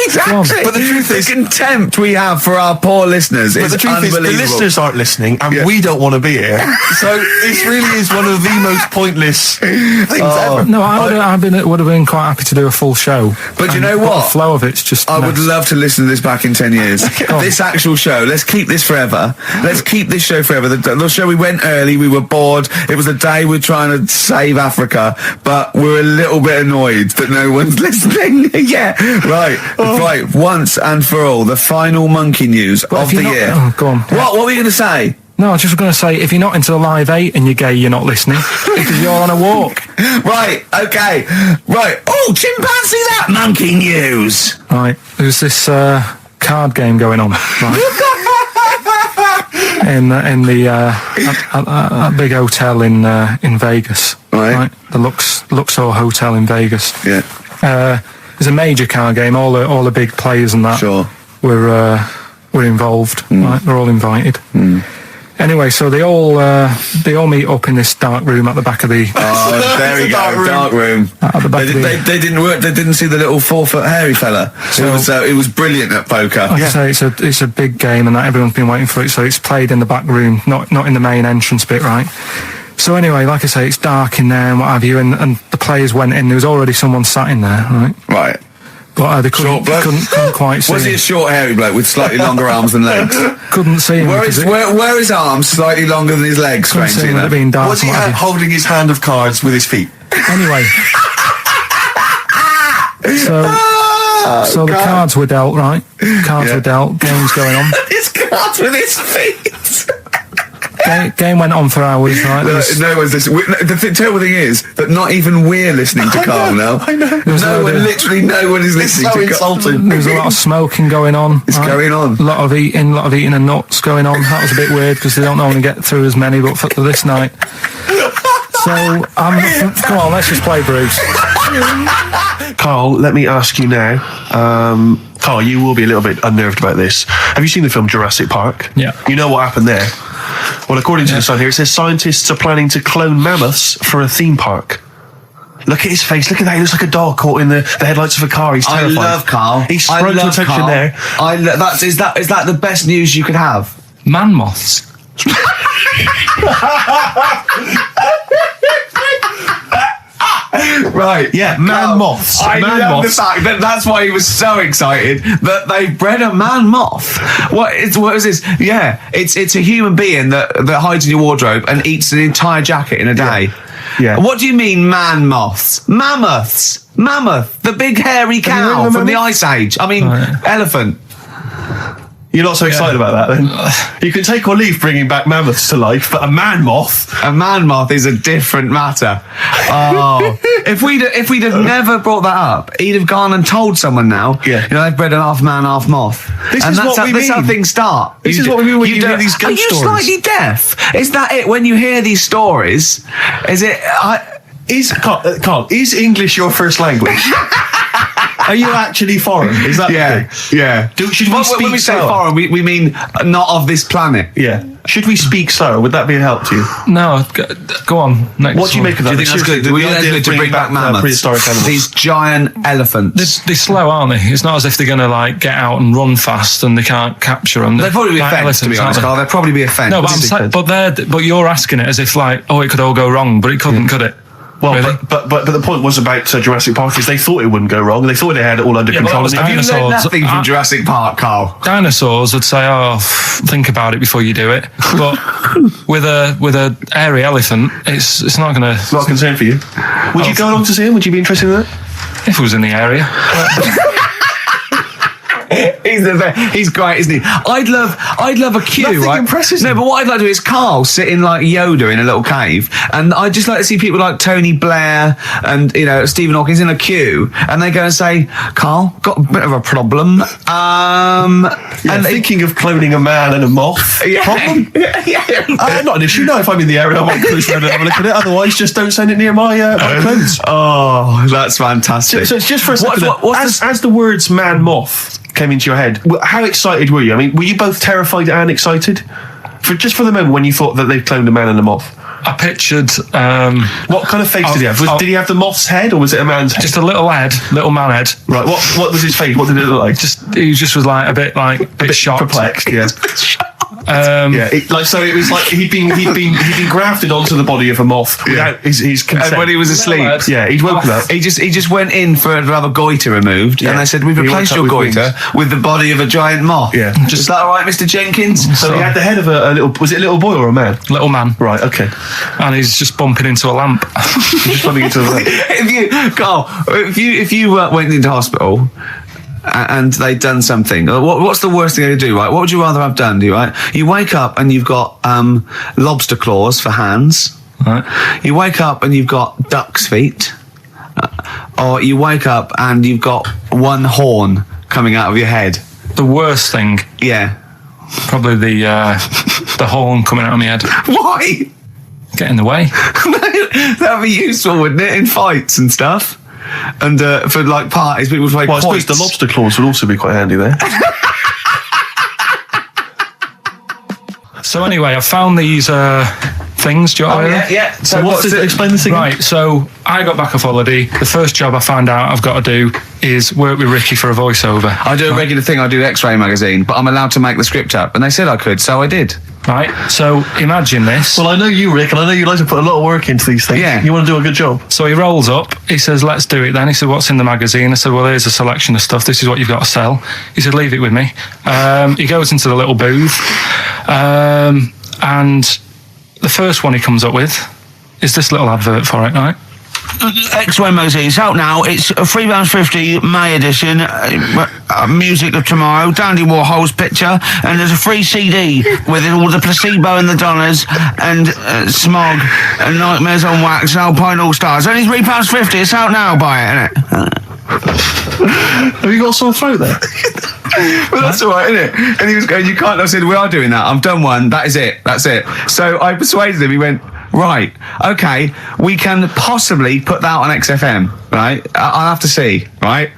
exactly. But the truth is, the contempt we have for our poor listeners is unbelievable. The listeners aren't listening, and we don't want to be here. So this really is one of the most pointless things ever. No, I would have been quite happy to do a full show. But you know what? The flow of it's just. I would love to listen to this back in 10 years. This actual show. Let's keep this forever. Let's keep this show forever. The show, we went early. We were bored. It was a day we're trying to save Africa, but we're a little bit annoyed that no one's listening. Yeah. Right. Right. Once and for all, the final monkey news of the year. Oh, go on. What were you going to say? No, I was just going to say, if you're not into the Live 8 and you're gay, you're not listening, because you're on a walk. Right, okay. Right. Oh, chimpanzee that monkey news. Right. There's this card game going on, right? in the big hotel in Vegas. Right. The Luxor Hotel in Vegas. Yeah. There's a major card game. All the big players and that were involved. Right? They're all invited. Anyway, so they all meet up in this dark room at the back of the. Oh, there we go, dark room. At the back they didn't work. They didn't see the little 4-foot hairy fella. So it was brilliant at poker. Like I say, it's a big game, and that everyone's been waiting for it. So it's played in the back room, not in the main entrance bit, right? So anyway, like I say, it's dark in there and what have you, and the players went in. There was already someone sat in there, right? Right. But they couldn't quite see. Was he a short, hairy bloke with slightly longer arms than legs? Couldn't see him. Where his arms slightly longer than his legs? Strangely enough. Was he holding his hand of cards with his feet? Anyway. So the cards were dealt, right? Cards were dealt. Games going on. His cards with his feet. Game went on for hours, right? No one's listening. The terrible thing is that not even we're listening to Carl now. I know. Literally no one is listening to Carl. There was a lot of smoking going on. It's going on. A lot of eating and nuts going on. That was a bit weird because they don't normally get through as many, but for this night. So, come on, let's just play Bruce. Carl, let me ask you now. Carl, you will be a little bit unnerved about this. Have you seen the film Jurassic Park? Yeah. You know what happened there? Well, according to the sign here, it says scientists are planning to clone mammoths for a theme park. Look at his face. Look at that. He looks like a dog caught in the headlights of a car. He's terrified. I love Carl. He sprung to attention Carl. there. Is that the best news you could have? Man moths. Right. Yeah, man moths. I love the fact that that's why he was so excited that they bred a man moth. What is this? Yeah, it's a human being that hides in your wardrobe and eats an entire jacket in a day. Yeah. What do you mean, man moths? Mammoths. Mammoth, the big hairy cow from the Ice Age. I mean, elephant. You're not so excited about that, then? You can take or leave bringing back mammoths to life, but a man moth is a different matter. Oh, if we'd have never brought that up, he'd have gone and told someone now. Yeah. You know, they've bred an half man, half moth. That's how things start. This is what we mean when you hear these ghost stories. Are you slightly deaf? Is that it? When you hear these stories, is it? Carl, is English your first language? Are you actually foreign? Is that the thing? Yeah. Should we speak when we say slower? foreign, we mean not of this planet. Yeah. Should we speak slower? Would that be a help to you? No, go on. Next What do you one. make of that? Do you think that's good? The Do you think idea that's of good to bring back mammoths? prehistoric animals. These giant elephants. They're slow, aren't they? It's not as if they're going to like get out and run fast and they can't capture them. They'd probably be a fence, to be honest, Carl. They'd probably be a fence. No, but you're asking it as if like, oh, it could all go wrong, but it couldn't, could it? Well, Really? but the point was about Jurassic Park is they thought it wouldn't go wrong. They thought they had it all under control. but Have you learned dinosaurs- nothing from Jurassic Park, Carl? Dinosaurs would say, "Oh, think about it before you do it." But with a airy elephant, it's not going to. Not a concern for you. Would you go along to see him? Would you be interested in that? If it was in the area. He's great, isn't he? I'd love a queue, Nothing right? impresses No, him. but what I'd like to do is Carl sitting like Yoda in a little cave, and I'd just like to see people like Tony Blair and Stephen Hawkins in a queue, and they go and say, "Carl, got a bit of a problem." And thinking of cloning a man and a moth. Problem? Not an issue. No, if I'm in the area, I might cruise around and have a look at it. Otherwise, just don't send it near my clothes. Oh, that's fantastic. So it's just for a second. What's As the words "man moth" came into your head, how excited were you? I mean, were you both terrified and excited? For the moment when you thought that they'd cloned a man and a moth? I pictured. What kind of face did he have? Did he have the moth's head or was it a man's head? Just a little man head. Right. What was his face? What did it look like? He just was like a bit shocked, perplexed. Yeah. It was like he'd been grafted onto the body of a moth without his consent. And when he was asleep, he'd woken up. He just went in to have a goiter removed, and they said, "We've replaced your goiter with the body of a giant moth." Yeah. Is that all right, Mr. Jenkins? So he had the head of a little. Was it a little boy or a man? Little man. Right. Okay. And he's just bumping into a lamp. Just bumping into a lamp. If you went into hospital and they'd done something, what's the worst thing they do, right? What would you rather have done, right? You wake up and you've got lobster claws for hands. Right. You wake up and you've got duck's feet. Or you wake up and you've got one horn coming out of your head. The worst thing, Yeah. probably the horn coming out of my head. Why? Get in the way. That'd be useful, wouldn't it, in fights and stuff? And for like parties, people would play Well, I suppose quoits. the lobster claws would also be quite handy there. So anyway, I found these things. Do you want to hear them? yeah. So explain this again. Right, so I got back off holiday. The first job I found out I've got to do is work with Ricky for a voiceover. I do a regular thing. I do X-Ray magazine, but I'm allowed to make the script up, and they said I could, so I did. Right, so imagine this. Well, I know you, Rick, and I know you like to put a lot of work into these things. Yeah. You want to do a good job. So he rolls up, he says, "Let's do it then." He said, "What's in the magazine?" I said, "Well, here's a selection of stuff. This is what you've got to sell." He said, "Leave it with me." He goes into the little booth, and the first one he comes up with is this little advert for it, right? X-Ray magazine. It's out now. It's £3.50 May edition. Music of Tomorrow. Dandy Warhol's picture, and there's a free CD with all the Placebo and the Donners and Smog and Nightmares on Wax, Alpine All Stars. Only £3.50. It's out now. Buy it, innit? Have you got a sore throat there? Well, that's all right, isn't it? And he was going, "You can't." I said, "We are doing that. I've done one. That is it. That's it." So I persuaded him. He went, "Right, okay, we can possibly put that on XFM, right? I'll have to see, right?"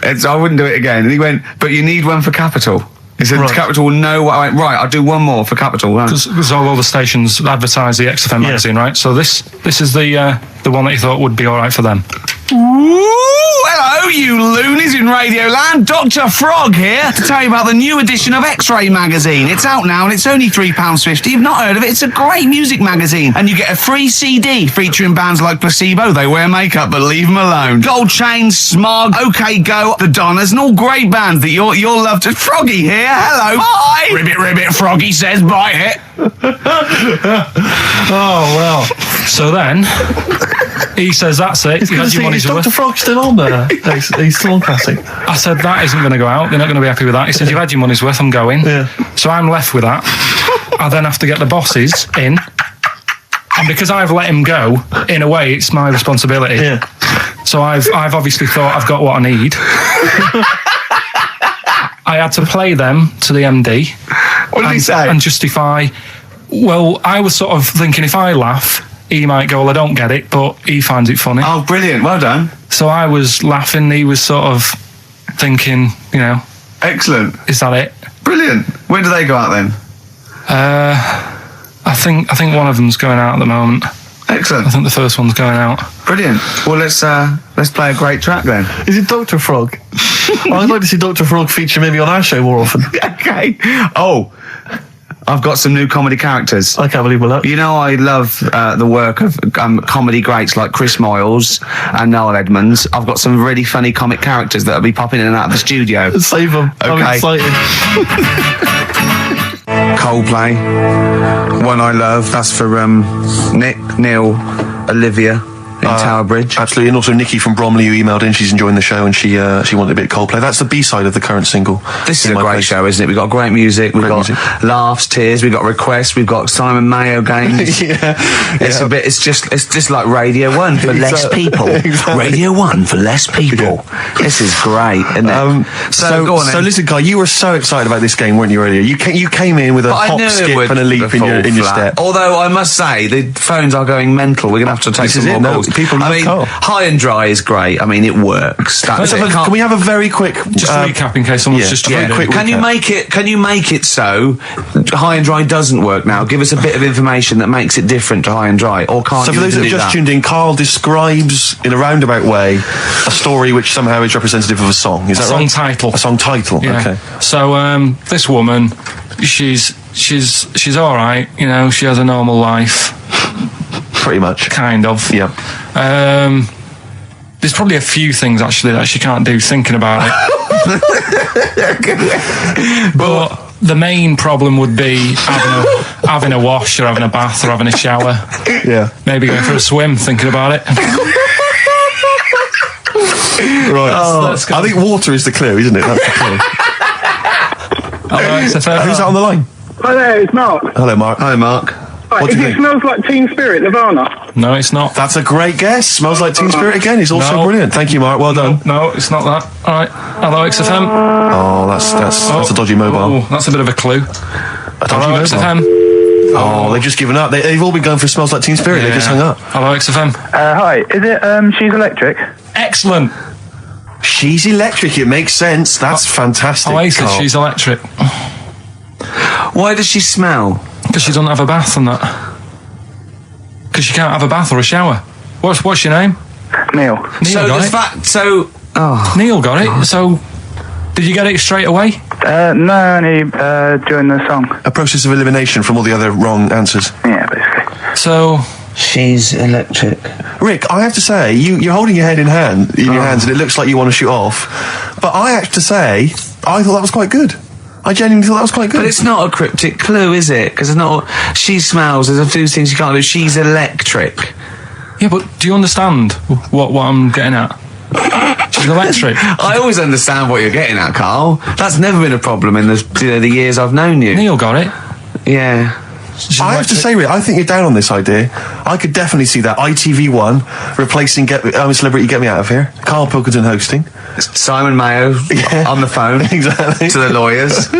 And so I wouldn't do it again. And he went, "But you need one for Capital." He said, Right. "Capital will know what." I went, "Right, I'll do one more for Capital." Right. Because all the stations advertise the XFM magazine, right? So this is the one that you thought would be all right for them. Ooh, hello, you loonies in Radioland. Dr. Frog here to tell you about the new edition of X-Ray magazine. It's out now and it's only £3.50. You've not heard of it? It's a great music magazine. And you get a free CD featuring bands like Placebo. They wear makeup, but leave them alone. Gold Chain, Smog, OK Go, The Donners, and all great bands that you'll love to. Froggy here. Hello. Bye. Ribbit, ribbit. Froggy says bye it. Oh, well. So then, he says, "That's it. You had your money's Is worth." Dr. Frog still on there? He's still on Classic. I said, "That isn't going to go out. They're not going to be happy with that." He said, "You've had your money's worth. I'm going." Yeah. So I'm left with that. I then have to get the bosses in. And because I've let him go, in a way, it's my responsibility. Yeah. So I've obviously thought I've got what I need. I had to play them to the MD. What did he say? And justify. Well, I was sort of thinking if I laugh, he might go, "Well, I don't get it," but he finds it funny. Oh, brilliant. Well done. So I was laughing. He was sort of thinking, you know, Excellent. is that it? Brilliant. When do they go out then? I think one of them's going out at the moment. Excellent. I think the first one's going out. Brilliant. Well, let's play a great track then. Is it Dr. Frog? I'd like to see Dr. Frog feature maybe on our show more often. Okay. Oh, I've got some new comedy characters. I can't believe we're You know, I love the work of comedy greats like Chris Moyles and Noel Edmonds. I've got some really funny comic characters that'll be popping in and out of the studio. Save them. Okay. I'm excited. Coldplay, One I Love. That's for Nick, Neil, Olivia in Tower Bridge. Absolutely, and also Nikki from Bromley who emailed in. She's enjoying the show and she wanted a bit of Coldplay. That's the B-side of the current single. This is a great show, isn't it? We've got great music, we've got laughs, tears, we've got requests, we've got Simon Mayo games. It's just like Radio 1 for less people. Exactly. Radio 1 for less people. This is great, isn't it? So go on then. So listen, Guy, you were so excited about this game, weren't you, earlier? You came in with a hop, skip and a leap in your step. Although I must say, the phones are going mental. We're going to have to take some more calls. People love Carl. High and Dry is great. I mean, it works. Can we have a very quick... Just recap in case someone's just... Yeah, quick. Can you make it so High and Dry doesn't work now? Give us a bit of information that makes it different to High and Dry, or can't So you for those that do have just that? tuned in, Carl describes in a roundabout way a story which somehow is representative of a song. Is that right? A song title. A song title, Yeah. okay. So, this woman, she's all right. You know, she has a normal life. Pretty much. Kind of. Yeah. There's probably a few things actually that she can't do thinking about it. But the main problem would be having a wash or having a bath or having a shower. Yeah. Maybe going for a swim thinking about it. Right. I think water is the clue, isn't it? That's the clue. All right, so Who's that on the line? Hi there, it's Mark. Hello, Mark. Hi, Mark. Right, What do you it think? smells like Teen Spirit, Nirvana. No, it's not. That's a great guess. Smells like Teen Spirit again. He's also No. brilliant. Thank you, Mark. Well done. No, it's not that. All right. Hello, XFM. Oh, that's a dodgy mobile. Oh, that's a bit of a clue. A dodgy Hello, mobile. XFM. Oh, they've just given up. They've all been going for Smells Like Teen Spirit. They just hung up. Hello, XFM. Hi, is it She's Electric? Excellent. She's electric. It makes sense. That's fantastic. Oasis, Carl. she's electric. Why does she smell? Because she doesn't have a bath and that. Because she can't have a bath or a shower. What's your name? Neil. Neil got it. Neil got it. So, did you get it straight away? No, only during the song. A process of elimination from all the other wrong answers. Yeah, basically. So, She's electric. Rick, I have to say, you're holding your head in hands, and it looks like you want to shoot off. But I have to say, I thought that was quite good. I genuinely thought that was quite good. But it's not a cryptic clue, is it? Because it's not. She smells. There's a few things you can't do. She's electric. yeah, but do you understand what I'm getting at? She's electric. I always understand what you're getting at, Carl. That's never been a problem in the years I've known you. Neil got it. Yeah. I have to say, Rick, I think you're down on this idea. I could definitely see that ITV1 replacing I'm a Celebrity, Get Me Out of Here. Karl Pilkington hosting. Simon Mayo on the phone. Exactly. To the lawyers.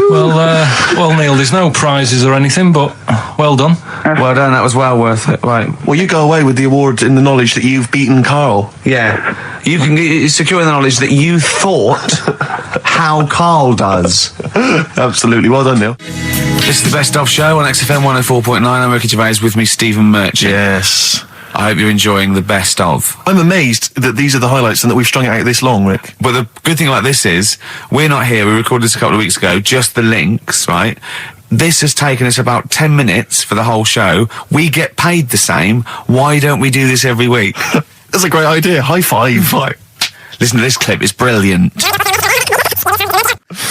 Well, Neil, there's no prizes or anything, but well done. Well done. That was well worth it. Right. Well, you go away with the award in the knowledge that you've beaten Carl. Yeah. You can secure the knowledge that you thought how Carl does. Absolutely. Well done, Neil. This is the Best Of Show on XFM 104.9. I'm Ricky Gervais, with me Stephen Merchant. Yes. I hope you're enjoying the Best Of. I'm amazed that these are the highlights and that we've strung it out this long, Rick. But the good thing like this is, we're not here, we recorded this a couple of weeks ago, just the links, right? This has taken us about 10 minutes for the whole show. We get paid the same. Why don't we do this every week? That's a great idea. High five. Listen to this clip, it's brilliant.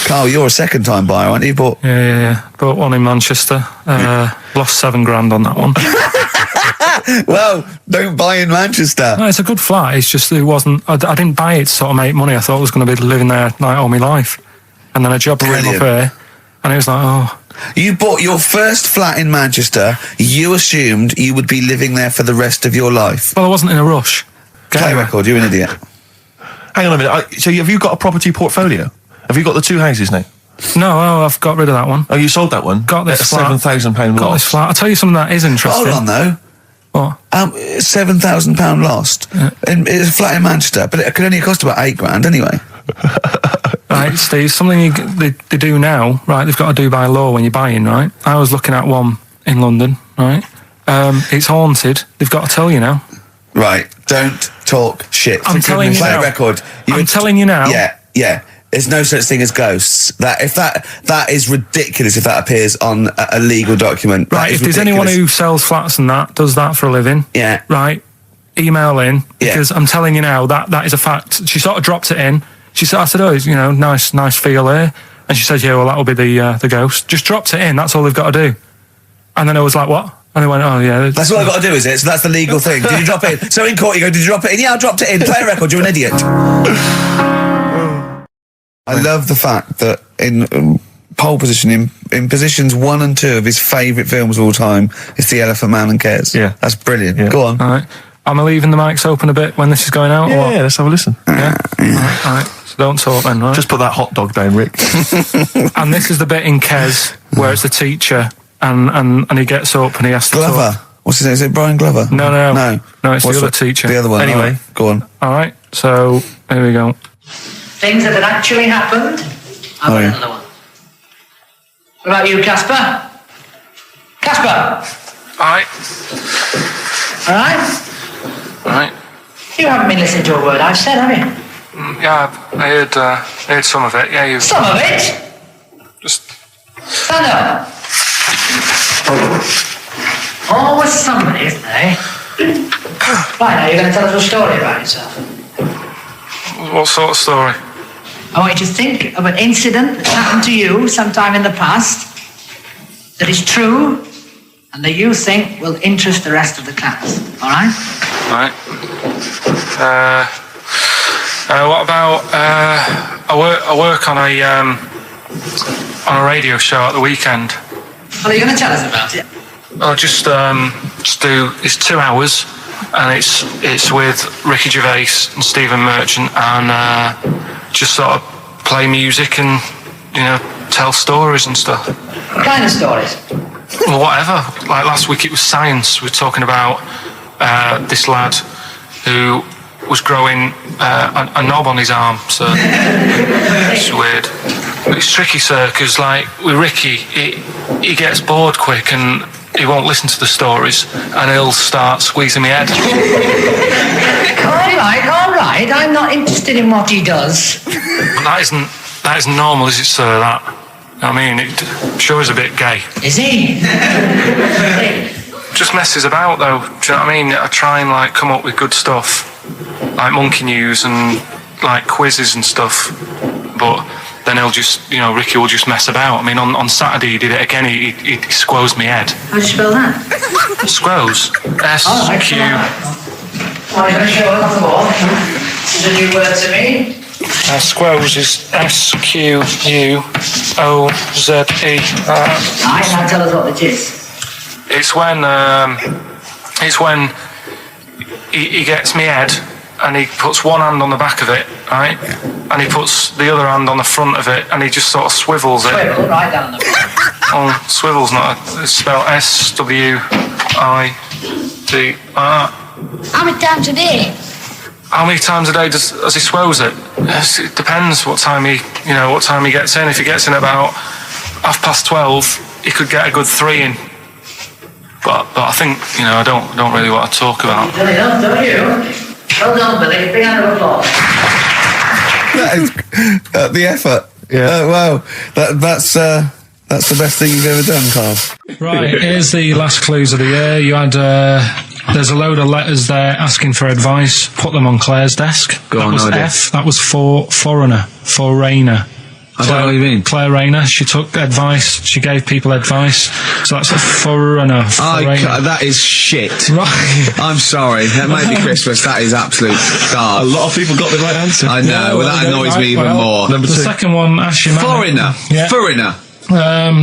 Carl, you're a second-time buyer, aren't you? Yeah. Bought one in Manchester. Lost $7,000 on that one. Well, don't buy in Manchester. No, it's a good flat. It's just it wasn't. I didn't buy it to sort of make money. I thought I was going to be living there like all my life, and then a job came up here, and it was like, oh. You bought your first flat in Manchester. You assumed you would be living there for the rest of your life. Well, I wasn't in a rush. Play record. You're an idiot. Hang on a minute. So have you got a property portfolio? Have you got the two houses now? No, I've got rid of that one. Oh, you sold that one? Got this flat. £7,000 Got loss. this flat. I'll tell you something that is interesting. Hold on, though. What? £7,000 lost. Yeah. It's a flat in Manchester, but it could only cost about £8,000 anyway. Right, Steve, something they do now, right, they've got to do by law when you're buying, right? I was looking at one in London, right? It's haunted. They've got to tell you now. Right, don't talk shit. I'm telling you now. Record. I'm telling you now. Yeah. There's no such thing as ghosts. That is ridiculous if that appears on a legal document. Right, if there's anyone who sells flats and does that for a living, yeah, right, email in, because I'm telling you now, that is a fact. She sort of dropped it in. I said, oh, you know, nice feel here. And she said, yeah, well, that'll be the ghost. Just dropped it in, that's all they've got to do. And then I was like, what? And they went, oh, yeah. That's all I've got to do, is it? So that's the legal thing. Did you drop it in? So in court you go, did you drop it in? Yeah, I dropped it in. Play a record, you're an idiot. I love the fact that in pole position, in positions 1 and 2 of his favourite films of all time, it's The Elephant Man and Cares. Yeah. That's brilliant. Yeah. Go on. All right. Am I leaving the mics open a bit when this is going out? Yeah, or what? let's have a listen. Yeah. All right. So don't talk then, right? Just put that hot dog down, Rick. And this is the bit in Kes where it's the teacher and he gets up and he has to Glover. talk. What's his name? Is it Brian Glover? No, it's What's the other teacher. The other one. Anyway, go on. All right. So here we go. Things that had actually happened. I've got another one. What about you, Casper? Casper! All right. You haven't been listening to a word I've said, have you? Yeah, I heard some of it. Yeah, you. Some of it? Just. Stand up. Always somebody, isn't there? Right, now you're going to tell us a story about yourself. What sort of story? I want you to think of an incident that happened to you sometime in the past that is true and that you think will interest the rest of the class. All right? Right. What about I work on a radio show at the weekend. Well, are you going to tell us about it? I'll just do. It's 2 hours, and it's with Ricky Gervais and Stephen Merchant, and just sort of play music and tell stories and stuff. What kind of stories? Well, whatever. Like last week, it was science. We were talking about this lad who was growing a knob on his arm, so it's weird. But it's tricky, sir, because like with Ricky, he gets bored quick and he won't listen to the stories, and he'll start squeezing my head. All right. I'm not interested in what he does. That isn't normal, is it, sir? That. I mean, it sure is a bit gay. Is he? Just messes about, though. Do you know what I mean? I try and like come up with good stuff, like monkey news and like quizzes and stuff, but then he'll just, Ricky will just mess about. I mean, on Saturday he did it again. He squoze me head. How do you spell that? Squoze. S-Q. Oh, you're going to show it off the wall. This is a new word to me. Squoze is S-Q-U-O-Z-E. Right, now tell us what it is. It's when he gets me head and he puts one hand on the back of it, right? And he puts the other hand on the front of it and he just sort of swivels it. Swivel, right down the back. Oh, swivel's not it's spelled S-W-I-D-R. How many times a day? How many times a day does he swells it? Yes, it depends what time he gets in. If he gets in about 12:30, he could get a good 3 in. But I think I don't really want to talk about. You've done enough, don't you? Well done, Billy. Big round of applause. That is the effort. Yeah. Wow. That's the best thing you've ever done, Carl. Right. Here's the last clues of the year. You had. There's a load of letters there asking for advice. Put them on Claire's desk. Go on, that was idea. F. That was for foreigner. For Rainer. I don't know what you mean. Claire Rayner. She took advice. She gave people advice. So that's a foreigner. That is shit. Right. I'm sorry. That might be Christmas. That is absolute A garbage. lot of people got the right answer. I know. That annoys me even more. The second one, ask your mum. Foreigner. Yeah. Foreigner.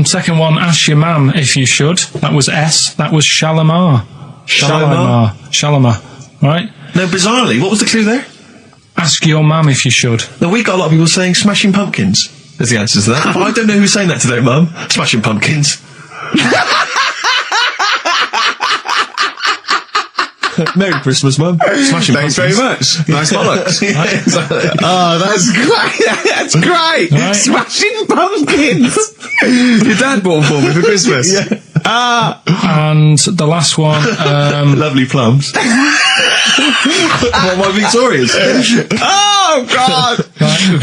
Second one, ask your mum if you should. That was S. That was Shalimar. Shalimar. Right? No, bizarrely, what was the clue there? Ask your mum if you should. No, we got a lot of people saying Smashing Pumpkins as the answer to that. But I don't know who's saying that today, Mum. Smashing Pumpkins. Merry Christmas, Mum. Smashing Thanks very much. Nice bollocks. Right. Oh, that's great. That's great. Right. Smashing pumpkins. Your dad bought them for me for Christmas. Yeah. And the last one, Lovely plums. What, my Victorias? Oh, God. right, we've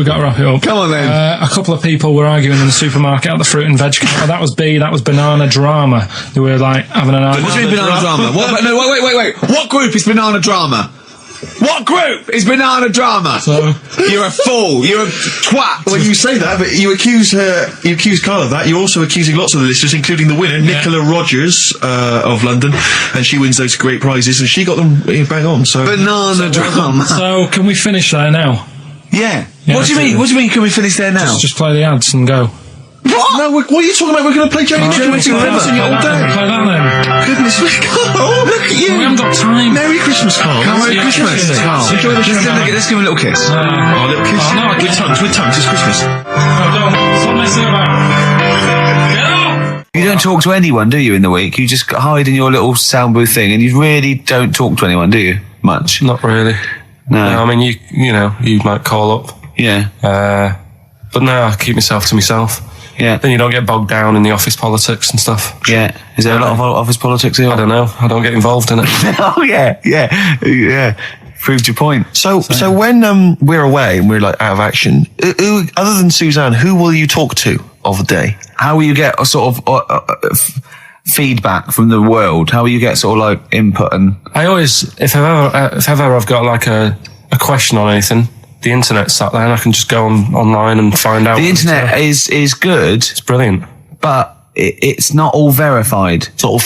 got to wrap it up. Come on, then. A couple of people were arguing in the supermarket at the fruit and veg counter. That was B, that was banana drama. They were like having an argument. What do you mean banana drama? What, no, wait. What group is banana drama? What group is banana drama? So, You're a fool. You're a twat. When you say that, but you accuse Carl of that, you're also accusing lots of the listeners, including the winner, Nicola Rogers, of London, and she wins those great prizes, and she got them bang on, so... Banana drama. so can we finish there now? Yeah. Yeah, What do you mean? What do you mean? Can we finish there now? Just play the ads and go. What? No, what are you talking about? We're going to play Jodie Documenting Rivers in your all day. Play that then. Goodness me, Carl, look at you. We haven't got time. Merry Christmas, Carl. Merry Yeah, Christmas. yeah, Carl. enjoy the show. Let's give him a little kiss. Oh, a little kiss. Oh, no, with tongues, it's Christmas. Don't. Stop messing about. Get up! You don't talk to anyone, do you, in the week? You just hide in your little sound booth thing, and you really don't talk to anyone, do you? Much? Not really. No. I mean, you might call up. Yeah. But no, I keep myself to myself. Yeah. Then you don't get bogged down in the office politics and stuff. Yeah. Is there a lot of office politics here? I don't know. I don't get involved in it. Oh, yeah. Proved your point. So when we're away and we're like out of action, who, other than Suzanne, who will you talk to of the day? How will you get a sort of feedback from the world? How will you get sort of like input and... I always, if ever I've got like a question on anything, the internet's sat there and I can just go online and find out. The internet is good. It's brilliant. But it's not all verified. It's not all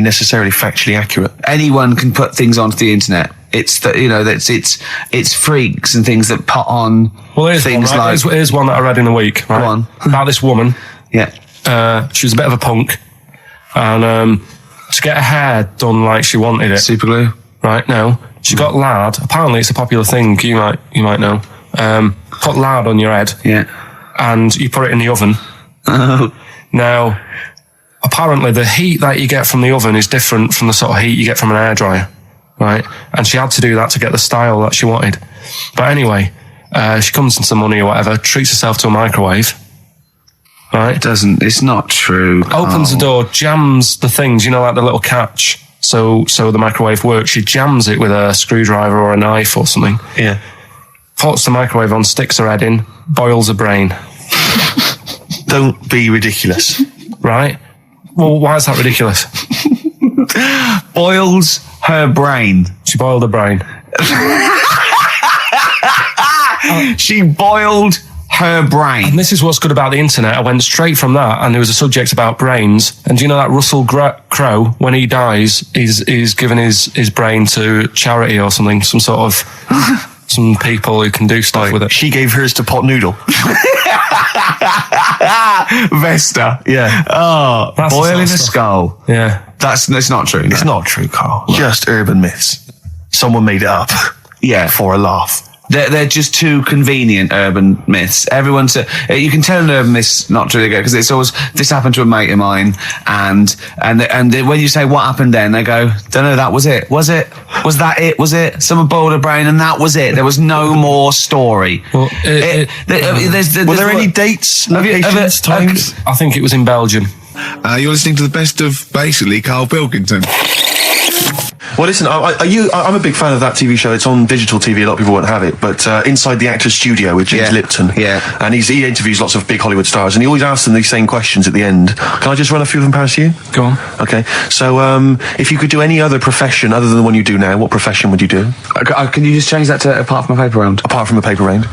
necessarily factually accurate. Anyone can put things onto the internet. It's it's freaks and things that put on things one, right? like... Here's one that I read in a week, right? Go on. About this woman. Yeah. She was a bit of a punk. And to get her hair done like she wanted it. Super glue. Right, no. She got lard. Apparently it's a popular thing, you might know. Put lard on your head. Yeah. And you put it in the oven. Oh. Now, apparently the heat that you get from the oven is different from the sort of heat you get from an hairdryer. Right? And she had to do that to get the style that she wanted. But anyway, she comes into money or whatever, treats herself to a microwave. Right? It's not true. Opens the door, jams the things, like the little catch. So the microwave works. She jams it with a screwdriver or a knife or something. Yeah. Puts the microwave on, sticks her head in, boils her brain. Don't be ridiculous. Right? Well, why is that ridiculous? Boils her brain. She boiled her brain. She boiled her brain. And this is what's good about the internet. I went straight from that, and there was a subject about brains. And do you know that Russell Crowe, when he dies, is giving his brain to charity or something, some sort of some people who can do stuff with it. She gave hers to Pot Noodle. Vesta. Yeah. Oh, That's boiling the a sort of skull. Yeah. It's not true. It's not true, Carl. Just urban myths. Someone made it up. Yeah. For a laugh. They're just too convenient urban myths. You can tell an urban myth's not true because it's always, this happened to a mate of mine, and when you say what happened then, they go, don't know, that was it. Was it? Was that it? Was it? Someone boiled a brain and that was it. There was no more story. Well, were there any dates, locations, times? I think it was in Belgium. You're listening to the best of basically Karl Pilkington. Well, listen, I'm a big fan of that TV show. It's on digital TV. A lot of people won't have it, but Inside the Actor's Studio with James Lipton. Yeah. And he interviews lots of big Hollywood stars, and he always asks them these same questions at the end. Can I just run a few of them past you? Go on. Okay. So, if you could do any other profession other than the one you do now, what profession would you do? Can you just change that to apart from a paper round? Apart from a paper round.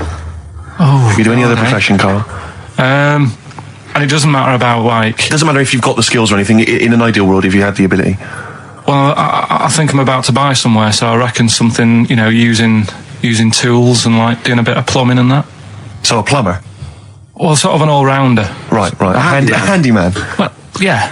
Oh. If you do any other profession, Carl. And it doesn't matter about It doesn't matter if you've got the skills or anything. In an ideal world, if you had the ability. Well, I think I'm about to buy somewhere, so I reckon something, using tools and like doing a bit of plumbing and that. So a plumber? Well, sort of an all-rounder. Right. A handyman. Well, yeah.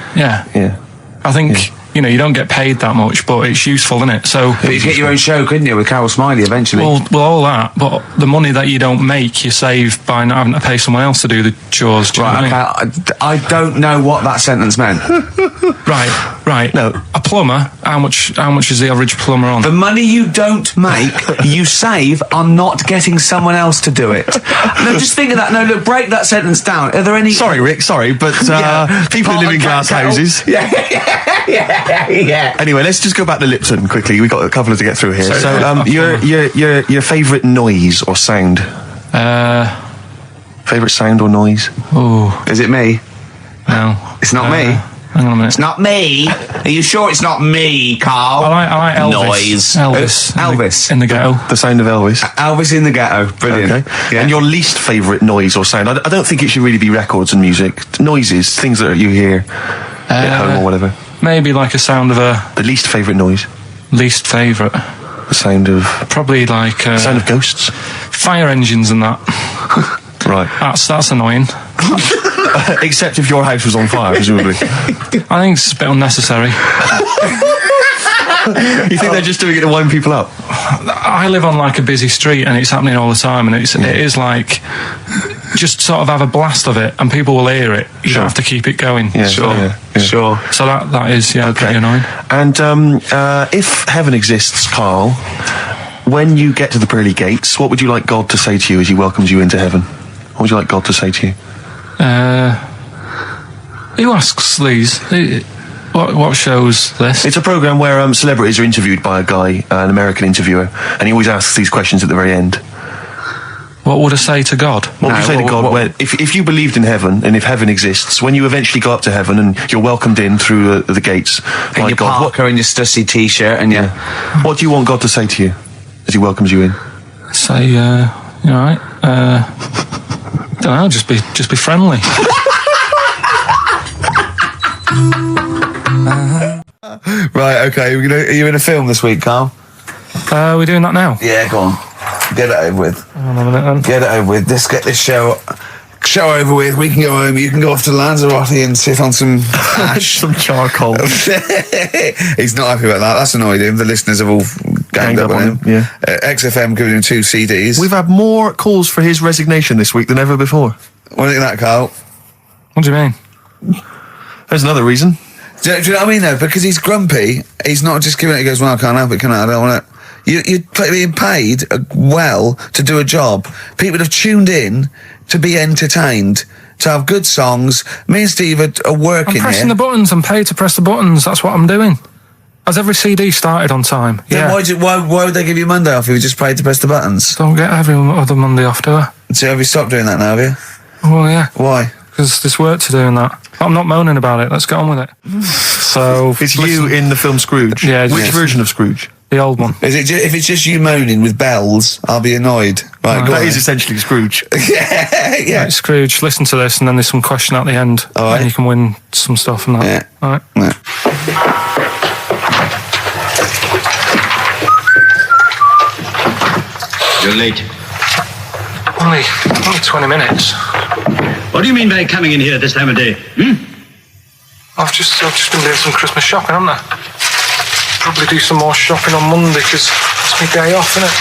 I think, you don't get paid that much, but it's useful, isn't it? So, but you get your own show, couldn't you, with Carol Smiley eventually? Well, all that, but the money that you don't make, you save by not having to pay someone else to do the chores. Do you know what I mean? I don't know what that sentence meant. Right. No, A plumber, how much is the average plumber on? The money you don't make, you save on not getting someone else to do it. No, just think of that. No, look, break that sentence down. Are there any... Sorry, Rick, but people who live in glass houses... Yeah. Anyway, let's just go back to Lipton quickly. We've got a couple to get through here. So, your favourite noise or sound? Favourite sound or noise? Oh. Is it me? No. It's not me. Hang on a minute. It's not me. Are you sure it's not me, Carl? I like Elvis. Noise. Elvis. In the ghetto. The sound of Elvis. Elvis in the ghetto. Brilliant. Okay. Yeah. And your least favourite noise or sound? I don't think it should really be records and music. Noises, things that you hear at home or whatever. Maybe like a sound of a... The least favourite noise? Least favourite? The sound of... Probably like... the sound of ghosts? Fire engines and that. Right. That's annoying. Except if your house was on fire, presumably. I think it's a bit unnecessary. You think they're just doing it to wind people up? I live on like a busy street and it's happening all the time, and it is like just sort of have a blast of it and people will hear it. You don't have to keep it going. Yeah, sure. So that is pretty annoying. And if heaven exists, Carl, when you get to the pearly gates, what would you like God to say to you as he welcomes you into heaven? What would you like God to say to you? Who asks these? What show's this? It's a programme where celebrities are interviewed by a guy, an American interviewer, and he always asks these questions at the very end. What would I say to God? What would you say to God if you believed in heaven, and if heaven exists, when you eventually go up to heaven and you're welcomed in through the gates by your God? Parker and your stussy t-shirt and what do you want God to say to you as he welcomes you in? Say, you alright? Don't know, just be friendly. Right, okay. Are you in a film this week, Carl? We're doing that now? Yeah, go on. Get it over with. Hang on a minute then. Get it over with. Let's get this show over with. We can go home. You can go off to Lanzarote and sit on some ash. Some charcoal. He's not happy about that. That's annoyed him. The listeners have all ganged up on him. Yeah. XFM giving him 2 CDs. We've had more calls for his resignation this week than ever before. What do you think of that, Carl? What do you mean? There's another reason. Do you know what I mean, though? Because he's grumpy. He's not just giving it. He goes, well, I can't help it, can I? I don't want it. You're being paid well to do a job. People have tuned in to be entertained, to have good songs. Me and Steve are working here. I'm pressing the buttons. I'm paid to press the buttons. That's what I'm doing. Has every CD started on time? Then why would they give you Monday off if you just paid to press the buttons? Don't get every other Monday off, do I? So have you stopped doing that now, have you? Well, yeah. Why? Because there's work to do in that. I'm not moaning about it. Let's get on with it. So it's you in the film Scrooge. Yeah. Which version of Scrooge? The old one. Is it? If it's just you moaning with bells, I'll be annoyed. Right, that is essentially Scrooge. yeah. Right, Scrooge, listen to this, and then there's some question at the end. All right. And you can win some stuff and that. Yeah. All right. Yeah. You're late. Only 20 minutes. What do you mean by coming in here at this time of day? I've just been doing some Christmas shopping, haven't I? Probably do some more shopping on Monday because it's my day off, isn't it?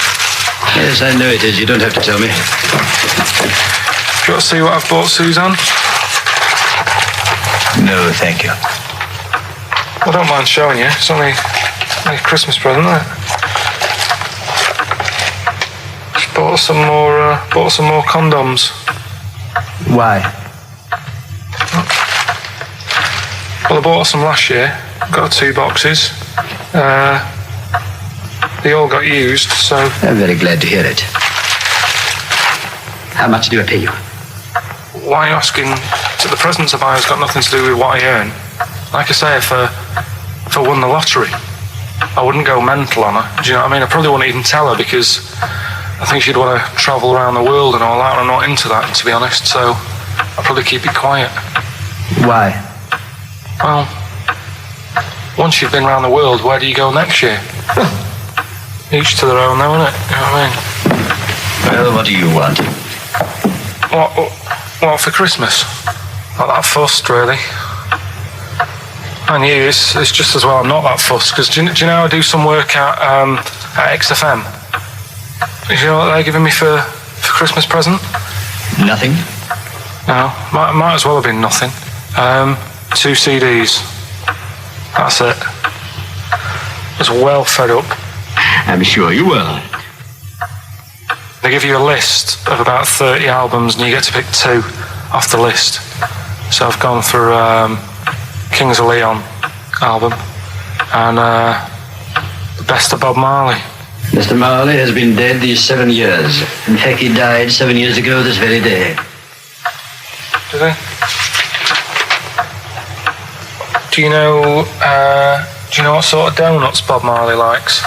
Yes, I know it is. You don't have to tell me. Do you want to see what I've bought Suzanne? No, thank you. I don't mind showing you. It's only a Christmas present, isn't it? Just bought some more condoms. Why? Well, I bought some last year. Got 2 boxes. They all got used, so... I'm very glad to hear it. How much do I pay you? Why are you asking? So the presents I buy has got nothing to do with what I earn. Like I say, if I won the lottery, I wouldn't go mental on her. Do you know what I mean? I probably wouldn't even tell her because I think she'd want to travel around the world and all that, and I'm not into that, to be honest, so I'd probably keep it quiet. Why? Well, once you've been around the world, where do you go next year? Each to their own, though, innit? You know what I mean? Well, what do you want? What for Christmas? Not that fussed, really. And you, it's just as well I'm not that fussed, because do you know I do some work at XFM? Do you know what they're giving me for Christmas present? Nothing. No, might as well have been nothing. 2 CDs. That's it. was well fed up. I'm sure you will. They give you a list of about 30 albums and you get to pick 2 off the list. So I've gone for Kings of Leon album and the best of Bob Marley. Mr. Marley has been dead these 7 years. In fact, he died 7 years ago this very day. Did he? Do you know what sort of donuts Bob Marley likes?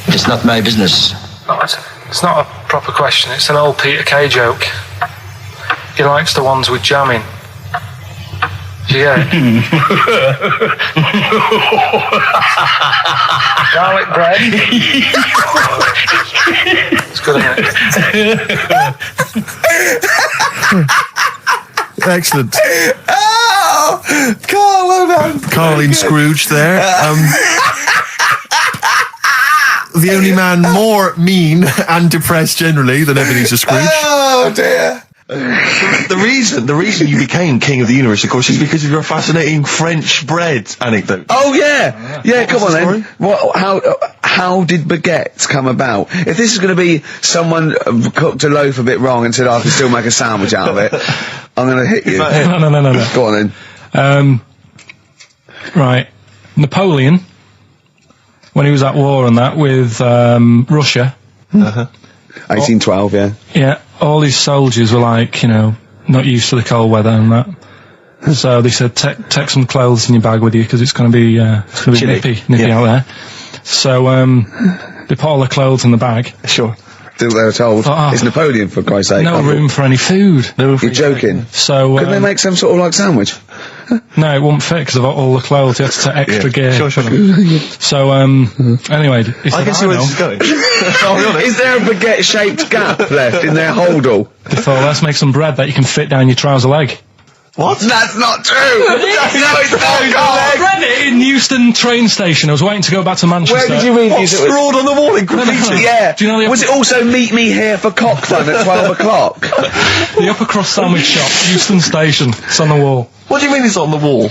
It's not my business. No, it's not a proper question. It's an old Peter Kay joke. He likes the ones with jam in. Do you get it? Garlic bread. It's good, isn't it? Excellent. Oh, Carl, well done. Carl in Scrooge there. The only man more mean and depressed generally than Ebenezer Scrooge. Oh dear. The reason you became King of the Universe, of course, is because of your fascinating French bread anecdote. Oh yeah, come on then. How did baguettes come about? If this is going to be someone cooked a loaf a bit wrong and said I can still make a sandwich out of it, I'm going to hit you. No. Go on then. Right, Napoleon, when he was at war and that with Russia. 1812, yeah. Yeah, all his soldiers were like, not used to the cold weather and that. So they said, take some clothes in your bag with you because it's going to be nippy out there. So they put all the clothes in the bag. Sure. They were told. It's Napoleon, for Christ's sake. No room for any food. You're joking. So couldn't they make some sort of like sandwich? No, it wouldn't fit because of all the clothes. You had to take extra gear. Sure. So anyway, I can see where this is going. Is there a baguette-shaped gap left in their holdall? They thought, let's make some bread that you can fit down your trouser leg. What? That's not true! No, it's not, I read it in Euston train station. I was waiting to go back to Manchester. Where did you read these? Scrawled on the wall in graffiti. Yeah. Do you know was it also meet me here for cock fun at 12 o'clock? The Upper Cross Sandwich Shop, Euston Station. It's on the wall. What do you mean it's on the wall?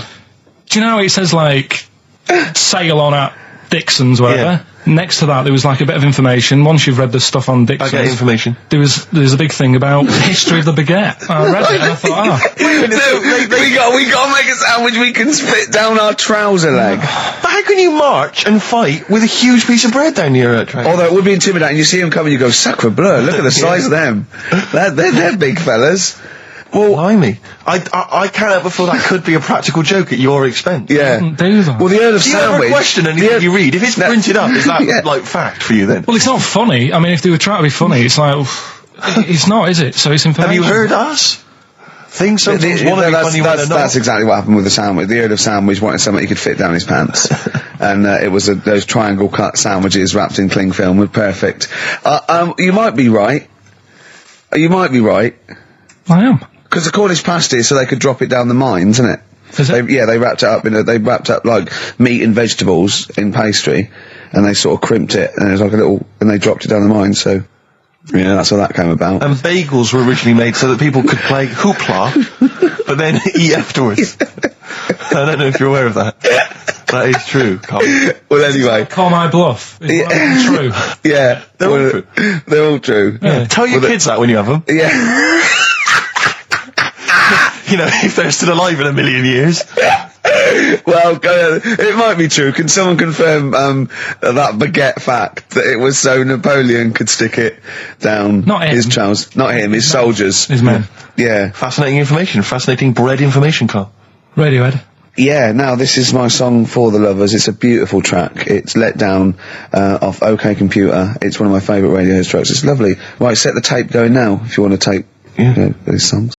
Do you know it says like sail on at Dixon's, whatever? Yeah. Next to that, there was like a bit of information. Once you've read the stuff on Dixon's, I get information. There's a big thing about the history of the baguette. I read it and I thought, we got to make a sandwich we can spit down our trouser leg. But how can you march and fight with a huge piece of bread down your trouser? Although it would be intimidating. You see them coming, you go, sacre bleu, look at the size of them. They're big fellas. Well, blimey. I can't help but feel that could be a practical joke at your expense. Yeah. Well, the Earl of Sandwich... Do you ever question anything you read? If it's printed up, is that, like, fact for you then? Well, it's not funny. I mean, if they were trying to be funny, it's like... it's not, is it? So it's information. Have you heard us? Things sometimes want to be funny when they're not. That's exactly what happened with the sandwich. The Earl of Sandwich wanted something he could fit down his pants. And it was those triangle cut sandwiches wrapped in cling film were perfect. You might be right. You might be right. I am. Because the Cornish pasties, so they could drop it down the mines, isn't it? Is it? They wrapped it up they wrapped up like meat and vegetables in pastry, and they sort of crimped it, and it was like and they dropped it down the mine, so, yeah, that's how that came about. And bagels were originally made so that people could play hoopla, but then eat afterwards. I don't know if you're aware of that. That is true, Carl. Well, anyway. Call my bluff. Is that true? Yeah. They're all true. They're all true. Yeah. Tell your kids that when you have them. Yeah. If they're still alive in a million years. Well, it might be true. Can someone confirm that baguette fact that it was so Napoleon could stick it down his trousers? Not him, his soldiers. His men. Yeah. Fascinating information. Fascinating bread information, Carl. Radiohead. Yeah, now this is my song for the lovers. It's a beautiful track. It's Let Down off OK Computer. It's one of my favourite Radiohead tracks. It's lovely. Right, set the tape going now if you want to tape these songs.